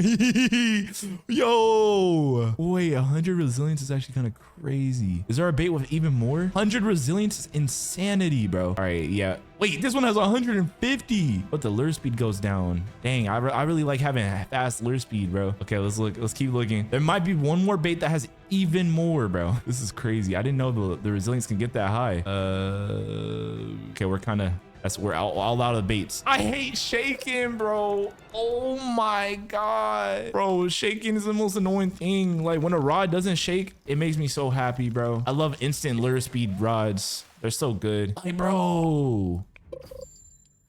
Yo, wait, 100 resilience is actually kind of crazy. Is there a bait with even more? 100 resilience is insanity, bro. All right, yeah. Wait, this one has 150. But the lure speed goes down. Dang, I really like having a fast lure speed, bro. Okay, let's look. Let's keep looking. There might be one more bait that has even more, bro. This is crazy. I didn't know the resilience can get that high. Okay, we're all out of baits. I hate shaking, bro. Oh my God. Bro, shaking is the most annoying thing. Like when a rod doesn't shake, it makes me so happy, bro. I love instant lure speed rods. They're so good. Hey, bro.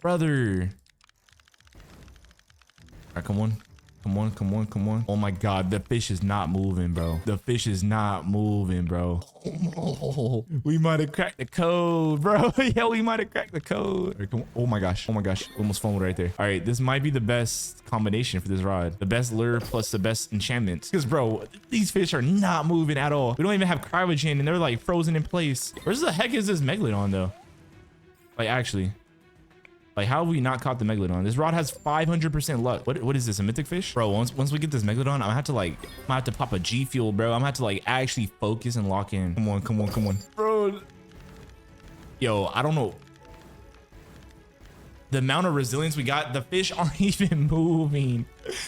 Brother. All right, come on. Come on, come on, come on. Oh my God, the fish is not moving, bro. The fish is not moving, bro. Oh, we might have cracked the code, bro. Yeah, we might have cracked the code. Right, come on. Oh my gosh. Oh my gosh. Almost foamed right there. All right, this might be the best combination for this rod. The best lure plus the best enchantment. Because, bro, these fish are not moving at all. We don't even have cryogen and they're like frozen in place. Where's the heck is this megalodon though? Like actually. Like, how have we not caught the megalodon? This rod has 500% luck. What is this, a mythic fish? Bro, once we get this megalodon, I'm gonna have to pop a G fuel, bro. I'm gonna have to like actually focus and lock in. Come on, come on, come on. Bro. Yo, I don't know. The amount of resilience we got, the fish aren't even moving.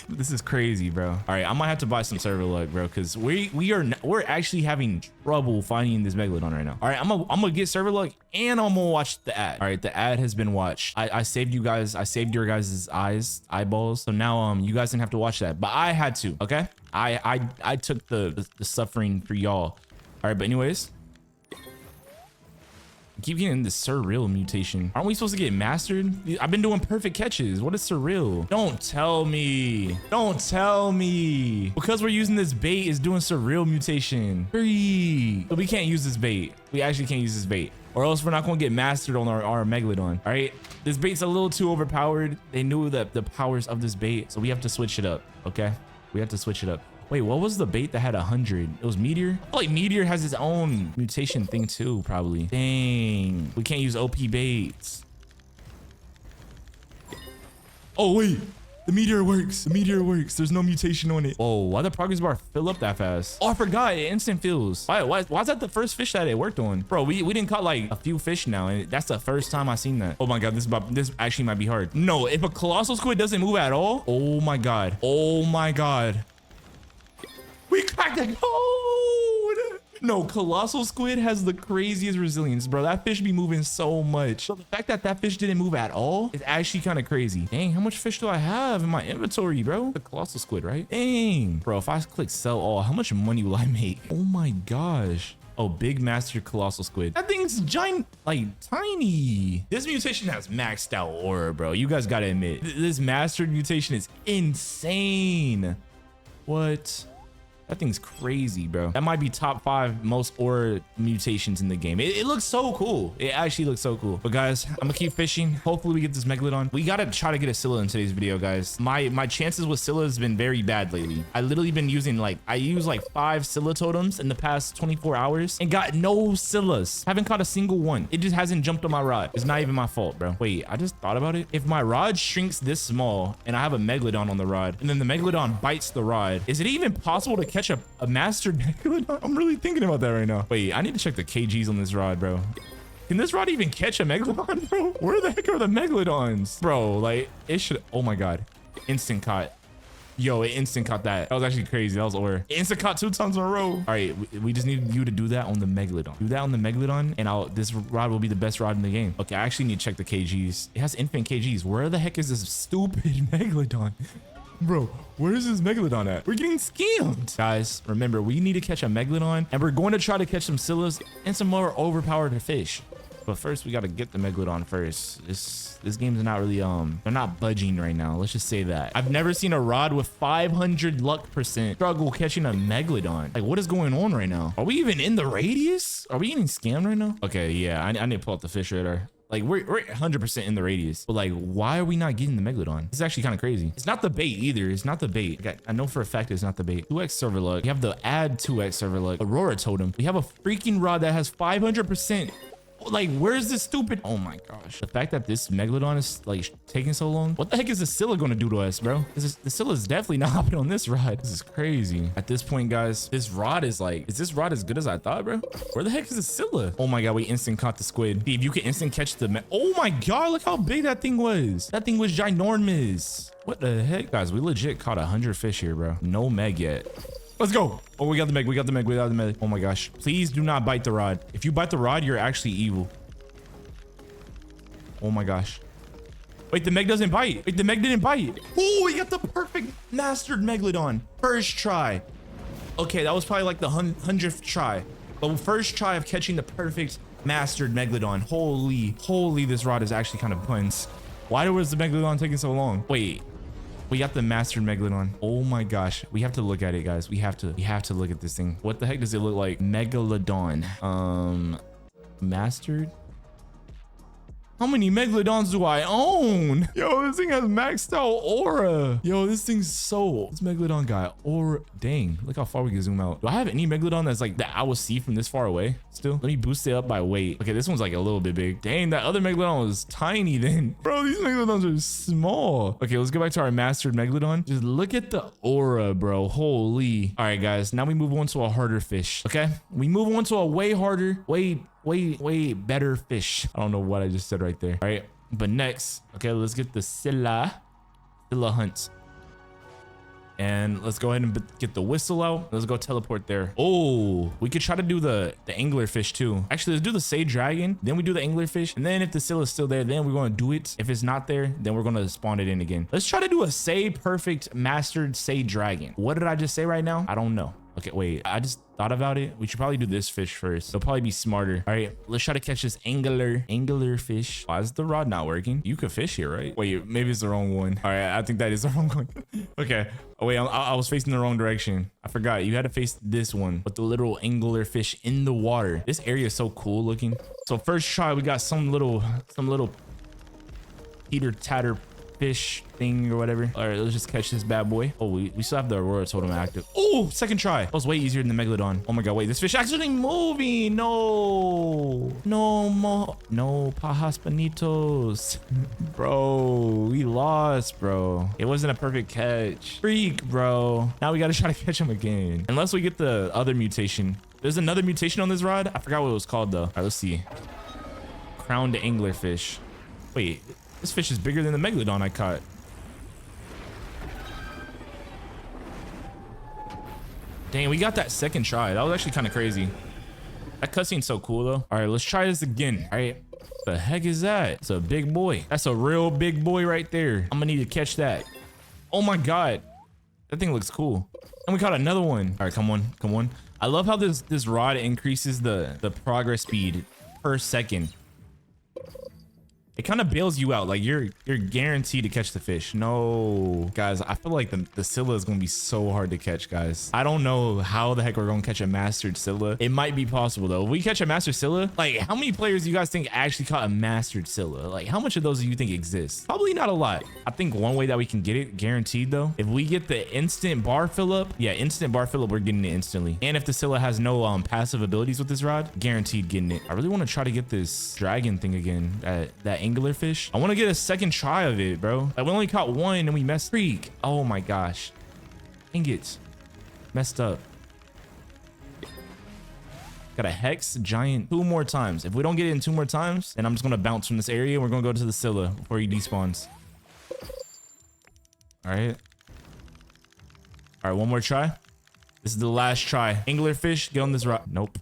This is crazy, bro. All right, I might have to buy some server luck, bro, because we're actually having trouble finding this megalodon right now. All right, I'm gonna get server luck and I'm gonna watch the ad. All right, the ad has been watched. I saved you guys. I saved your guys' eyeballs. So now you guys didn't have to watch that, but I had to. Okay, I took the suffering for y'all. All right, but anyways. I keep getting this surreal mutation. Aren't we supposed to get mastered? I've been doing perfect catches. What is surreal? Don't tell me. Don't tell me. Because we're using this bait is doing surreal mutation. Free. But we can't use this bait. We actually can't use this bait. Or else we're not going to get mastered on our megalodon. All right. This bait's a little too overpowered. They knew that the powers of this bait. So we have to switch it up. Okay. We have to switch it up. Wait, what was the bait that had 100? It was Meteor? I feel like Meteor has its own mutation thing too, probably. Dang. We can't use OP baits. Oh, wait. The Meteor works. The Meteor works. There's no mutation on it. Whoa, why the progress bar fill up that fast? Oh, I forgot. It instant fills. Why is that the first fish that it worked on? Bro, we didn't caught like a few fish now, and that's the first time I seen that. Oh my God, this actually might be hard. No, if a colossal squid doesn't move at all. Oh my God. Oh my God. We cracked the code. No, colossal squid has the craziest resilience, bro. That fish be moving so much. So the fact that that fish didn't move at all is actually kind of crazy. Dang, how much fish do I have in my inventory, bro? The colossal squid, right? Dang, bro, if I click sell all, how much money will I make? Oh my gosh. Oh, big master colossal squid. That thing's giant, like tiny. This mutation has maxed out aura, bro. You guys gotta admit, this mastered mutation is insane. What? That thing's crazy, bro. That might be top 5 most aura mutations in the game. It looks so cool. It actually looks so cool. But guys, I'm gonna keep fishing. Hopefully we get this megalodon. We gotta try to get a Scylla in today's video, guys. My chances with Scylla has been very bad lately. I literally been using I used like 5 Scylla totems in the past 24 hours and got no Scyllas. Haven't caught a single one. It just hasn't jumped on my rod. It's not even my fault, bro. Wait, I just thought about it. If my rod shrinks this small and I have a megalodon on the rod and then the megalodon bites the rod, is it even possible to catch a mastered megalodon? I'm really thinking about that right now. Wait, I need to check the kgs on this rod, bro. Can this rod even catch a megalodon, bro? Where the heck are the megalodons? Bro, like, it should... Oh my God. Instant caught. Yo, it instant caught that. That was actually crazy. That was ore. Instant caught 2 times in a row. All right, we just need you to do that on the megalodon. Do that on the megalodon, and this rod will be the best rod in the game. Okay, I actually need to check the kgs. It has infinite kgs. Where the heck is this stupid megalodon? Bro, where is this megalodon at? We're getting scammed. Guys, remember, we need to catch a megalodon, and we're going to try to catch some Scyllas and some more overpowered fish. But first, we got to get the megalodon first. This game's not really, they're not budging right now. Let's just say that. I've never seen a rod with 500 luck % struggle catching a megalodon. Like, what is going on right now? Are we even in the radius? Are we getting scammed right now? Okay, yeah, I need to pull up the fish radar. Like, we're 100% in the radius. But, like, why are we not getting the megalodon? This is actually kind of crazy. It's not the bait either. It's not the bait. Like, I know for a fact it's not the bait. 2x server luck. We have the add 2x server luck. Aurora totem. We have a freaking rod that has 500%. Like, where's this stupid? Oh my gosh. The fact that this Megalodon is like taking so long. What the heck is the Scylla going to do to us, bro? The Scylla is definitely not hopping on this rod. This is crazy. At this point, guys, this rod is like, is this rod as good as I thought, bro? Where the heck is the Scylla? Oh my God, we instant caught the squid. See, if you can instant catch the, oh my God, look how big that thing was. That thing was ginormous. What the heck, guys? We legit caught 100 fish here, bro. No meg yet. Let's go. Oh, we got the meg. We got the meg. We got the meg. Oh my gosh. Please do not bite the rod. If you bite the rod, you're actually evil. Oh my gosh. Wait, the meg doesn't bite. Wait, the meg didn't bite. Oh, we got the perfect mastered Megalodon. First try. Okay, that was probably like the 100th try. But first try of catching the perfect mastered Megalodon. Holy, this rod is actually kind of puns. Why was the Megalodon taking so long? Wait. We got the mastered Megalodon. Oh my gosh. We have to look at it, guys. We have to look at this thing. What the heck does it look like? Megalodon. Mastered? How many Megalodons do I own? Yo, this thing has maxed out aura. Yo, this thing's so... This Megalodon got aura. Dang, look how far we can zoom out. Do I have any Megalodon that's like that I will see from this far away still? Let me boost it up by weight. Okay, this one's like a little bit big. Dang, that other Megalodon was tiny then. Bro, these Megalodons are small. Okay, let's go back to our mastered Megalodon. Just look at the aura, bro. Holy. All right, guys, now we move on to a harder fish. Okay, we move on to a way harder, way better fish. I don't know what I just said right there. All right, but next, okay, let's get the Scylla hunt. And let's go ahead and get the whistle out. Let's go teleport there. Oh, we could try to do the anglerfish too. Actually, let's do the Sage Dragon. Then we do the anglerfish. And then if the Scylla is still there, then we're going to do it. If it's not there, then we're going to spawn it in again. Let's try to do a Say Perfect Mastered Sage Dragon. What did I just say right now? I don't know. Okay, wait, I just thought about it. We should probably do this fish first. It'll probably be smarter. All right, let's try to catch this angler fish. Why is the rod not working? You could fish here, right? Wait, maybe it's the wrong one. All right, I think that is the wrong one. Okay. Oh wait, I was facing the wrong direction. I forgot. You had to face this one with the little angler fish in the water. This area is so cool looking. So first try, we got some little teeter tatter fish thing or whatever. All right, let's just catch this bad boy. Oh, we still have the Aurora totem active. Oh, second try. That was way easier than the Megalodon. Oh my God, wait, this fish actually moving. No more. No pajas bonitos. Bro, we lost, bro. It wasn't a perfect catch. Freak, bro. Now we got to try to catch him again. Unless we get the other mutation. There's another mutation on this rod. I forgot what it was called though. All right, let's see. Crowned anglerfish. Wait. This fish is bigger than the Megalodon I caught. Dang, we got that second try. That was actually kind of crazy. That cutscene's so cool though. All right, let's try this again. All right. What the heck is that? It's a big boy. That's a real big boy right there. I'm gonna need to catch that. Oh my God. That thing looks cool. And we caught another one. All right, come on, come on. I love how this rod increases the progress speed per second. It kind of bails you out. Like you're guaranteed to catch the fish. No, guys, I feel like the Scylla is going to be so hard to catch, guys. I don't know how the heck we're going to catch a mastered Scylla. It might be possible though. If we catch a mastered Scylla, like how many players do you guys think actually caught a mastered Scylla? Like how much of those do you think exist? Probably not a lot. I think one way that we can get it guaranteed though, if we get the instant bar fill up, yeah, instant bar fill up, we're getting it instantly. And if the Scylla has no passive abilities with this rod, guaranteed getting it. I really want to try to get this dragon thing again, that anglerfish. I want to get a second try of it, bro. Like we only caught one and we messed. Freak. Oh my gosh. Dang it. Messed up. Got a hex giant 2 more times. If we don't get it in 2 more times, then I'm just going to bounce from this area and we're going to go to the Scylla before he despawns. All right. All right, one more try. This is the last try. Anglerfish, get on this rock. Nope.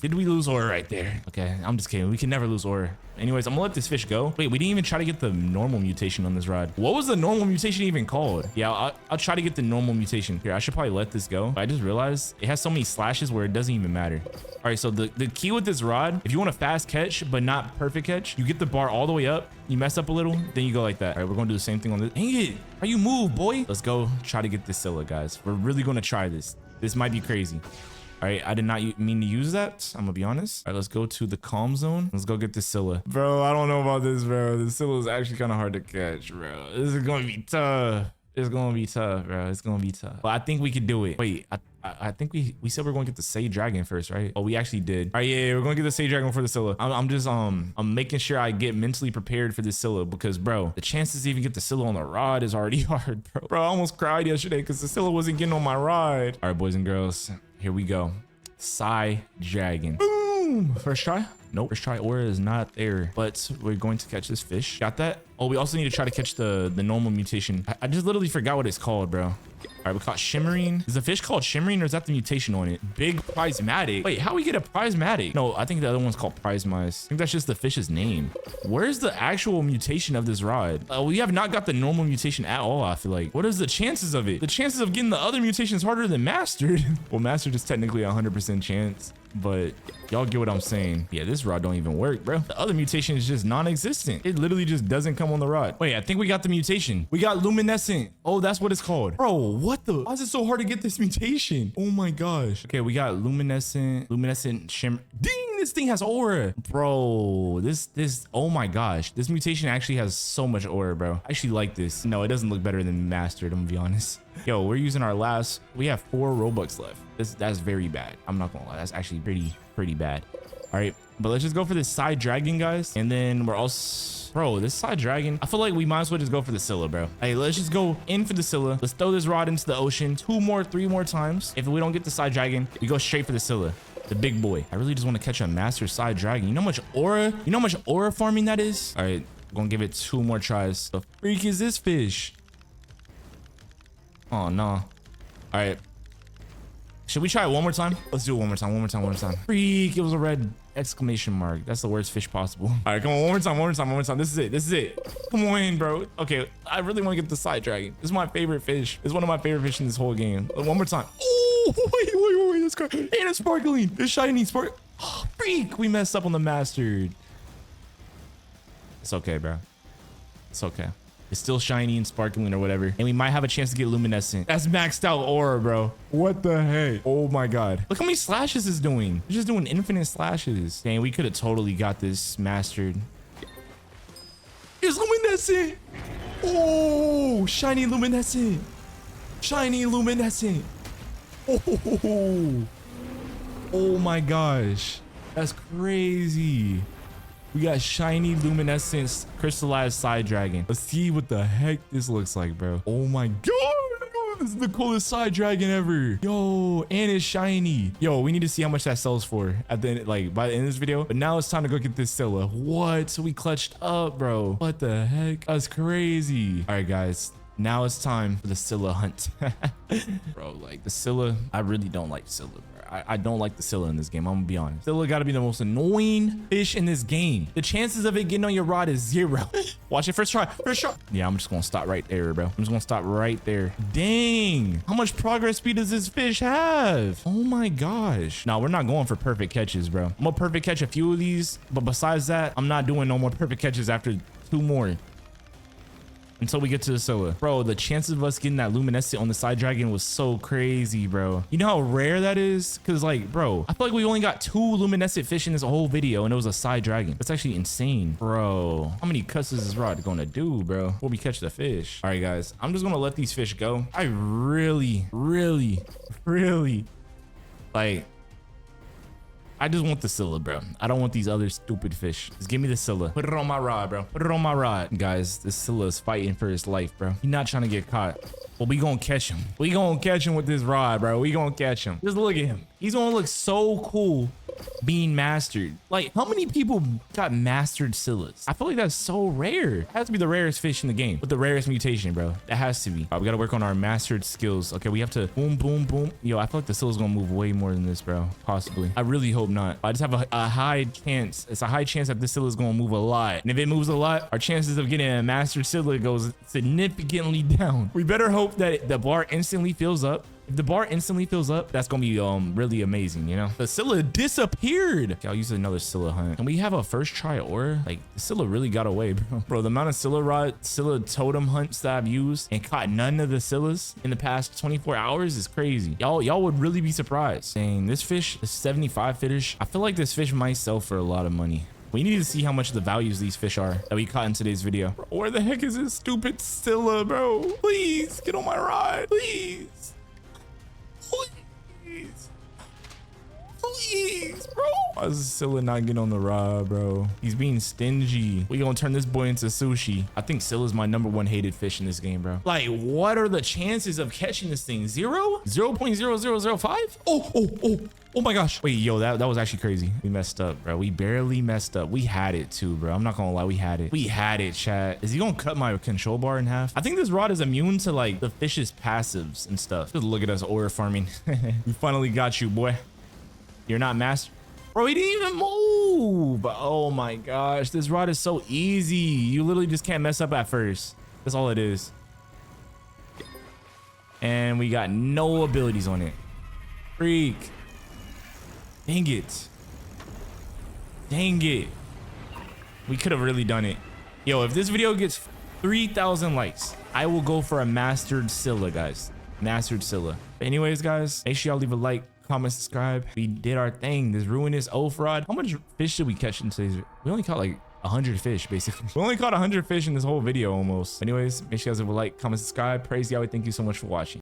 Did we lose aura right there? Okay, I'm just kidding. We can never lose aura. Anyways, I'm gonna let this fish go. Wait, we didn't even try to get the normal mutation on this rod. What was the normal mutation even called? Yeah, I'll try to get the normal mutation. Here, I should probably let this go. But I just realized it has so many slashes where it doesn't even matter. All right, so the key with this rod, if you want a fast catch, but not perfect catch, you get the bar all the way up, you mess up a little, then you go like that. All right, we're gonna do the same thing on this. Dang it, how you move, boy? Let's go try to get this Scylla, guys. We're really gonna try this. This might be crazy. All right, I did not mean to use that. I'm gonna be honest. All right, let's go to the calm zone. Let's go get the Scylla. Bro, I don't know about this, bro. The Scylla is actually kind of hard to catch, bro. This is gonna be tough. It's gonna be tough, bro. It's gonna be tough. But I think we could do it. Wait, I think we said we're going to get the Sage Dragon first, right? Oh, we actually did. All right, yeah, we're going to get the Sage Dragon for the Scylla. I'm just I'm making sure I get mentally prepared for this Scylla because, bro, the chances to even get the Scylla on the rod is already hard, bro. Bro, I almost cried yesterday because the Scylla wasn't getting on my rod. All right, boys and girls, here we go. Side Dragon. Boom. First try. Nope, first try aura is not there, but we're going to catch this fish. Got that? Oh, we also need to try to catch the normal mutation. I just literally forgot what it's called, bro. All right, we caught Shimmering. Is the fish called Shimmering or is that the mutation on it? Big Prismatic. Wait, how we get a Prismatic? No, I think the other one's called Prismice. I think that's just the fish's name. Where's the actual mutation of this rod? We have not got the normal mutation at all, I feel like. What is the chances of it? The chances of getting the other mutations harder than Mastered. Well, Mastered is technically a 100% chance, but y'all get what I'm saying. Yeah, this rod don't even work, bro. The other mutation is just non-existent. It literally just doesn't come on the rod. Wait, I think we got the mutation. We got Luminescent. Oh, that's what it's called. Bro, what the? Why is it so hard to get this mutation? Oh my gosh. Okay, we got Luminescent Shimmer. Ding, this thing has aura. Bro, oh my gosh. This mutation actually has so much aura, bro. I actually like this. No, it doesn't look better than Mastered, I'm gonna be honest. Yo, we're using our last, we have 4 Robux left. That's very bad. I'm not gonna lie. That's actually pretty bad. All right, but let's just go for this Side Dragon, guys. And then we're also, bro, this Side Dragon, I feel like we might as well just go for the Scylla, bro. Hey, let's just go in for the Scylla. Let's throw this rod into the ocean 2 more, 3 more times. If we don't get the Side Dragon, we go straight for the Scylla, the big boy. I really just want to catch a Master Side Dragon. You know how much aura farming that is? All right, we're gonna give it 2 more tries. The freak is this fish? Oh no. All right, should we try it one more time? Let's do it one more time. Freak, it was a red exclamation mark. That's the worst fish possible. All right, come on, one more time. This is it. Come on, bro. Okay, I really want to get the Side Dragon. This is my favorite fish. It's one of my favorite fish in this whole game. One more time. Oh, wait, that's crazy. And it's sparkling. It's shiny spark. Oh, freak, we messed up on the Mastered. It's okay, bro. It's okay. It's still shiny and sparkling or whatever. And we might have a chance to get Luminescent. That's maxed out aura, bro. What the heck? Oh my God. Look how many slashes it's doing. It's just doing infinite slashes. Dang, we could have totally got this Mastered. It's Luminescent. Oh, shiny Luminescent. Oh my gosh. That's crazy. We got shiny luminescent crystallized Side Dragon. Let's see what the heck this looks like, bro. Oh my God. This is the coolest Side Dragon ever. Yo, and it's shiny. Yo, we need to see how much that sells for at the end, like by the end of this video. But now it's time to go get this Scylla. What? So we clutched up, bro. What the heck? That's crazy. All right, guys. Now it's time for the Scylla hunt. Bro, like the Scylla, I really don't like Scylla, bro. I don't like the Scylla in this game. I'm gonna be honest. Scylla gotta be the most annoying fish in this game. The chances of it getting on your rod is 0. Watch it, first try. Yeah, I'm just gonna stop right there, bro. I'm just gonna stop right there. Dang, how much progress speed does this fish have? Oh my gosh. No, we're not going for perfect catches, bro. I'm gonna perfect catch a few of these, but besides that, I'm not doing no more perfect catches after 2 more. Until we get to the Scylla. Bro, the chances of us getting that Luminescent on the Side Dragon was so crazy, bro. You know how rare that is? Because like, bro, I feel like we only got 2 Luminescent fish in this whole video and it was a Side Dragon. That's actually insane. Bro, how many cuts is this rod gonna do, bro, before we catch the fish? All right, guys, I'm just gonna let these fish go. I really, like, I just want the Scylla, bro. I don't want these other stupid fish. Just give me the Scylla. Put it on my rod, bro. Put it on my rod. Guys, this Scylla is fighting for his life, bro. He's not trying to get caught. But we gonna catch him. We gonna catch him with this rod, bro. We gonna catch him. Just look at him. He's gonna look so cool being mastered. Like, how many people got mastered Scyllas? I feel like that's so rare. It has to be the rarest fish in the game with the rarest mutation, bro. That has to be. All right, we gotta work on our mastered skills. Okay, we have to boom, boom, boom. Yo, I feel like the Scylla's gonna move way more than this, bro. Possibly. I really hope not. I just have a high chance. It's a high chance that this Scylla's gonna move a lot. And if it moves a lot, our chances of getting a mastered Scylla goes significantly down. We better hope that the bar instantly fills up. If the bar instantly fills up, that's gonna be really amazing, you know? The Scylla disappeared. Okay, I'll use another Scylla hunt. And we have a first try aura. Like, the Scylla really got away, bro. Bro, the amount of Scylla totem hunts that I've used and caught none of the Scyllas in the past 24 hours is crazy. Y'all would really be surprised. Dang, this fish, the 75 fish, I feel like this fish might sell for a lot of money. We need to see how much the values these fish are that we caught in today's video. Bro, where the heck is this stupid Scylla, bro? Please get on my rod. Please. Please. Please, bro. Why is Scylla not getting on the rod, bro? He's being stingy. We gonna turn this boy into sushi. I think Scylla's my #1 hated fish in this game, bro. Like, what are the chances of catching this thing? 0.0005? Oh my gosh. Wait, yo, that was actually crazy. We messed up, bro. We barely messed up. We had it too, bro. I'm not gonna lie, we had it. We had it, chat. Is he gonna cut my control bar in half? I think this rod is immune to like the fish's passives and stuff. Just look at us ore farming. We finally got you, boy. You're not master. Bro, he didn't even move. Oh my gosh, this rod is so easy. You literally just can't mess up at first. That's all it is. And we got no abilities on it. Freak. Dang it. Dang it. We could have really done it. Yo, if this video gets 3,000 likes, I will go for a mastered Scylla, guys. Mastered Scylla. But anyways, guys, make sure y'all leave a like, comment, subscribe. We did our thing. This ruinous oaf rod. How much fish did we catch in today's video? We only caught like 100 fish, basically. We only caught 100 fish in this whole video almost. Anyways, make sure you guys leave a like, comment, subscribe. Praise Yahweh. Thank you so much for watching.